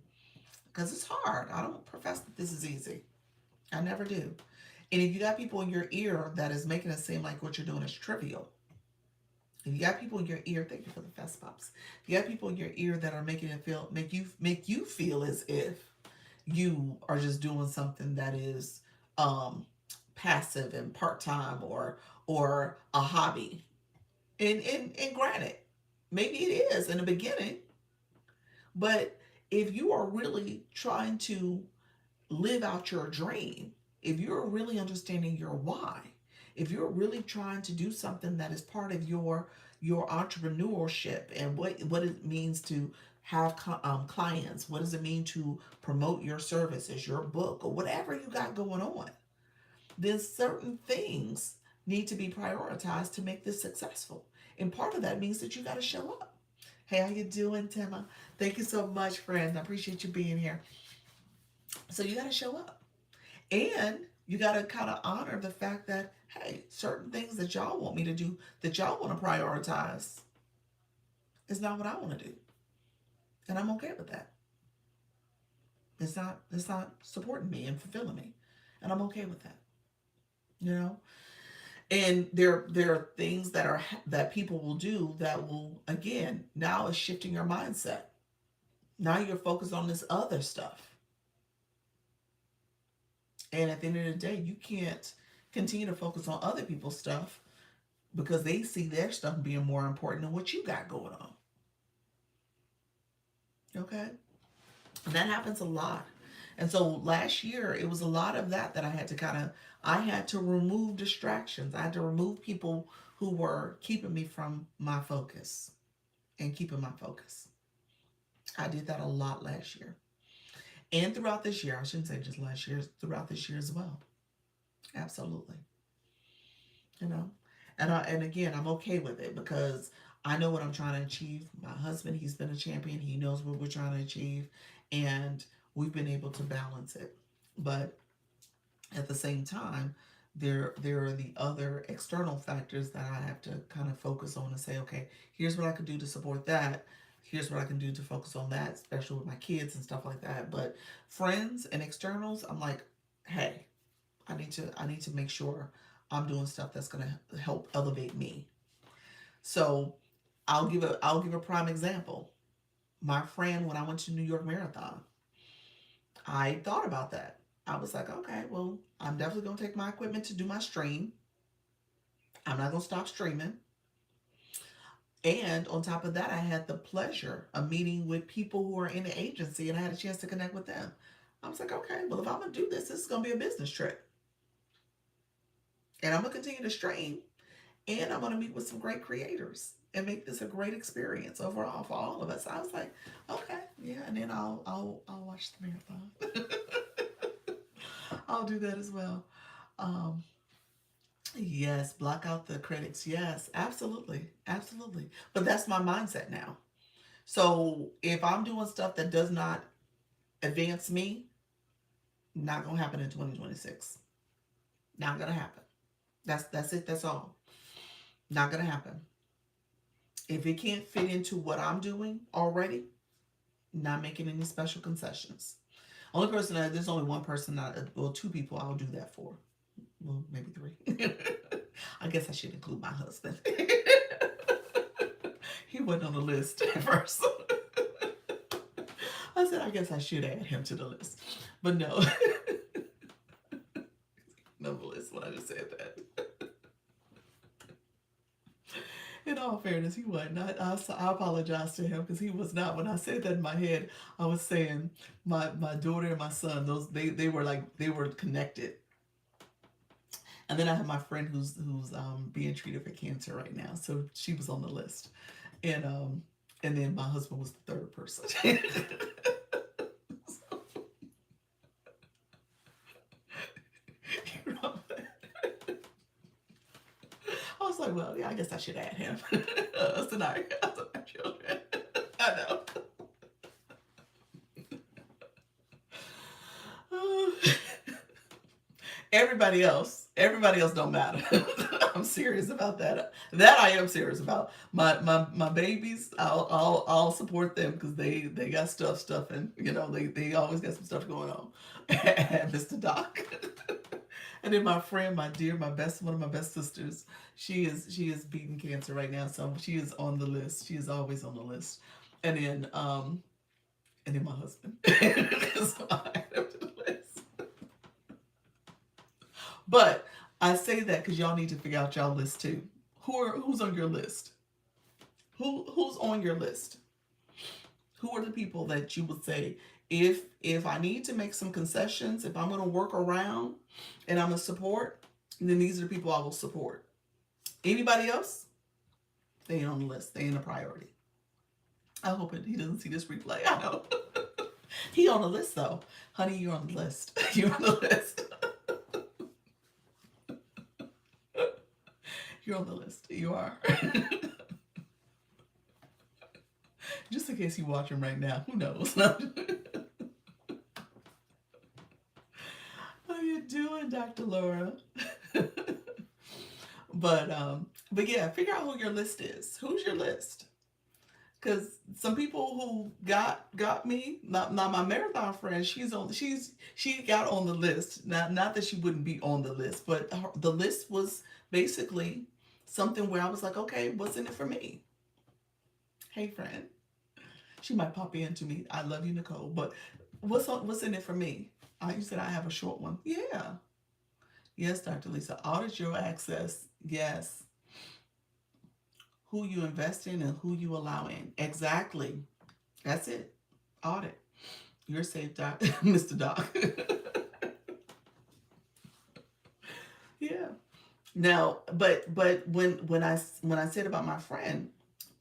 S1: Because it's hard. I don't profess that this is easy. I never do. And if you got people in your ear that is making it seem like what you're doing is trivial, if you got people in your ear, thank you for the fest pops. If you got people in your ear that are making it feel, make you feel as if you are just doing something that is um, passive and part time or a hobby. And granted, maybe it is in the beginning, but if you are really trying to live out your dream, if you're really understanding your why, if you're really trying to do something that is part of your entrepreneurship and what it means to have clients, what does it mean to promote your services, your book, or whatever you got going on, then certain things need to be prioritized to make this successful. And part of that means that you got to show up. Hey, how you doing, Timma? Thank you so much, friend. I appreciate you being here. So you got to show up. And you got to kind of honor the fact that, hey, certain things that y'all want me to do, that y'all want to prioritize, is not what I want to do. And I'm okay with that. It's not supporting me and fulfilling me. And I'm okay with that. You know? And there are things that people will do that will, again, now is shifting your mindset. Now you're focused on this other stuff. And at the end of the day, you can't continue to focus on other people's stuff because they see their stuff being more important than what you got going on. Okay? And that happens a lot. And so last year, it was a lot of that I had to I had to remove distractions. I had to remove people who were keeping me from my focus and keeping my focus. I did that a lot last year. And throughout this year, I shouldn't say just last year, throughout this year as well. Absolutely. You know? And again, I'm okay with it because I know what I'm trying to achieve. My husband, he's been a champion. He knows what we're trying to achieve, and we've been able to balance it. But at the same time, there are the other external factors that I have to kind of focus on and say, okay, here's what I can do to support that. Here's what I can do to focus on that, especially with my kids and stuff like that. But friends and externals, I'm like, hey, I need to make sure I'm doing stuff that's gonna help elevate me. So I'll give a prime example. My friend, when I went to New York Marathon, I thought about that. I was like, okay, well, I'm definitely gonna take my equipment to do my stream. I'm not gonna stop streaming. And on top of that, I had the pleasure of meeting with people who are in the agency and I had a chance to connect with them. I was like, okay, well, if I'm gonna do this, this is gonna be a business trip. And I'm gonna continue to stream and I'm gonna meet with some great creators and make this a great experience overall for all of us. I was like, okay, yeah, and then I'll watch the marathon. I'll do that as well. Um, yes, block out the critics. Yes, absolutely, absolutely. But that's my mindset now. So if I'm doing stuff that does not advance me, not gonna happen in 2026. Not gonna happen. That's it. That's all. Not gonna happen. If it can't fit into what I'm doing already, not making any special concessions. Only person that there's only one person that well two people I'll do that for. Well maybe three. I guess I should include my husband. He wasn't on the list at first. I said, I guess I should add him to the list. But no. No list when I just said that. In all fairness, he wasn't. I apologize to him because he was not. When I said that in my head, I was saying my daughter and my son, those they were like they were connected. And then I have my friend who's being treated for cancer right now, so she was on the list, and then my husband was the third person. So, you know, I was like, well, yeah, I guess I should add him. Us and our children. I know. Everybody else don't matter. I'm serious about that. That I am serious about. My babies, I'll support them because they got stuffing. You know, they always got some stuff going on. And Mr. Doc. And then my friend, one of my best sisters, she is beating cancer right now, so she is on the list. She is always on the list. And then my husband. So I add him to the list. But I say that because y'all need to figure out y'all list too. Who's on your list? Who's on your list? Who are the people that you would say, if I need to make some concessions, if I'm going to work around and I'm going to support, then these are the people I will support. Anybody else? They ain't on the list. They ain't a priority. I hope he doesn't see this replay. I know. He on the list though. Honey, you're on the list. You're on the list. You're on the list. You are. Just in case you watch him right now. Who knows? How you doing, Dr. Laura? But yeah, figure out who your list is. Who's your list? Because some people who got me, not my marathon friend, she got on the list. Not that she wouldn't be on the list, but the list was basically something where I was like, okay, what's in it for me? Hey, friend. She might pop into me. I love you, Nicole. But what's in it for me? You said I have a short one. Yeah. Yes, Dr. Lisa. Audit your access. Yes. Who you invest in and who you allow in. Exactly. That's it. Audit. You're safe, Doc. Mr. Doc. Yeah. Now, but when I said about my friend,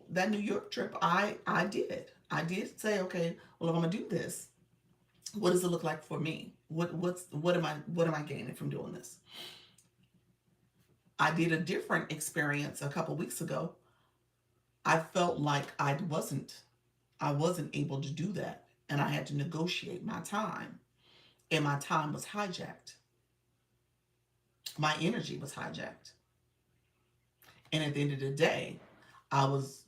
S1: that New York trip, I did say, okay, well, if I'm gonna do this, what does it look like for me? What am I gaining from doing this? I did a different experience a couple weeks ago. I felt like I wasn't able to do that, and I had to negotiate my time, and my time was hijacked. My energy was hijacked, and at the end of the day, I was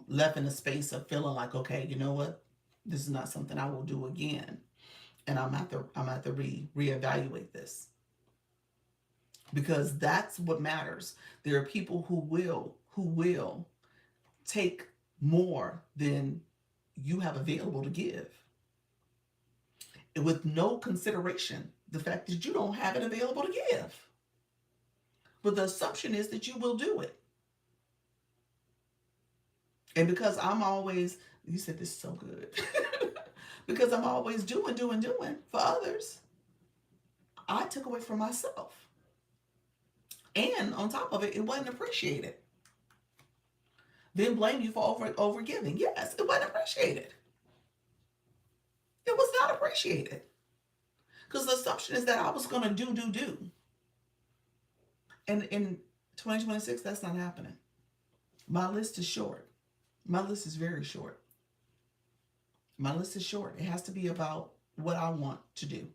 S1: left in a space of feeling like, okay, you know what, this is not something I will do again, and I'm at the reevaluate this, because that's what matters. There are people who will take more than you have available to give, with no consideration the fact that you don't have it available to give. But the assumption is that you will do it. And because I'm always, you said this is so good, because I'm always doing for others, I took away from myself. And on top of it, it wasn't appreciated. Then blame you for over giving. Yes, it wasn't appreciated. It was not appreciated. Because the assumption is that I was going to do. And in 2026, that's not happening. My list is short. My list is very short. My list is short. It has to be about what I want to do.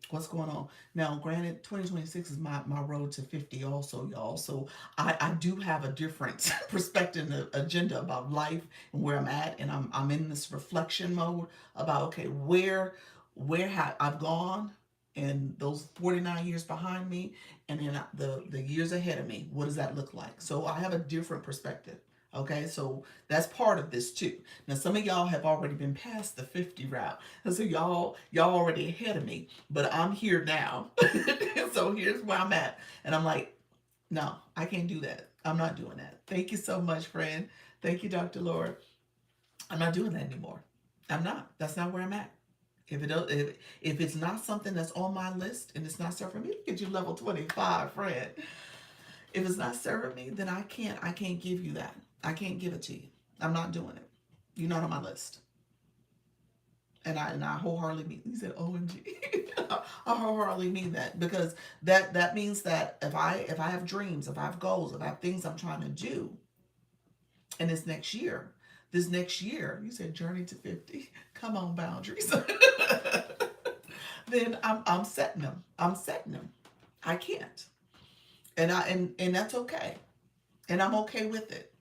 S1: What's going on. Now, granted, 2026 is my road to 50 also, y'all. So I do have a different perspective and agenda about life and where I'm at. And I'm in this reflection mode about, okay, where have I've gone and those 49 years behind me, and then the years ahead of me, what does that look like? So I have a different perspective. Okay, so that's part of this too. Now some of y'all have already been past the 50 route, and so y'all already ahead of me, but I'm here now. So here's where I'm at, and I'm like, no, I can't do that. I'm not doing that. Thank you so much, friend. Thank you, Dr. Laura. I'm not doing that anymore. I'm not. That's not where I'm at. If it's not something that's on my list and it's not serving me, look at you, level 25, friend. If it's not serving me, then I can't give you that. I can't give it to you. I'm not doing it. You're not on my list. And I wholeheartedly mean. He said, "OMG." I wholeheartedly mean that, because that means that if I have dreams, if I have goals, if I have things I'm trying to do, and this next year, you said journey to 50. Come on, boundaries. Then I'm setting them. I'm setting them. I can't, and that's okay, and I'm okay with it.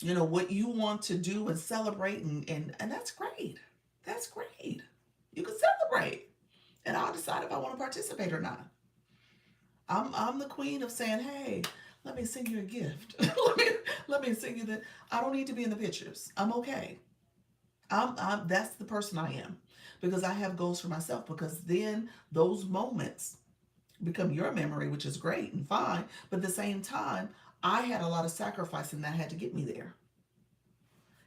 S1: What you want to do and celebrate, and that's great. That's great. You can celebrate, and I'll decide if I want to participate or not. I'm the queen of saying, hey, let me send you a gift. let me send you that. I don't need to be in the pictures. I'm okay. That's the person I am, because I have goals for myself, because then those moments become your memory, which is great and fine. But at the same time, I had a lot of sacrificing that had to get me there.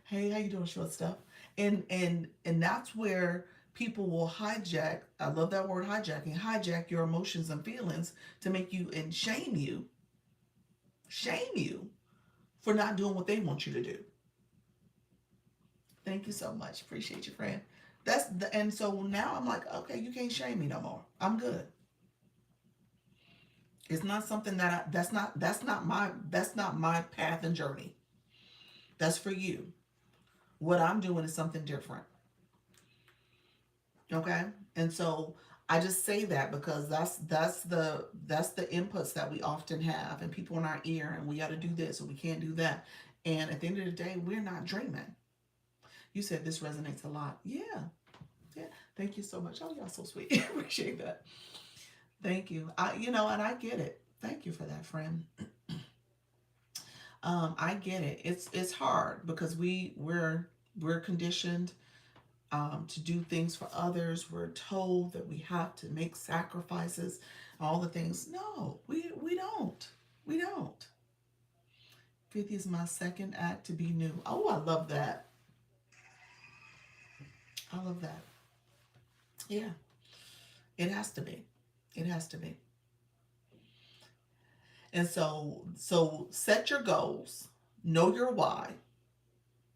S1: Hey, how you doing, short stuff? And that's where people will hijack. I love that word, hijacking. Hijack your emotions and feelings to make you and shame you for not doing what they want you to do. Thank you so much. Appreciate you, friend. And so now I'm like, okay, you can't shame me no more. I'm good. It's not something that's not my path and journey. That's for you. What I'm doing is something different. Okay? And so I just say that because that's the inputs that we often have, and people in our ear, and we got to do this or we can't do that. And at the end of the day, we're not dreaming. You said this resonates a lot. Yeah. Yeah. Thank you so much. Oh, y'all so sweet. Appreciate that. Thank you. And I get it. Thank you for that, friend. I get it. It's hard because we're conditioned to do things for others. We're told that we have to make sacrifices, all the things. No, we don't. We don't. 50 is my second act to be new. Oh, I love that. I love that. Yeah, it has to be. It has to be. And so set your goals. Know your why.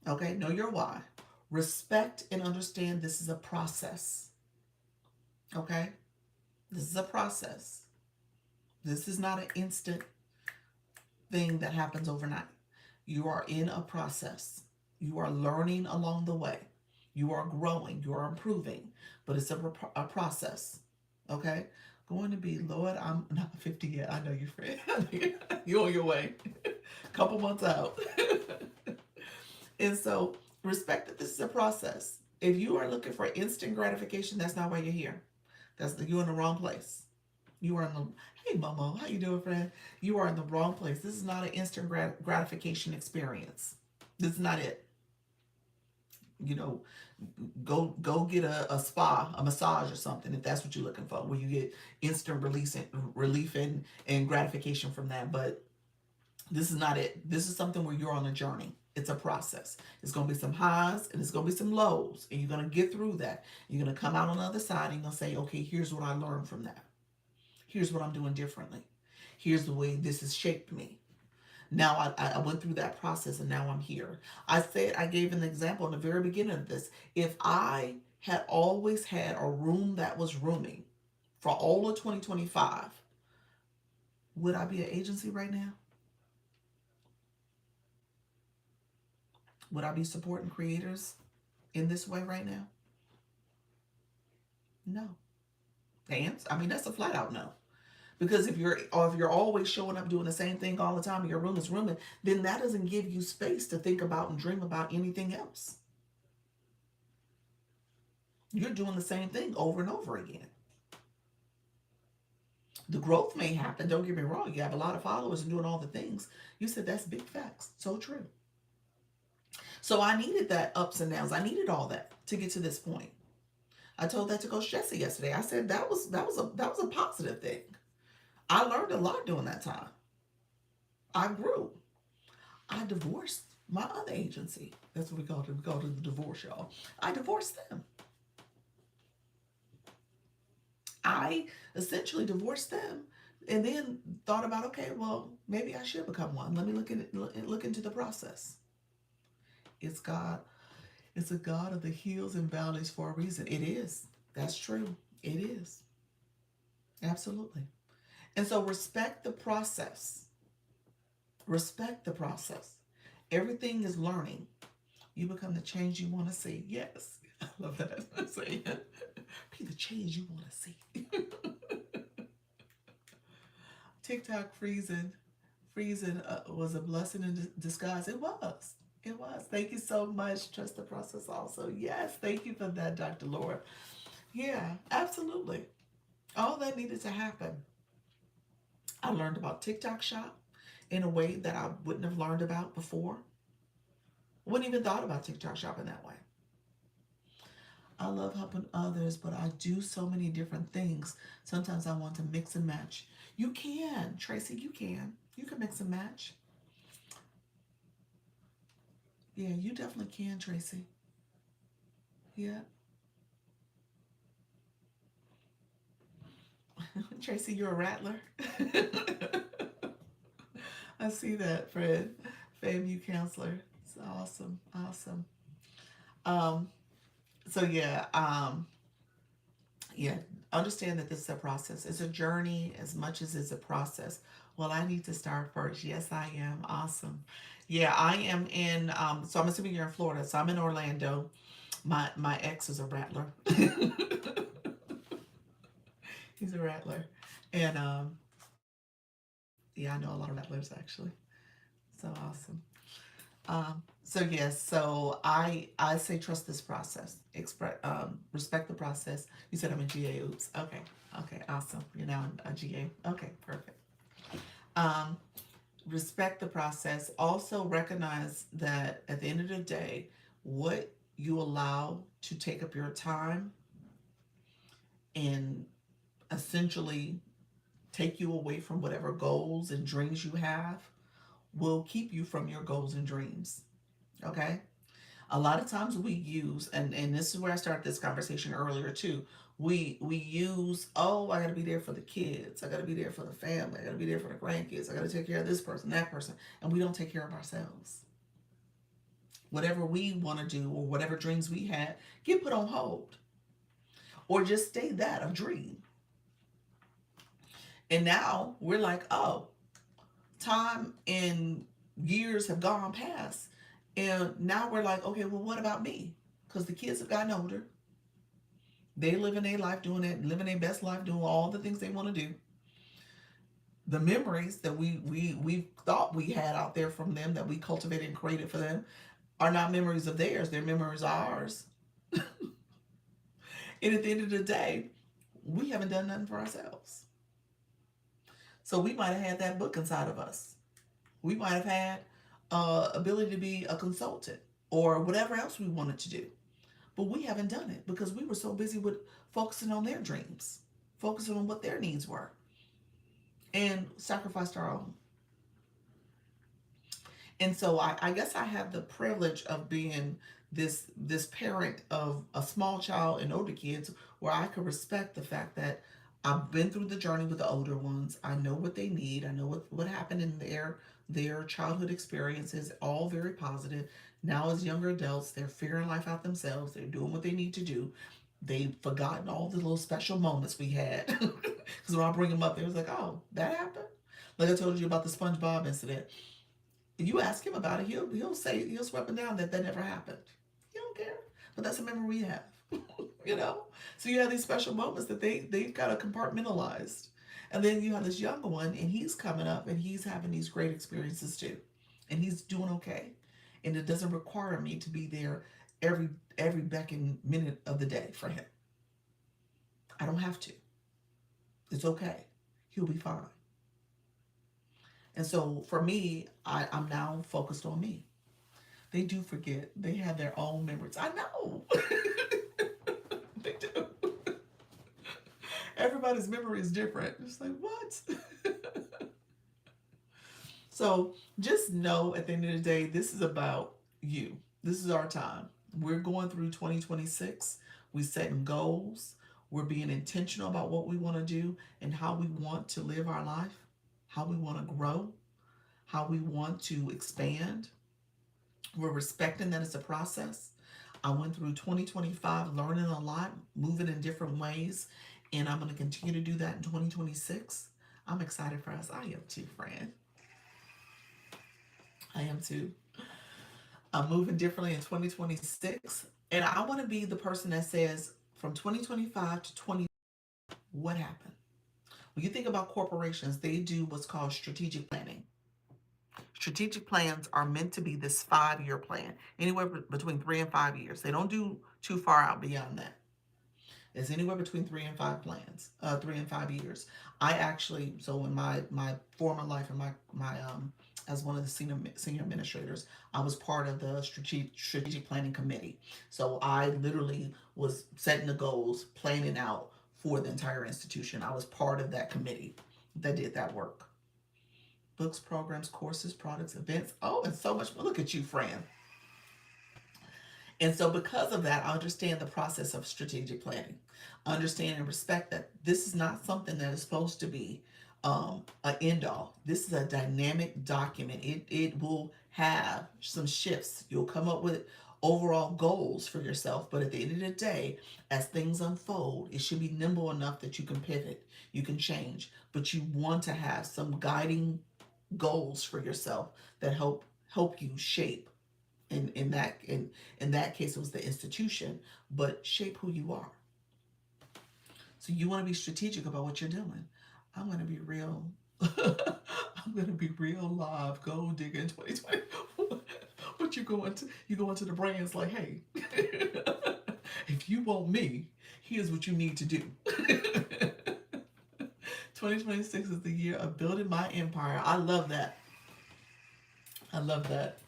S1: Okay, know your why. Respect and understand this is a process. Okay? This is a process. This is not an instant thing that happens overnight. You are in a process. You are learning along the way. You are growing. You are improving. But it's a process. Okay? Going to be, Lord, I'm not 50 yet. I know you, friend. You're on your way. Couple months out. And so respect that this is a process. If you are looking for instant gratification, that's not why you're here. You're in the wrong place. You are in the Hey Momo, how you doing, friend? You are in the wrong place. This is not an instant gratification experience. This is not it. You know, go get a spa, a massage or something if that's what you're looking for, where you get instant relief and gratification from that. But this is not it. This is something where you're on a journey. It's a process. It's going to be some highs and it's going to be some lows. And you're going to get through that. You're going to come out on the other side and you're going to say, okay, here's what I learned from that. Here's what I'm doing differently. Here's the way this has shaped me. Now I went through that process and now I'm here. I gave an example in the very beginning of this. If I had always had a room that was rooming for all of 2025, would I be an agency right now? Would I be supporting creators in this way right now? No. I mean, that's a flat out no. Because if you're always showing up doing the same thing all the time and your room is rooming, then that doesn't give you space to think about and dream about anything else. You're doing the same thing over and over again. The growth may happen. Don't get me wrong. You have a lot of followers and doing all the things. You said that's big facts. So true. So I needed that ups and downs. I needed all that to get to this point. I told that to Coach Jesse yesterday. I said that was a positive thing. I learned a lot during that time. I grew. I divorced my other agency. That's what we called it. We called it the divorce, y'all. I divorced them. I essentially divorced them and then thought about, okay, well, maybe I should become one. Let me look into the process. It's God. It's a God of the hills and valleys for a reason. It is. That's true. It is. Absolutely. And so respect the process. Respect the process. Everything is learning. You become the change you want to see. Yes. I love that. Say be the change you want to see. TikTok freezing was a blessing in disguise. It was. It was. Thank you so much. Trust the process also. Yes. Thank you for that, Dr. Laura. Yeah, absolutely. All that needed to happen. I learned about TikTok Shop in a way that I wouldn't have learned about before. Wouldn't even thought about TikTok Shop in that way. I love helping others, but I do so many different things. Sometimes I want to mix and match. You can, Tracy, you can. You can mix and match. Yeah, you definitely can, Tracy. Yeah. Tracy, you're a rattler. I see that, Fred. FAMU counselor. It's awesome. Awesome. Um, so yeah, understand that this is a process. It's a journey as much as it's a process. Well, I need to start first. Yes, I am. Awesome. Yeah, I am in so I'm assuming you're in Florida. So I'm in Orlando. My ex is a rattler. He's a rattler. And yeah, I know a lot of rattlers actually. So awesome. So yes, so I say trust this process. Express respect the process. You said I'm a GA. Oops. Okay. Okay. Awesome. You're now a GA. Okay. Perfect. Um, respect the process. Also recognize that at the end of the day, what you allow to take up your time and essentially take you away from whatever goals and dreams you have will keep you from your goals and dreams. Okay? A lot of times we use, and this is where I started this conversation earlier too. We use, oh, I gotta be there for the kids, I gotta be there for the family, I gotta be there for the grandkids, I gotta take care of this person, that person, and we don't take care of ourselves. Whatever we want to do or whatever dreams we had get put on hold or just stay that a dream. And now we're like, oh, time and years have gone past. And now we're like, okay, well, what about me? Because the kids have gotten older. They living their life doing it, living their best life, doing all the things they want to do. The memories that we thought we had out there from them, that we cultivated and created for them, are not memories of theirs. They're memories of ours. And at the end of the day, we haven't done nothing for ourselves. So we might have had that book inside of us. We might have had ability to be a consultant or whatever else we wanted to do. But we haven't done it because we were so busy with focusing on their dreams, focusing on what their needs were, and sacrificed our own. And so I guess I have the privilege of being this parent of a small child and older kids where I could respect the fact that I've been through the journey with the older ones. I know what they need. I know what happened in their childhood experiences, all very positive. Now as younger adults, they're figuring life out themselves. They're doing what they need to do. They've forgotten all the little special moments we had. Because when I bring them up, they was like, oh, that happened? Like I told you about the SpongeBob incident. You ask him about it, he'll say, he'll swear up and down that never happened. He don't care. But that's a memory we have. you know? So you have these special moments that they've got to compartmentalized. And then you have this younger one and he's coming up and he's having these great experiences too. And he's doing okay. And it doesn't require me to be there every every becking minute of the day for him. I don't have to. It's okay. he'll be fine. And so for me, I'm now focused on me. They do forget. They have their own memories. I know. They do. Everybody's memory is different. It's like, what? So just know at the end of the day, this is about you. This is our time. We're going through 2026. We're setting goals. We're being intentional about what we want to do and how we want to live our life, how we want to grow, how we want to expand. We're respecting that it's a process. I went through 2025 learning a lot, moving in different ways, and I'm going to continue to do that in 2026. I'm excited for us. I am too, friend. I am too. I'm moving differently in 2026. And I want to be the person that says from 2025 to 20, what happened? When you think about corporations, they do what's called strategic planning. Strategic plans are meant to be this 5 year plan, anywhere between 3 and 5 years. They don't do too far out beyond that. It's anywhere between 3 and 5 years. I actually, so in my former life, in my as one of the senior administrators, I was part of the strategic planning committee. So I literally was setting the goals, planning out for the entire institution. I was part of that committee that did that work. Books, programs, courses, products, events. Oh, and so much more. Look at you, Fran. And so, because of that, I understand the process of strategic planning. Understand and respect that this is not something that is supposed to be an end all. This is a dynamic document. It will have some shifts. You'll come up with overall goals for yourself, but at the end of the day, as things unfold, it should be nimble enough that you can pivot, you can change, but you want to have some guiding goals for yourself that help you shape in that case it was the institution, but shape who you are. So you want to be strategic about what you're doing. I'm going to be real. I'm going to be real live gold digger in 2020. What you go into the brands like, hey, if you want me, here's what you need to do. 2026 is the year of building my empire. I love that. I love that.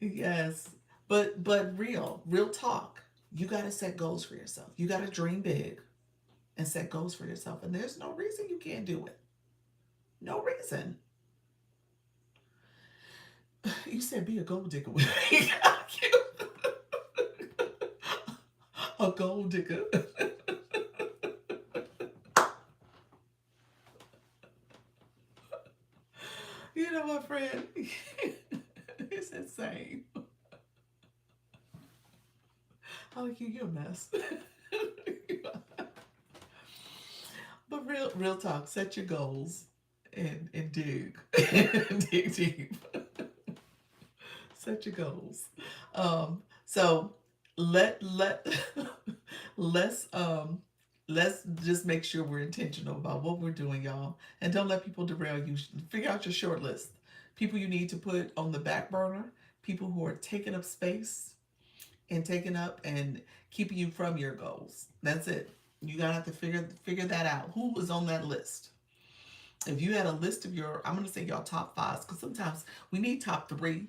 S1: Yes. But real talk. You got to set goals for yourself. You got to dream big and set goals for yourself. And there's no reason you can't do it. No reason. You said be a gold digger with me. A gold digger. You know what, friend? It's insane. I like you. You're a mess. But real talk. Set your goals and dig, dig deep. Set your goals. So let let's let's just make sure we're intentional about what we're doing, y'all, and don't let people derail you. Figure out your short list. People you need to put on the back burner. People who are taking up space and taking up and keeping you from your goals. That's it. You gotta have to figure that out. Who was on that list? If you had a list of your, I'm gonna say y'all top fives, because sometimes we need top three,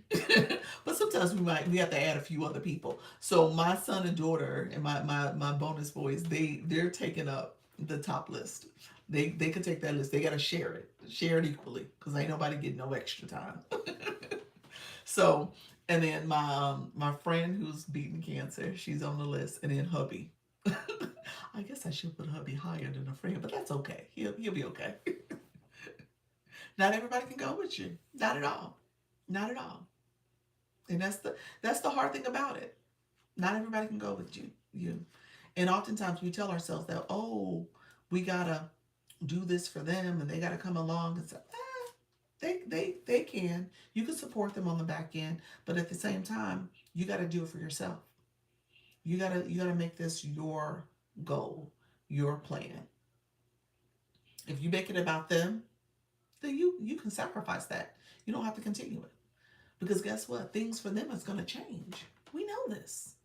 S1: but sometimes we have to add a few other people. So my son and daughter and my bonus boys, they're taking up the top list. They could take that list. They gotta share it equally, because ain't nobody getting no extra time. So, and then my friend who's beating cancer, she's on the list, and then hubby. I guess I should put hubby higher than a friend, but that's okay. He'll be okay. Not everybody can go with you. Not at all. Not at all. And that's the hard thing about it. Not everybody can go with you. And oftentimes we tell ourselves that, oh, we gotta do this for them and they gotta come along and say, they can. You can support them on the back end, but at the same time, you gotta do it for yourself. You gotta make this your goal, your plan. If you make it about them, then you can sacrifice that. You don't have to continue it. Because guess what? Things for them is going to change. We know this.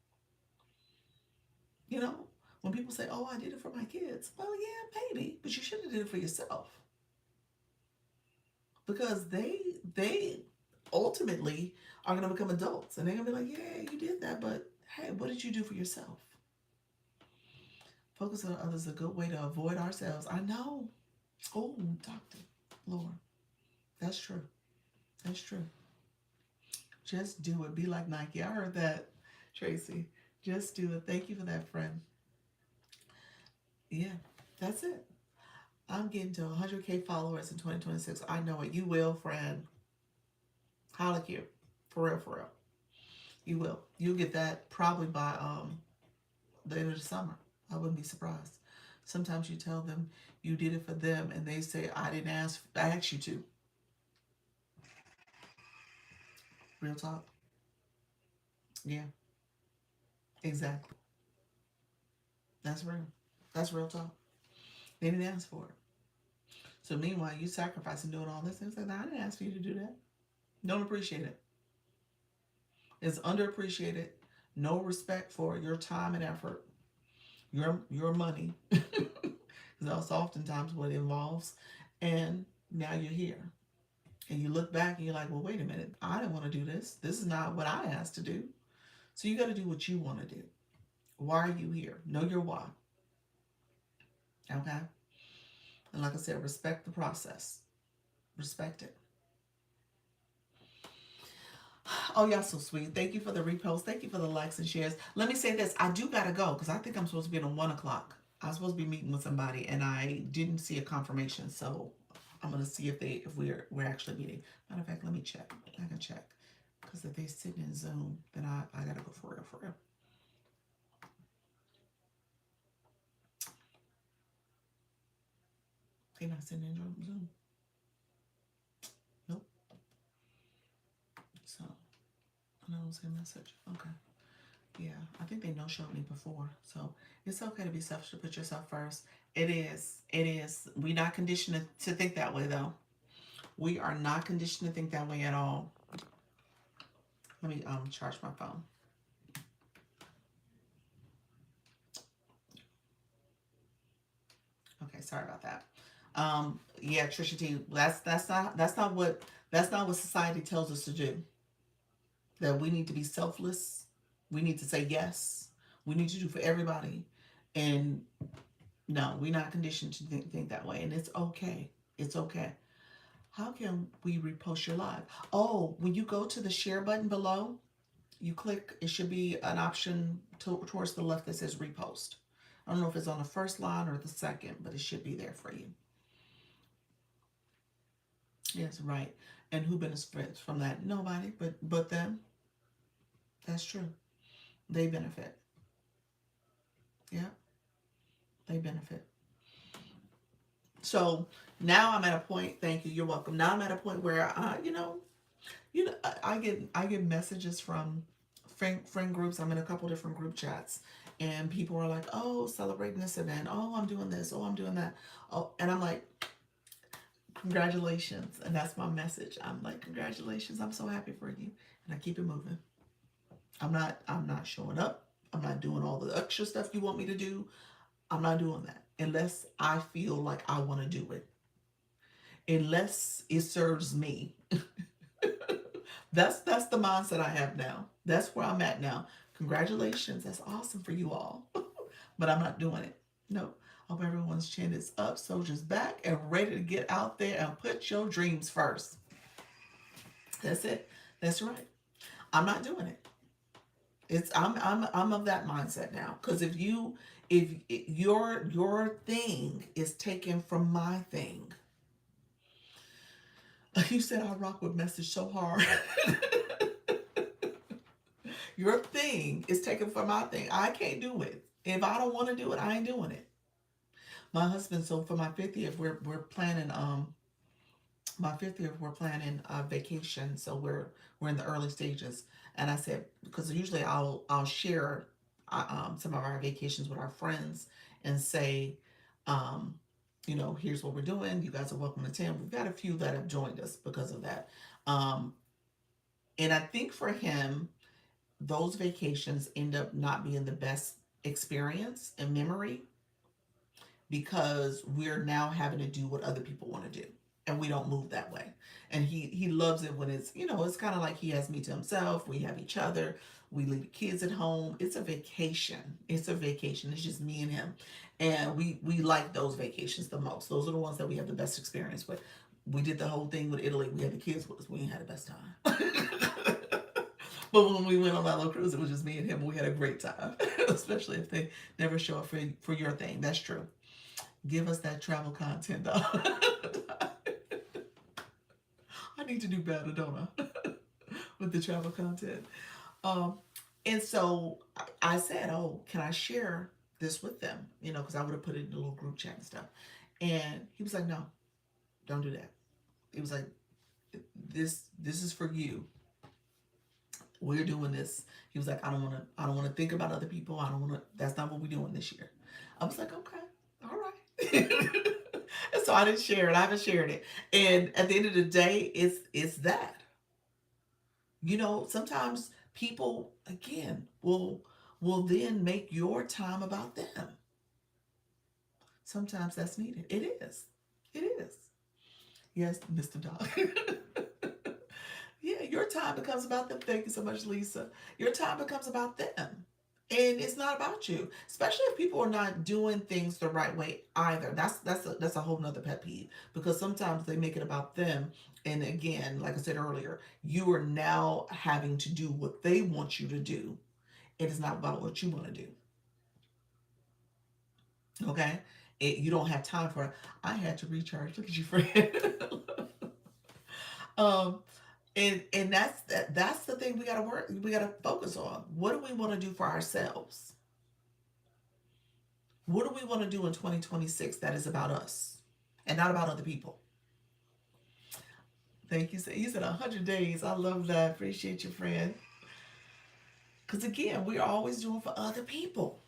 S1: You know, when people say, oh, I did it for my kids. Well, yeah, maybe, but you should have did it for yourself. because they ultimately are going to become adults, and they're going to be like, yeah, you did that, but hey, what did you do for yourself? Focus on others is a good way to avoid ourselves. I know. Oh, doctor, Lord, that's true. That's true. Just do it. Be like Nike. I heard that, Tracy. Just do it. Thank you for that, friend. Yeah, that's it. I'm getting to 100K followers in 2026. I know it. You will, friend. Holla cute. For real, for real. You will. You'll get that probably by the end of the summer. I wouldn't be surprised. Sometimes you tell them you did it for them and they say, I didn't ask, I asked you to. Real talk. Yeah, exactly. That's real. That's real talk. They didn't ask for it. So meanwhile, you sacrificing doing all this, and it's like, no, I didn't ask for you to do that. Don't appreciate it. It's underappreciated. No respect for your time and effort, your money. That's oftentimes what it involves. And now you're here. And you look back and you're like, well, wait a minute. I didn't want to do this. This is not what I asked to do. So you got to do what you want to do. Why are you here? Know your why. Okay? And like I said, respect the process. Respect it. Oh, y'all so sweet. Thank you for the repost. Thank you for the likes and shares. Let me say this. I do got to go because I think I'm supposed to be at 1 o'clock. I was supposed to be meeting with somebody and I didn't see a confirmation. So I'm going to see if we're actually meeting. Matter of fact, let me check. I can check. Because if they sitting in Zoom, then I got to go for real, for real. They not sitting in Zoom. Nope. So, I don't see a message. Okay. Yeah, I think they no-showed me before. So, it's okay to be selfish, to put yourself first. It is. It is. We're not conditioned to think that way, though. We are not conditioned to think that way at all. Let me charge my phone. Okay, sorry about that. Yeah, Trisha T, that's not what society tells us to do. That we need to be selfless. We need to say yes. We need to do for everybody. And no, we're not conditioned to think that way. And it's okay. It's okay. How can we repost your live? Oh, when you go to the share button below, you click, it should be an option towards the left that says repost. I don't know if it's on the first line or the second, but it should be there for you. Yes, right. And who benefits from that? Nobody, but them. That's true. They benefit. Yeah, they benefit. So now I'm at a point. Thank you. You're welcome. Now I'm at a point where I get messages from friend groups. I'm in a couple different group chats, and people are like, "Oh, celebrating this event. Oh, I'm doing this. Oh, I'm doing that. Oh," and I'm like, "Congratulations!" And that's my message. I'm like, "Congratulations! I'm so happy for you." And I keep it moving. I'm not showing up. I'm not doing all the extra stuff you want me to do. I'm not doing that unless I feel like I want to do it. Unless it serves me. That's the mindset I have now. That's where I'm at now. Congratulations. That's awesome for you all. But I'm not doing it. No. Hope everyone's chin is up, soldiers back, and ready to get out there and put your dreams first. That's it. That's right. I'm not doing it. I'm of that mindset now. Because if your thing is taken from my thing, you said I rock with message so hard. Your thing is taken from my thing. I can't do it. If I don't want to do it, I ain't doing it. My husband, so for my 50th, we're planning my 50th we're planning a vacation. So we're in the early stages. And I said, because usually I'll share some of our vacations with our friends and say, um, here's what we're doing. You guys are welcome to attend. We've got a few that have joined us because of that. Um, and I think for him, those vacations end up not being the best experience and memory because we're now having to do what other people want to do. and we don't move that way. And he loves it when it's, it's kind of like he has me to himself. We have each other. We leave the kids at home. It's a vacation. It's a vacation. It's just me and him. And we like those vacations the most. Those are the ones that we have the best experience with. We did the whole thing with Italy. We had the kids with us. We ain't had the best time. But when we went on that little cruise, it was just me and him. And we had a great time, especially if they never show up for your thing. That's true. Give us that travel content, though. I need to do better, don't I? With the travel content. Um, and so I said, "Oh, can I share this with them?" Because I would have put it in a little group chat and stuff. And he was like, "No, don't do that." He was like, "This is for you. We're doing this." He was like, I don't want to think about other people. I don't want to. That's not what we're doing this year." I was like, "Okay, all right." And so I didn't share it. I haven't shared it. And at the end of the day, it's that. Sometimes people again will then make your time about them. Sometimes that's needed. It is. It is. Yes, Mr. Dog. Yeah, your time becomes about them. Thank you so much, Lisa. Your time becomes about them. And it's not about you, especially if people are not doing things the right way either. That's a whole nother pet peeve, because sometimes they make it about them. And again, like I said earlier, you are now having to do what they want you to do. It is not about what you want to do. Okay? You don't have time for it. I had to recharge. Look at you, friend. um, and that's the thing we gotta focus on. What do we want to do for ourselves? What do we want to do in 2026 that is about us and not about other people? Thank you. You said 100 days. I love that. Appreciate you, friend. Because again, we're always doing for other people.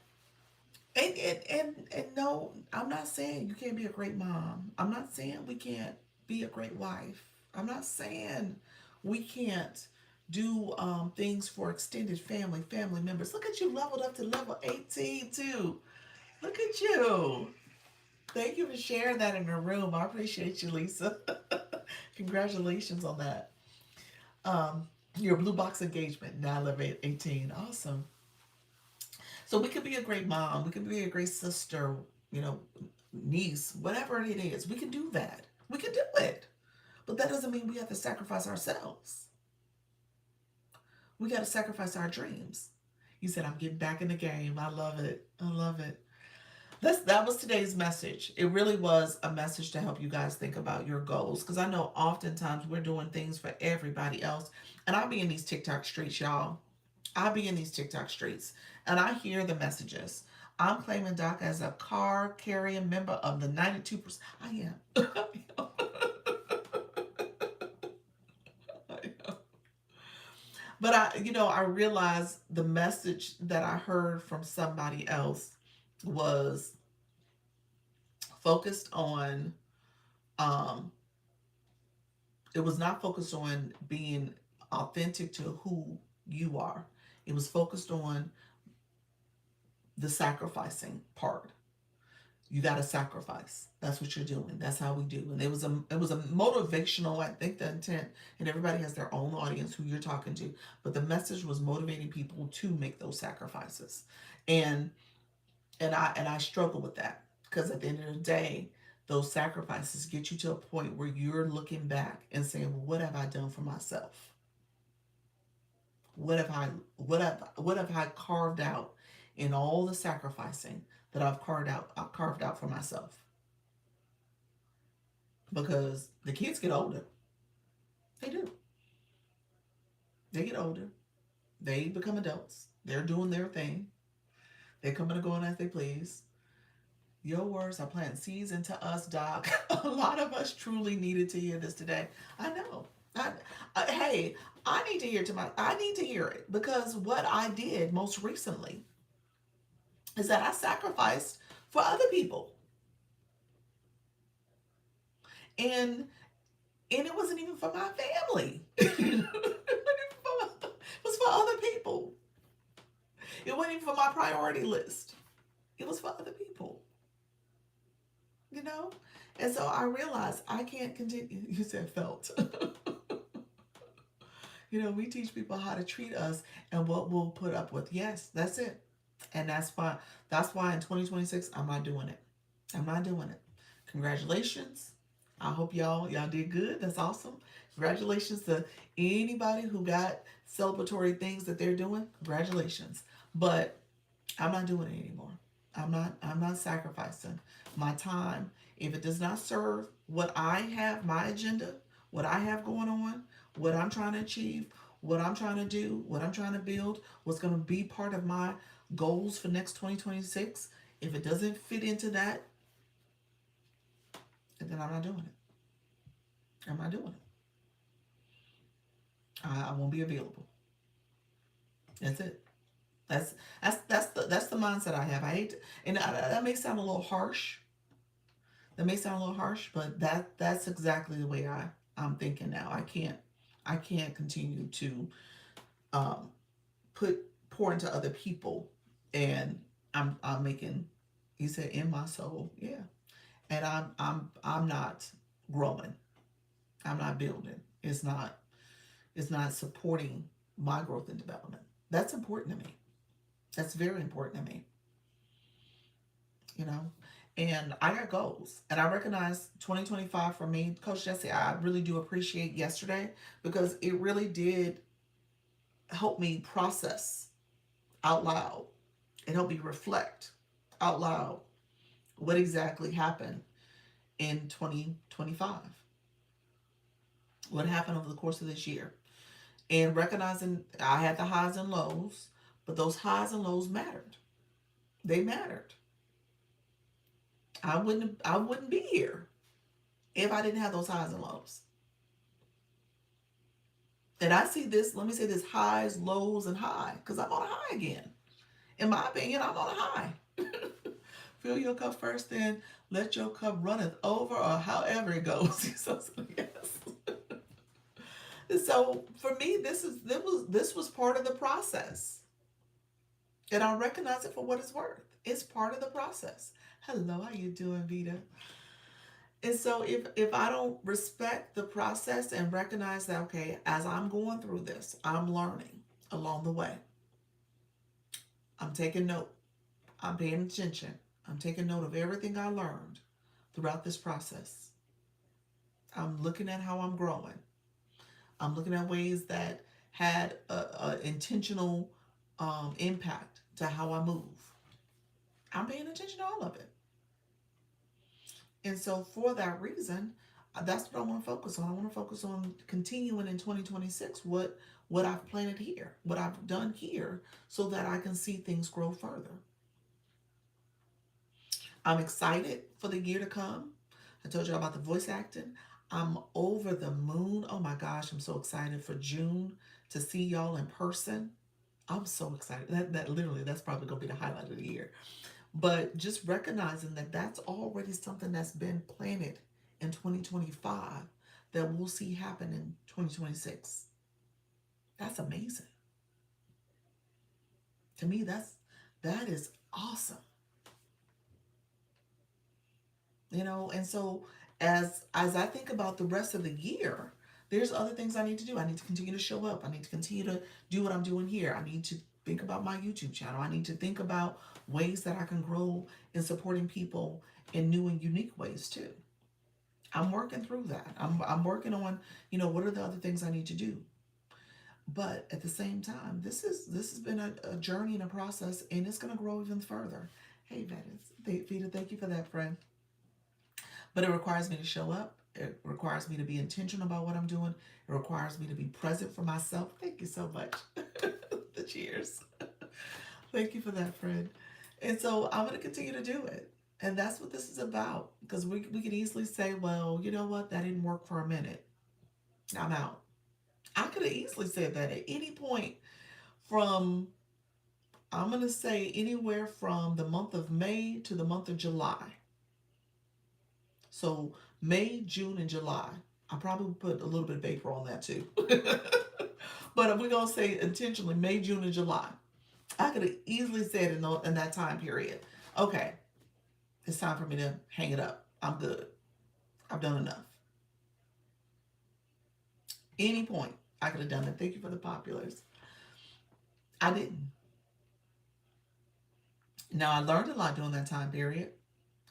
S1: And no, I'm not saying you can't be a great mom. I'm not saying we can't be a great wife. I'm not saying we can't do things for extended family members. Look at you, leveled up to level 18 too. Look at you. Thank you for sharing that in the room. I appreciate you, Lisa. Congratulations on that. Your blue box engagement, now level 18. Awesome. So we could be a great mom. We could be a great sister, you know, niece, whatever it is. We can do that. We can do it. But that doesn't mean we have to sacrifice ourselves. We got to sacrifice our dreams. You said, I'm getting back in the game. I love it. I love it. That was today's message. It really was a message to help you guys think about your goals. Because I know oftentimes we're doing things for everybody else. And I'll be in these TikTok streets, y'all. I'll be in these TikTok streets and I hear the messages. I'm claiming Doc as a car carrying member of the 92%. I am. I am. But I realized the message that I heard from somebody else was focused on, um, it was not focused on being authentic to who you are. It was focused on the sacrificing part. You got to sacrifice. That's what you're doing. That's how we do. And it was a motivational, I think the intent, and everybody has their own audience who you're talking to, but the message was motivating people to make those sacrifices. And and I struggle with that, because at the end of the day, those sacrifices get you to a point where you're looking back and saying, well, what have I done for myself? What have I carved out in all the sacrificing that I've carved out for myself? Because the kids get older. They do. They get older. They become adults. They're doing their thing. They're coming and going as they please. Your words are planting seeds into us, Doc. A lot of us truly needed to hear this today. I know. Hey, I need to hear it, because what I did most recently is that I sacrificed for other people, and it wasn't even for my family. It was for other people. It wasn't even for my priority list. It was for other people. You know, And so I realized I can't continue. You said felt. We teach people how to treat us and what we'll put up with. Yes, that's it. And that's why in 2026 I'm not doing it. I'm not doing it. Congratulations. I hope y'all did good. That's awesome. Congratulations to anybody who got celebratory things that they're doing. Congratulations. But I'm not doing it anymore. I'm not sacrificing my time. If it does not serve what I have, my agenda, what I have going on, what I'm trying to achieve, what I'm trying to do, what I'm trying to build, what's going to be part of my goals for next 2026, if it doesn't fit into that, then I'm not doing it. I'm not doing it. I won't be available. That's it. That's the mindset I have. I hate to, and that may sound a little harsh. That may sound a little harsh, but that's exactly the way I'm thinking now. I can't continue to um, put pour into other people, and I'm making. You said in my soul, yeah, and I'm not growing. I'm not building. It's not supporting my growth and development. That's important to me. That's very important to me. You know, and I got goals, and I recognize 2025 for me, Coach Jesse. I really do appreciate yesterday because it really did help me process out loud. It helped me reflect out loud what exactly happened in 2025, what happened over the course of this year, and recognizing I had the highs and lows, but those highs and lows mattered. They mattered. I wouldn't be here if I didn't have those highs and lows. And I see this, let me say this, highs, lows, and high, because I'm on a high again. In my opinion, I'm on a high. Fill your cup first, then let your cup runneth over, or however it goes. So, yes. So for me, this was part of the process. And I recognize it for what it's worth. It's part of the process. Hello, how you doing, Vita? And so if I don't respect the process and recognize that, okay, as I'm going through this, I'm learning along the way. I'm taking note. I'm paying attention. I'm taking note of everything I learned throughout this process. I'm looking at how I'm growing. I'm looking at ways that had a intentional impact to how I move. I'm paying attention to all of it. And so for that reason, that's what I want to focus on. I want to focus on continuing in 2026 what I've planted here, what I've done here, so that I can see things grow further. I'm excited for the year to come. I told you about the voice acting. I'm over the moon. Oh my gosh, I'm so excited for June to see y'all in person. I'm so excited. That literally, that's probably going to be the highlight of the year. But just recognizing that that's already something that's been planted in 2025 that we'll see happen in 2026. That's amazing. To me, that is awesome. And so as I think about the rest of the year, there's other things I need to do. I need to continue to show up. I need to continue to do what I'm doing here. I need to think about my YouTube channel. I need to think about ways that I can grow in supporting people in new and unique ways too. I'm working through that. I'm working on, what are the other things I need to do. But at the same time, this has been a journey and a process, and it's going to grow even further. Hey, Vita, thank you for that, friend. But it requires me to show up. It requires me to be intentional about what I'm doing. It requires me to be present for myself. Thank you so much. The cheers. Thank you for that, friend. And so I'm going to continue to do it. And that's what this is about. Because we could easily say, well, you know what? That didn't work for a minute. I'm out. I could have easily said that at any point from, I'm going to say anywhere from the month of May to the month of July. So May, June, and July. I probably put a little bit of April on that too. But if we're going to say intentionally May, June, and July, I could have easily said in that time period, okay, it's time for me to hang it up. I'm good. I've done enough. Any point, I could have done it. Thank you for the populars. I didn't. Now, I learned a lot during that time period.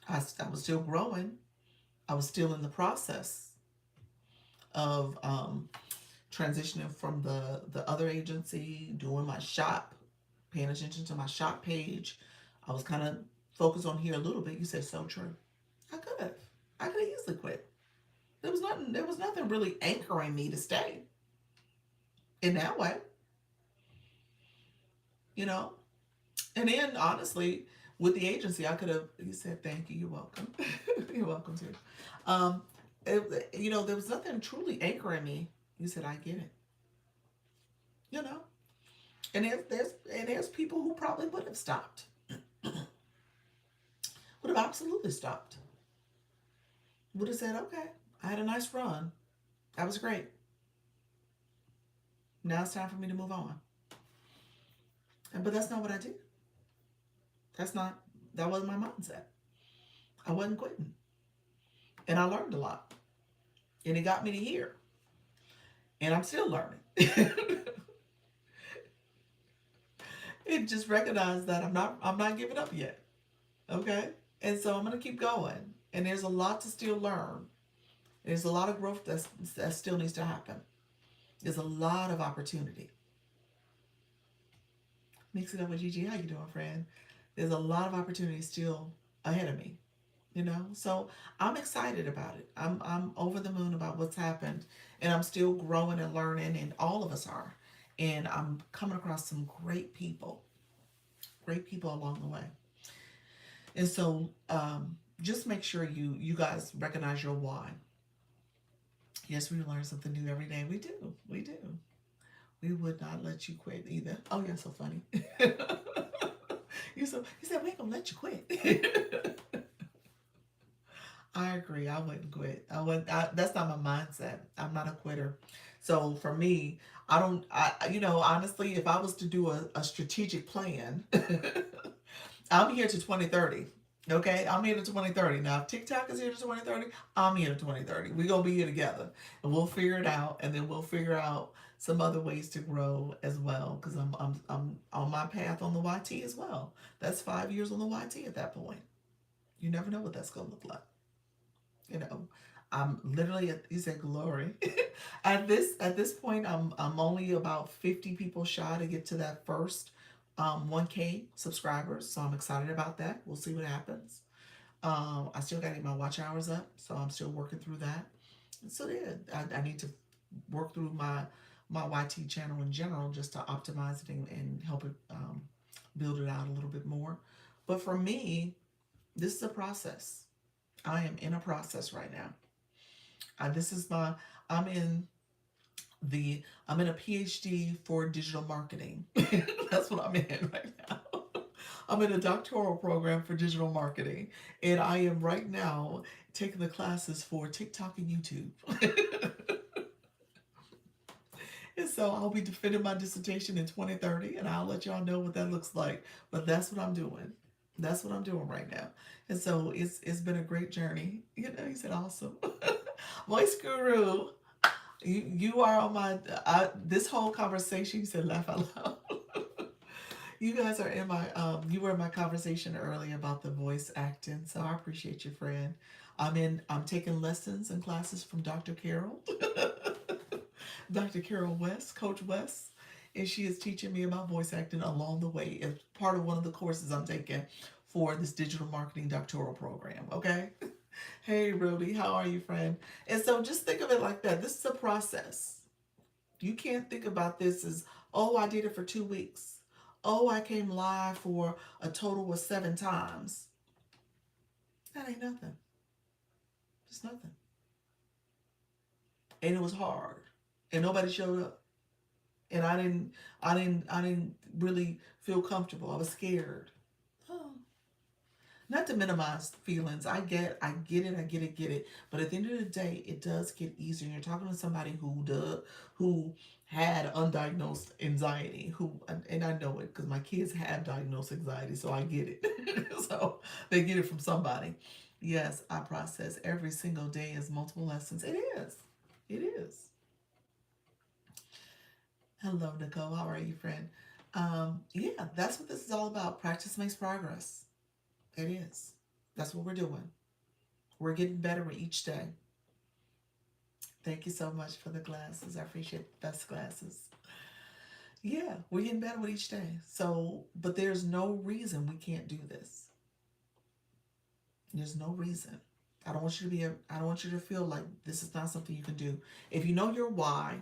S1: I was still growing. I was still in the process of transitioning from the other agency, doing my shop, paying attention to my shop page. I was kind of focused on here a little bit. You said so true. I could have. I could have easily quit. There was nothing. There was nothing really anchoring me to stay in that way. You know. And then honestly, with the agency, I could have. You said thank you. You're welcome. You're welcome too. Um, there was nothing truly anchoring me. You said I get it. You know. And there's people who probably would have stopped. Would have absolutely stopped. Would have said, okay, I had a nice run. That was great. Now it's time for me to move on. But that's not what I did. That's not, that wasn't my mindset. I wasn't quitting. And I learned a lot. And it got me to here. And I'm still learning. It just recognized that I'm not giving up yet. Okay? And so I'm gonna keep going. And there's a lot to still learn. There's a lot of growth that still needs to happen. There's a lot of opportunity. Mix it up with Gigi. How you doing, friend? There's a lot of opportunity still ahead of me. So I'm excited about it. I'm over the moon about what's happened, and I'm still growing and learning, and all of us are. And I'm coming across some great people along the way. And so just make sure you guys recognize your why. Yes, we learn something new every day. We do. We would not let you quit either. Oh, you're so funny. You said we ain't gonna let you quit. I agree. I wouldn't quit. That's not my mindset. I'm not a quitter. So for me, I don't. Honestly, if I was to do a strategic plan, I'm here to 2030. Okay, I'm here to 2030. Now, if TikTok is here to 2030, I'm here to 2030. We're gonna be here together, and we'll figure it out, and then we'll figure out some other ways to grow as well. Because I'm on my path on the YT as well. That's 5 years on the YT at that point. You never know what that's gonna look like. You know, I'm literally you said glory. At this point, I'm only about 50 people shy to get to that first 1K subscribers. So I'm excited about that. We'll see what happens. I still got to get my watch hours up, so I'm still working through that. So yeah, I need to work through my YT channel in general just to optimize it and help it build it out a little bit more. But for me, this is a process. I am in a process right now. This is I'm in I'm in a PhD for digital marketing. That's what I'm in right now. I'm in a doctoral program for digital marketing, and I am right now taking the classes for TikTok and YouTube. And so I'll be defending my dissertation in 2030, and I'll let y'all know what that looks like. But that's what I'm doing. That's what I'm doing right now. And so it's been a great journey. You said awesome. Voice Guru, you are on my this whole conversation. You said laugh out loud. You guys are in my you were in my conversation earlier about the voice acting. So I appreciate you, friend. I'm taking lessons and classes from Dr. Carol. Dr. Carol West, Coach West, and she is teaching me about voice acting along the way as part of one of the courses I'm taking for this digital marketing doctoral program. Okay. Hey, Ruby, how are you, friend? And so just think of it like that. This is a process. You can't think about this as, oh, I did it for 2 weeks. Oh, I came live for a total of 7 times. That ain't nothing. It's nothing. And it was hard. And nobody showed up. And I didn't really feel comfortable. I was scared. Oh. Not to minimize feelings. I get it. But at the end of the day, it does get easier. You're talking to somebody who had undiagnosed anxiety, and I know it because my kids have diagnosed anxiety, so I get it. So they get it from somebody. Yes, I process every single day as multiple lessons. It is. It is. Hello, Nicole. How are you, friend? Yeah, that's what this is all about. Practice makes progress. It is. That's what we're doing. We're getting better with each day. Thank you so much for the glasses. I appreciate the best glasses. Yeah, we're getting better with each day. So, but there's no reason we can't do this. There's no reason. I don't want you to be I don't want you to feel like this is not something you can do. If you know your why,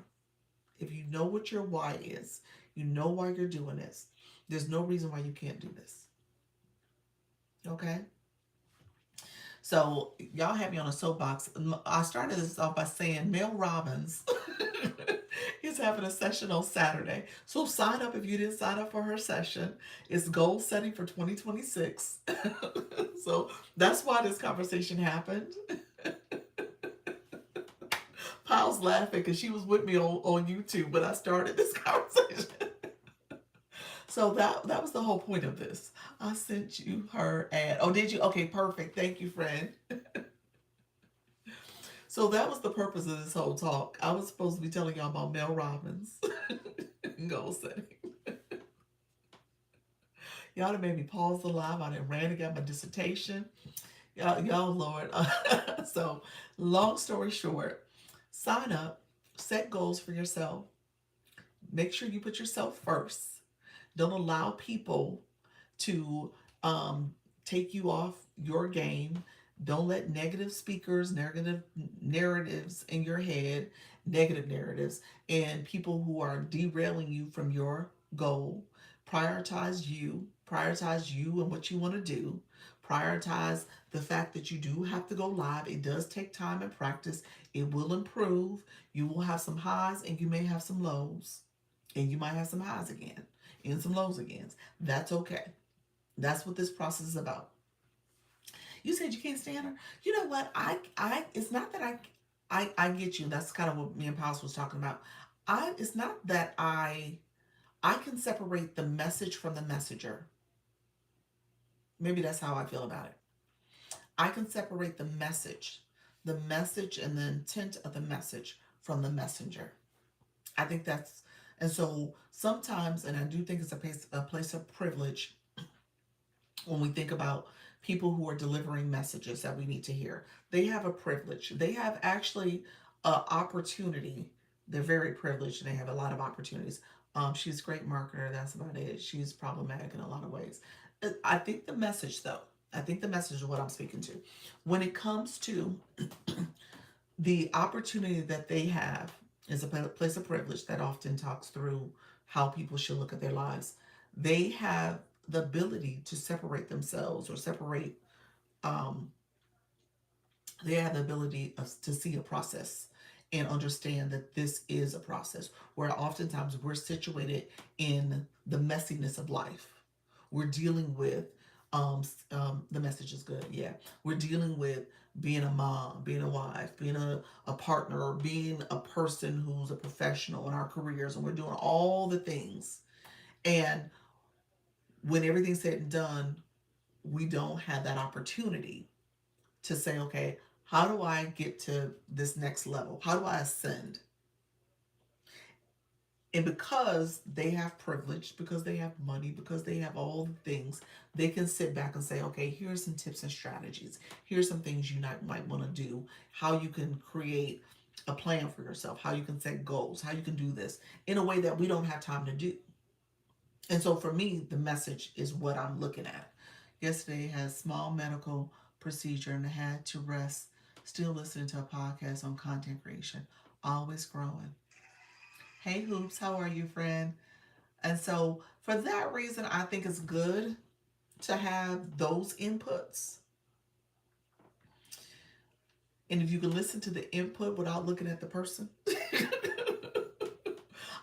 S1: if you know what your why is, you know why you're doing this. There's no reason why you can't do this. Okay? So y'all had me on a soapbox. I started this off by saying Mel Robbins is having a session on Saturday. So sign up if you didn't sign up for her session. It's goal setting for 2026. So that's why this conversation happened. Pyle's laughing because she was with me on YouTube when I started this conversation. So that was the whole point of this. I sent you her ad. Oh, did you? Okay, perfect. Thank you, friend. So that was the purpose of this whole talk. I was supposed to be telling y'all about Mel Robbins goal setting. Y'all done made me pause the live. I done ran and got my dissertation. Y'all, Lord. So, long story short, sign up, set goals for yourself. Make sure you put yourself first. Don't allow people to take you off your game. Don't let negative speakers, negative narratives in your head, negative narratives, and people who are derailing you from your goal. Prioritize you and what you want to do. Prioritize the fact that you do have to go live. It does take time and practice. It will improve. You will have some highs and you may have some lows. And you might have some highs again and some lows again. That's okay. That's what this process is about. You said you can't stand her. You know what? It's not that I get you. That's kind of what me and Pals was talking about. It's not that I can separate the message from the messenger. Maybe that's how I feel about it. I can separate the message and the intent of the message from the messenger. I think that's, and so sometimes, and I do think it's a place of privilege when we think about people who are delivering messages that we need to hear. They have a privilege. They have actually an opportunity. They're very privileged and they have a lot of opportunities. She's a great marketer. That's about it. She's problematic in a lot of ways. I think the message, though, I think the message is what I'm speaking to. When it comes to the opportunity that they have is a place of privilege that often talks through how people should look at their lives. They have the ability to separate themselves or separate, um, they have the ability to see a process and understand that this is a process where oftentimes we're situated in the messiness of life. We're dealing with the message is good. Yeah. We're dealing with being a mom, being a wife, being a partner, being a person who's a professional in our careers, and we're doing all the things. And when everything's said and done, we don't have that opportunity to say, okay, how do I get to this next level? How do I ascend? And because they have privilege, because they have money, because they have all the things, they can sit back and say, okay, here's some tips and strategies. Here's some things you might want to do, how you can create a plan for yourself, how you can set goals, how you can do this in a way that we don't have time to do. And so for me, the message is what I'm looking at. Yesterday I had a small medical procedure and I had to rest, still listening to a podcast on content creation, always growing. Hey Hoops, how are you, friend? And so for that reason, I think it's good to have those inputs. And if you can listen to the input without looking at the person,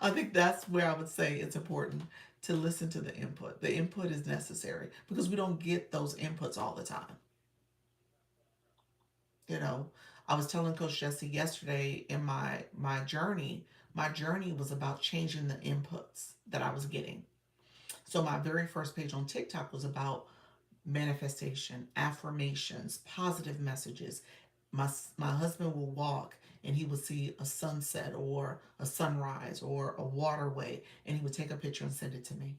S1: I think that's where I would say it's important to listen to the input. The input is necessary because we don't get those inputs all the time. You know, I was telling Coach Jesse yesterday in my journey was about changing the inputs that I was getting. So my very first page on TikTok was about manifestation, affirmations, positive messages. My husband will walk and he would see a sunset or a sunrise or a waterway, and he would take a picture and send it to me.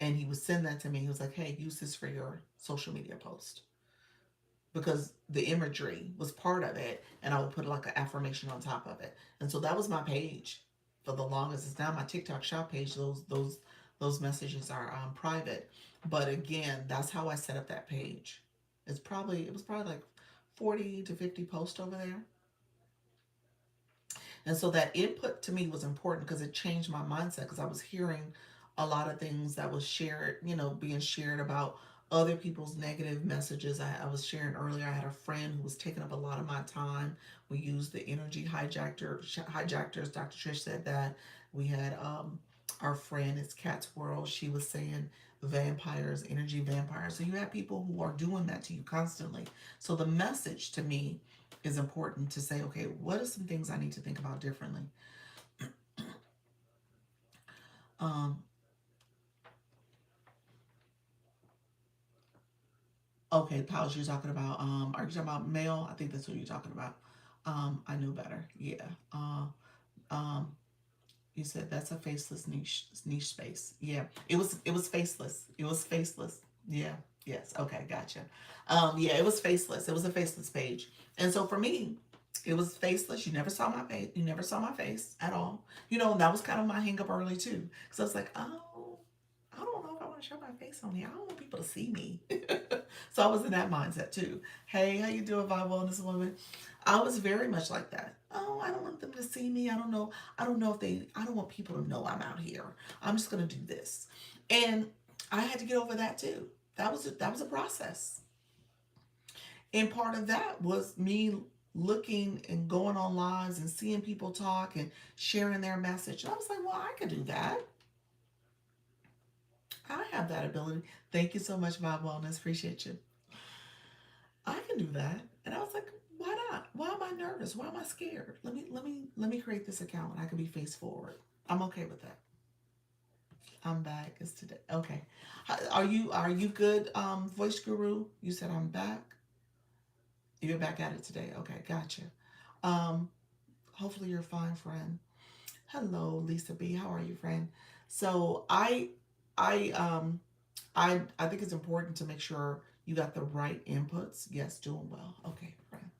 S1: And he would send that to me. He was like, "Hey, use this for your social media post." Because the imagery was part of it, and I would put like an affirmation on top of it. And so that was my page for the longest. It's now my TikTok shop page. Those messages are private, but again, that's how I set up that page. It was probably like 40 to 50 posts over there. And so that input to me was important because it changed my mindset, because I was hearing a lot of things that was shared, being shared about other people's negative messages. I was sharing earlier, I had a friend who was taking up a lot of my time. We used the energy hijackers. Dr. Trish said that. We had our friend, it's Cat's World. She was saying vampires, energy vampires. So you have people who are doing that to you constantly. So the message to me is important to say, okay, what are some things I need to think about differently? Um, okay, Pals, you're talking about, are you talking about male? I think that's what you're talking about. I know better. Yeah. Um, you said that's a faceless niche space. Yeah. It was faceless. It was faceless. Yeah. Yes. Okay. Gotcha. Yeah, it was faceless. It was a faceless page. And so for me, it was faceless. You never saw my face. You never saw my face at all. And that was kind of my hang up early too. Because I was like, oh, I don't know if I want to show my face on here. I don't want people to see me. So I was in that mindset too. Hey, how you doing, Vibe Wellness Woman? I was very much like that. Oh, I don't want them to see me. I don't know. I don't want people to know I'm out here. I'm just going to do this. And I had to get over that too. That was a process. And part of that was me looking and going on lives and seeing people talk and sharing their message. And I was like, well, I could do that. I have that ability. Thank you so much, Vibe Wellness. Appreciate you. I can do that. And I was like, why not? Why am I nervous? Why am I scared? Let me create this account and I can be face forward. I'm okay with that. I'm back. It's today. Okay. Are you good, voice guru? You said I'm back. You're back at it today. Okay, gotcha. Um, hopefully you're fine, friend. Hello, Lisa B. How are you, friend? So I I think it's important to make sure you got the right inputs. Yes, doing well. Okay, friend.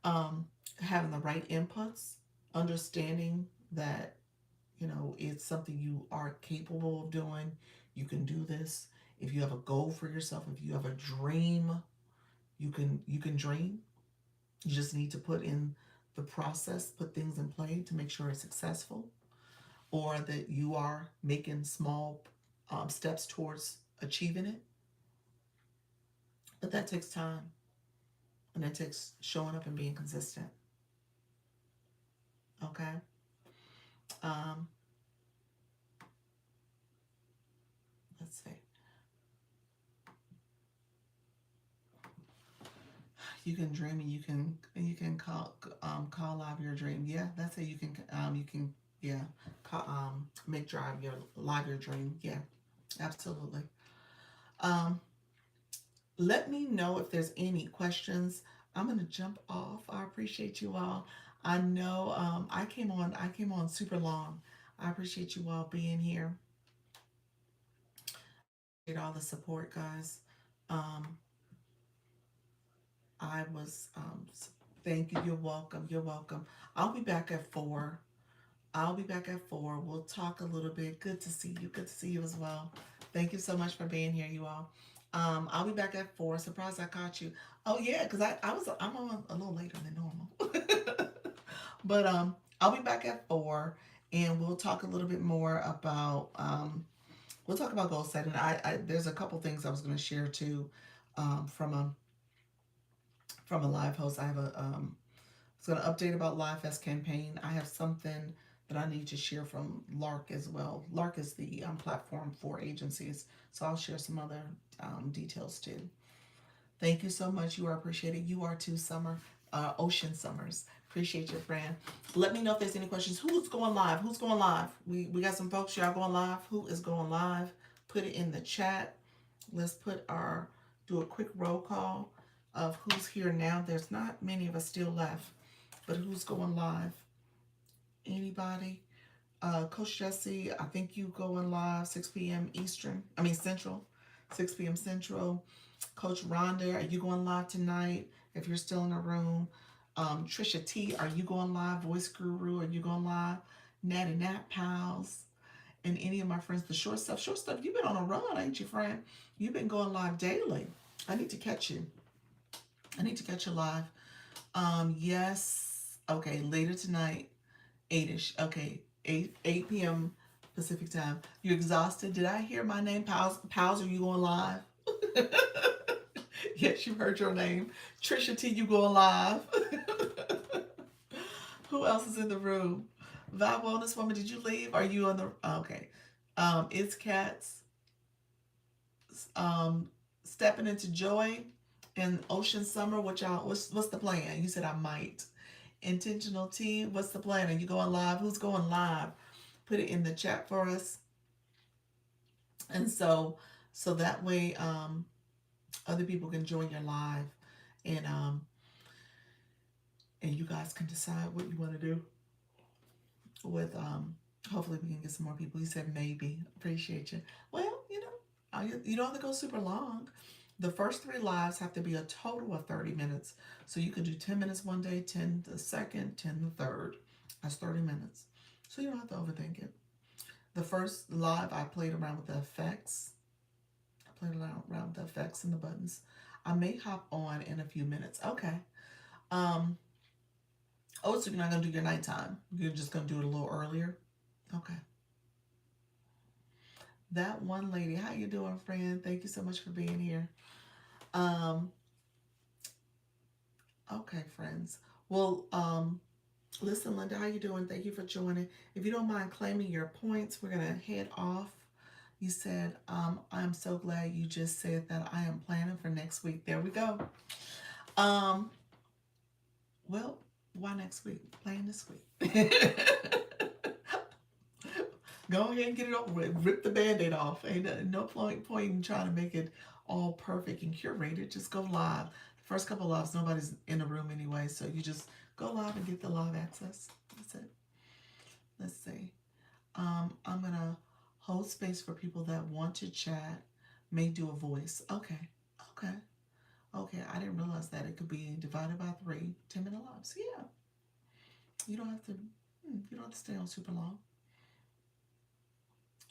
S1: Um, having the right inputs, understanding that it's something you are capable of doing. You can do this. If you have a goal for yourself, if you have a dream, you can dream. You just need to put in the process, put things in play to make sure it's successful, or that you are making small steps towards achieving it. But that takes time, and that takes showing up and being consistent. Okay. Um, let's see. You can dream, and you can call live your dream. Yeah, that's it. You can yeah make drive your live your dream. Yeah, absolutely. Um, let me know if there's any questions. I'm gonna jump off. I appreciate you all. I know I came on super long. I appreciate you all being here. Get all the support, guys. Um, I was thank you. You're welcome. You're welcome. I'll be back at 4. I'll be back at 4. We'll talk a little bit. Good to see you. Good to see you as well. Thank you so much for being here, you all. I'll be back at 4. Surprised I caught you. Oh yeah, because I'm on a little later than normal. But I'll be back at 4, and we'll talk a little bit more about we'll talk about goal setting. I there's a couple things I was going to share too, from a live host. I have a it's going to update about Live Fest campaign. I have something that I need to share from Lark as well. Lark is the platform for agencies, so I'll share some other details too. Thank you so much. You are appreciated. You are too, Summer. Ocean Summers. Appreciate your friend. Let me know if there's any questions. Who's going live? Who's going live? We got some folks. Y'all going live? Who is going live? Put it in the chat. Let's do a quick roll call of who's here now. There's not many of us still left, but who's going live? Anybody? Coach Jesse, I think you going live 6 p.m. Eastern. I mean Central, 6 p.m. Central. Coach Rhonda, are you going live tonight? If you're still in the room. Trisha T, are you going live? Voice Guru, are you going live? Natty Nat Pals, and any of my friends. The short stuff. Short stuff, you've been on a run, ain't you, friend? You've been going live daily. I need to catch you. I need to catch you live. Yes. Okay, later tonight, 8ish. Okay, 8 p.m. Pacific time. You exhausted? Did I hear my name? Pals, are you going live? Yes, you heard your name. Trisha T, you going live? Who else is in the room? Vibe Wellness Woman, did you leave? Are you on the okay? It's Cats. Stepping into Joy and Ocean Summer. What's the plan? You said I might. Intentional Tea, what's the plan? Are you going live? Who's going live? Put it in the chat for us. And so that way other people can join your live, and and you guys can decide what you want to do with hopefully we can get some more people. You said maybe. Appreciate you. Well, you don't have to go super long. The first 3 lives have to be a total of 30 minutes. So you can do 10 minutes one day, 10 the second, 10 the third. That's 30 minutes. So you don't have to overthink it. The first live, I played around with the effects. I played around with the effects and the buttons. I may hop on in a few minutes. Okay. Oh, so you're not going to do your nighttime. You're just going to do it a little earlier? Okay. That one lady, how you doing, friend? Thank you so much for being here. Okay, friends. Well, listen, Linda, how you doing? Thank you for joining. If you don't mind claiming your points, we're going to head off. You said, I'm so glad you just said that. I am planning for next week. There we go. Well, why next week? Plan this week. Go ahead and get it over with. Rip the Band-Aid off. Ain't no point in trying to make it all perfect and curated. Just go live. The first couple of lives, nobody's in the room anyway, so you just go live and get the live access. That's it. Let's see. I'm gonna hold space for people that want to chat. May do a voice. Okay. I didn't realize that it could be divided by 3 10-minute lives. Yeah. You don't have to. You don't have to stay on super long.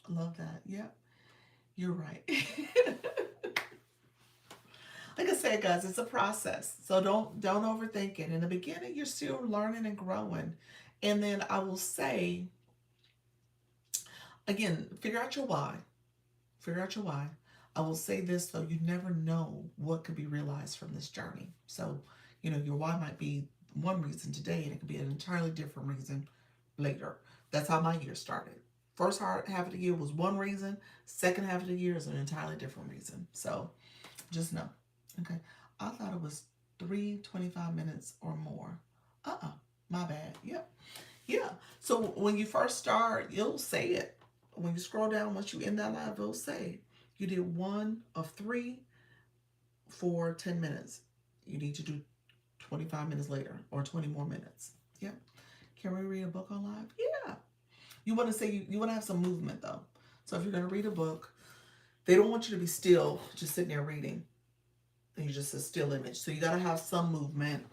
S1: Love that. Yep. You're right. Like I said, guys, it's a process. So don't overthink it. In the beginning, you're still learning and growing. And then I will say, again, figure out your why. Figure out your why. I will say this though, you never know what could be realized from this journey. So, your why might be one reason today, and it could be an entirely different reason later. That's how my year started. First half of the year was one reason. Second half of the year is an entirely different reason. So just know. Okay. I thought it was 3 25 minutes or more. My bad. Yep. Yeah. So when you first start, you'll say it. When you scroll down, once you end that live, it'll say you did 1 of 3 for 10 minutes. You need to do 25 minutes later or 20 more minutes. Yep. Can we read a book on live? Yeah. You want to say you want to have some movement though. So if you're going to read a book, they don't want you to be still, just sitting there reading. And you're just a still image. So you got to have some movement.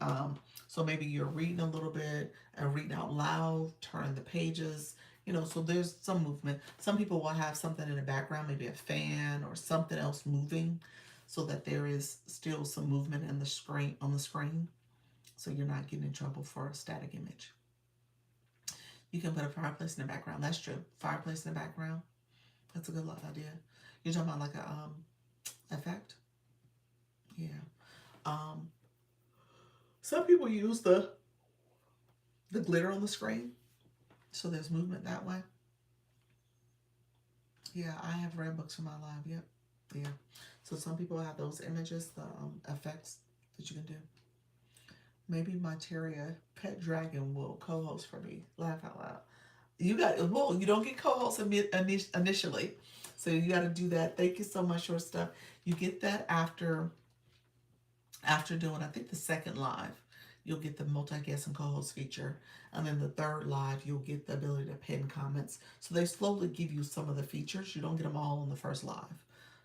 S1: So maybe you're reading a little bit and reading out loud, turning the pages, so there's some movement. Some people will have something in the background, maybe a fan or something else moving, so that there is still some movement in the screen on the screen. So you're not getting in trouble for a static image. You can put a fireplace in the background. That's true. Fireplace in the background. That's a good idea. You're talking about like a effect? Yeah. Some people use the glitter on the screen, so there's movement that way. Yeah, I have read books for my live. Yep. Yeah. So some people have those images, the effects that you can do. Maybe my Materia Pet Dragon will co-host for me. Laugh out loud. well, you don't get co-hosts initially, so you got to do that. Thank you so much, Short Stuff. You get that after doing, I think, the second live. You'll get the multi-guest and co-host feature, and then the third live, you'll get the ability to pin comments. So they slowly give you some of the features. You don't get them all in the first live.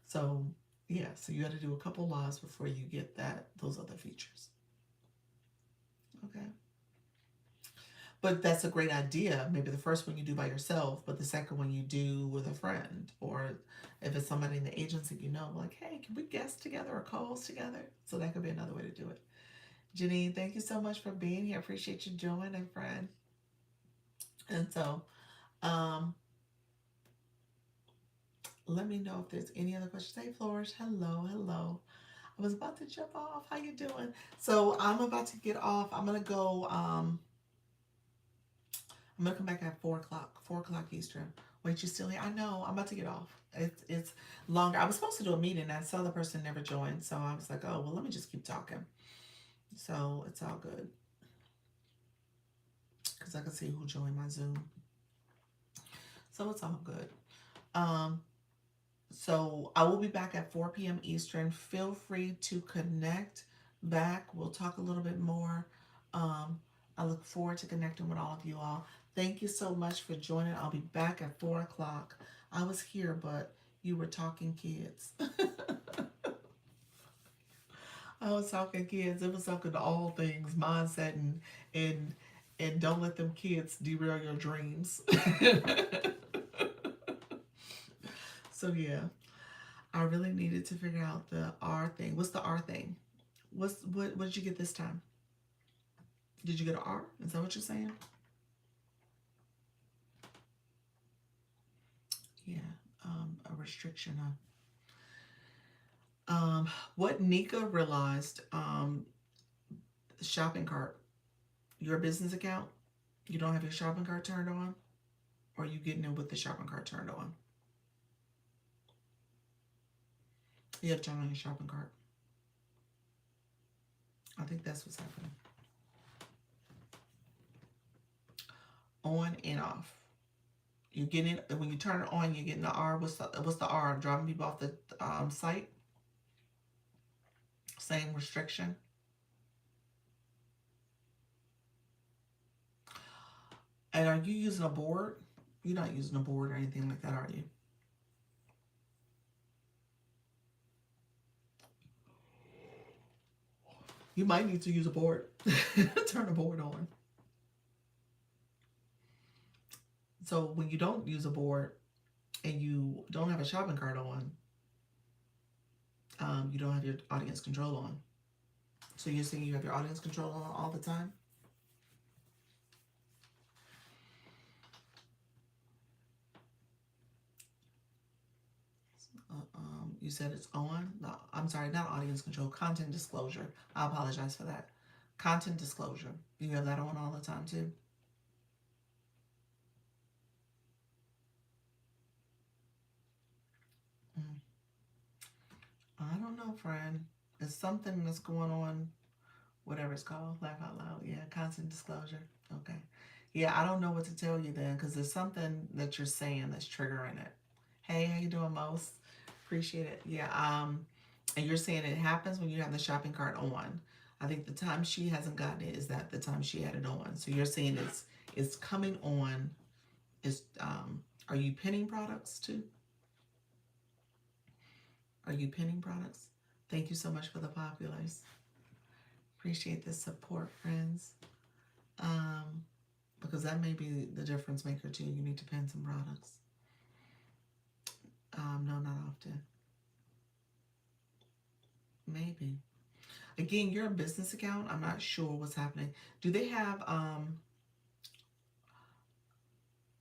S1: So yeah, so you got to do a couple lives before you get those other features. Okay. But that's a great idea. Maybe the first one you do by yourself, but the second one you do with a friend, or if it's somebody in the agency like, hey, can we guest together or co-host together? So that could be another way to do it. Janine, thank you so much for being here. Appreciate you joining, friend. And so, um, let me know if there's any other questions. Hey, Flourish, hello, hello. I was about to jump off. How you doing? So I'm about to get off. I'm gonna go. I'm gonna come back at 4 o'clock, 4 o'clock Eastern. Wait, you still here? I know. I'm about to get off. It's longer. I was supposed to do a meeting. And I saw the person never joined, so I was like, oh well, let me just keep talking. So it's all good because I can see who joined my Zoom. So it's all good. Um, so I will be back at 4 p.m. Eastern. Feel free to connect back. We'll talk a little bit more. I look forward to connecting with all of you all. Thank you so much for joining. I'll be back at 4 o'clock. I was here, but you were talking kids. I was talking kids. It was talking to all things mindset and and don't let them kids derail your dreams. So yeah, I really needed to figure out the R thing. What's the R thing? What did you get this time? Did you get an R? Is that what you're saying? Yeah, a restriction. What Nika realized, shopping cart, your business account, you don't have your shopping cart turned on, or are you getting it with the shopping cart turned on? You have to turn on your shopping cart. I think that's what's happening. On and off. You're getting when you turn it on, you're getting the R. What's the R? Driving people off the site. Same restriction. And are you using a board? You're not using a board or anything like that, are you? You might need to use a board. Turn a board on. So when you don't use a board and you don't have a shopping cart on, you don't have your audience control on. So you're saying you have your audience control on all the time? You said it's on. No, I'm sorry, not audience control. Content disclosure. I apologize for that. Content disclosure. You have that on all the time too? Mm. I don't know, friend. It's something that's going on, whatever it's called. Laugh out loud. Yeah, content disclosure. Okay. Yeah, I don't know what to tell you then because there's something that you're saying that's triggering it. Hey, how you doing, Most? Appreciate it. Yeah. And you're saying it happens when you have the shopping cart on. I think the time she hasn't gotten it is that the time she had it on. So you're saying it's coming on. Is are you pinning products too? Are you pinning products? Thank you so much for the populars. Appreciate the support, friends. Um, because that may be the difference maker too. You need to pin some products. No, not often. Maybe. Again, your business account, I'm not sure what's happening. Do they have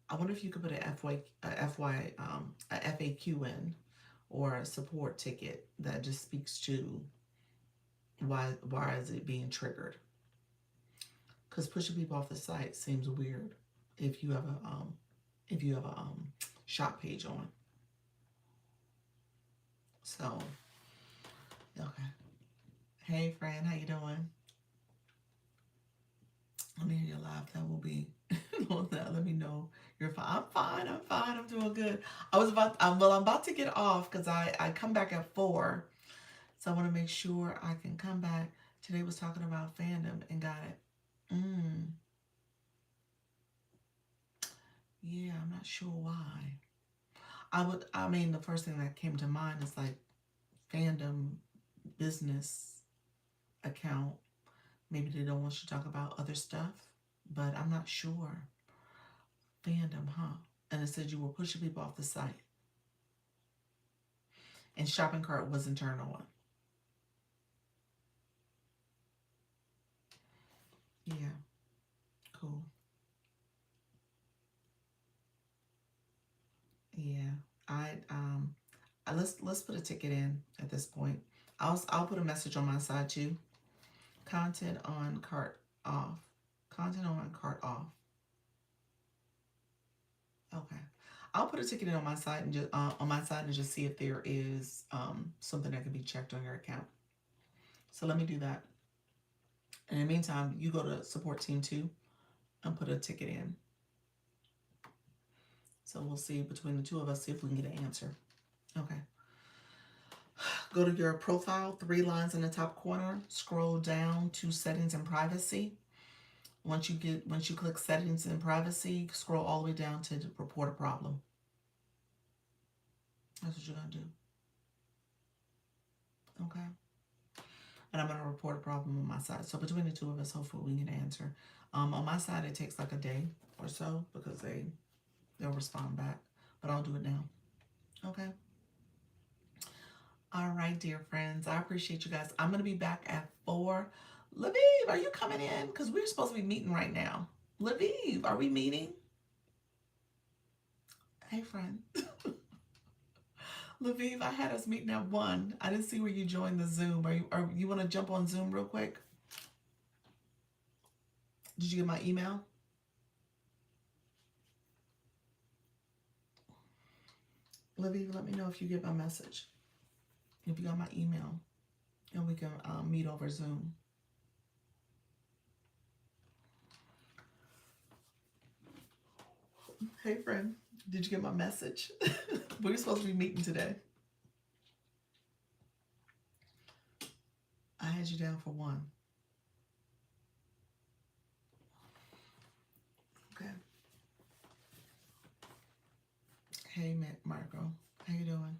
S1: I wonder if you could put a FAQ in or a support ticket that just speaks to why is it being triggered? Because pushing people off the site seems weird if you have a shop page on. So okay. Hey friend, how you doing? Let me hear your laugh. That will be let me know You're fine. I'm fine. I'm fine. I'm doing good. I was about, well, I'm about to get off because I come back at 4. So I want to make sure I can come back. Today was talking about fandom and got it. Yeah, I'm not sure why. I mean, the first thing that came to mind is like fandom business account. Maybe they don't want you to talk about other stuff, but I'm not sure. Fandom, huh? And it said you were pushing people off the site. And shopping cart wasn't turned on. Yeah, cool. Yeah, let's put a ticket in at this point. I'll put a message on my side too. Content on cart off. Content on cart off. Okay. I'll put a ticket in on my side and just see if there is something that can be checked on your account. So let me do that. And in the meantime, you go to support team 2 and put a ticket in. So we'll see between the two of us, see if we can get an answer. Okay. Go to your profile, 3 lines in the top corner, scroll down to settings and privacy. Once you click settings and privacy, scroll all the way down to report a problem. That's what you're gonna do. Okay. And I'm gonna report a problem on my side. So between the two of us, hopefully we can get an answer. On my side, it takes like a day or so because they'll respond back. But I'll do it now. Okay. All right, dear friends. I appreciate you guys. I'm gonna be back at 4. Laviv, are you coming in? Because we're supposed to be meeting right now. Laviv, are we meeting? Hey, friend. Laviv, I had us meeting at 1. I didn't see where you joined the Zoom. Are you want to jump on Zoom real quick? Did you get my email? Laviv, let me know if you get my message. If you got my email, and we can meet over Zoom. Hey, friend. Did you get my message? We're supposed to be meeting today. I had you down for 1. Okay. Hey, Marco. How you doing?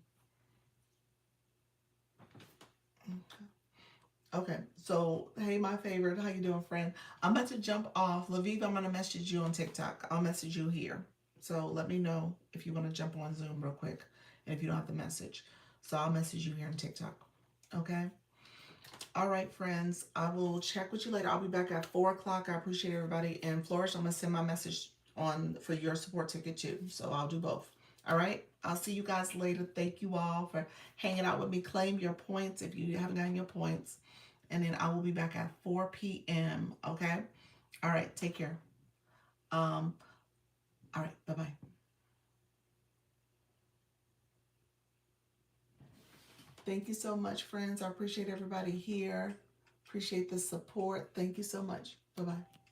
S1: Okay. So, hey, my favorite. How you doing, friend? I'm about to jump off. Laviv, I'm going to message you on TikTok. I'll message you here. So let me know if you want to jump on Zoom real quick and if you don't have the message. So I'll message you here on TikTok. Okay? All right, friends. I will check with you later. I'll be back at 4 o'clock. I appreciate everybody. And Flourish, I'm going to send my message on for your support ticket too. So I'll do both. All right. I'll see you guys later. Thank you all for hanging out with me. Claim your points if you haven't gotten your points. And then I will be back at 4 p.m. Okay? All right. Take care. All right. Bye-bye. Thank you so much, friends. I appreciate everybody here. Appreciate the support. Thank you so much. Bye-bye.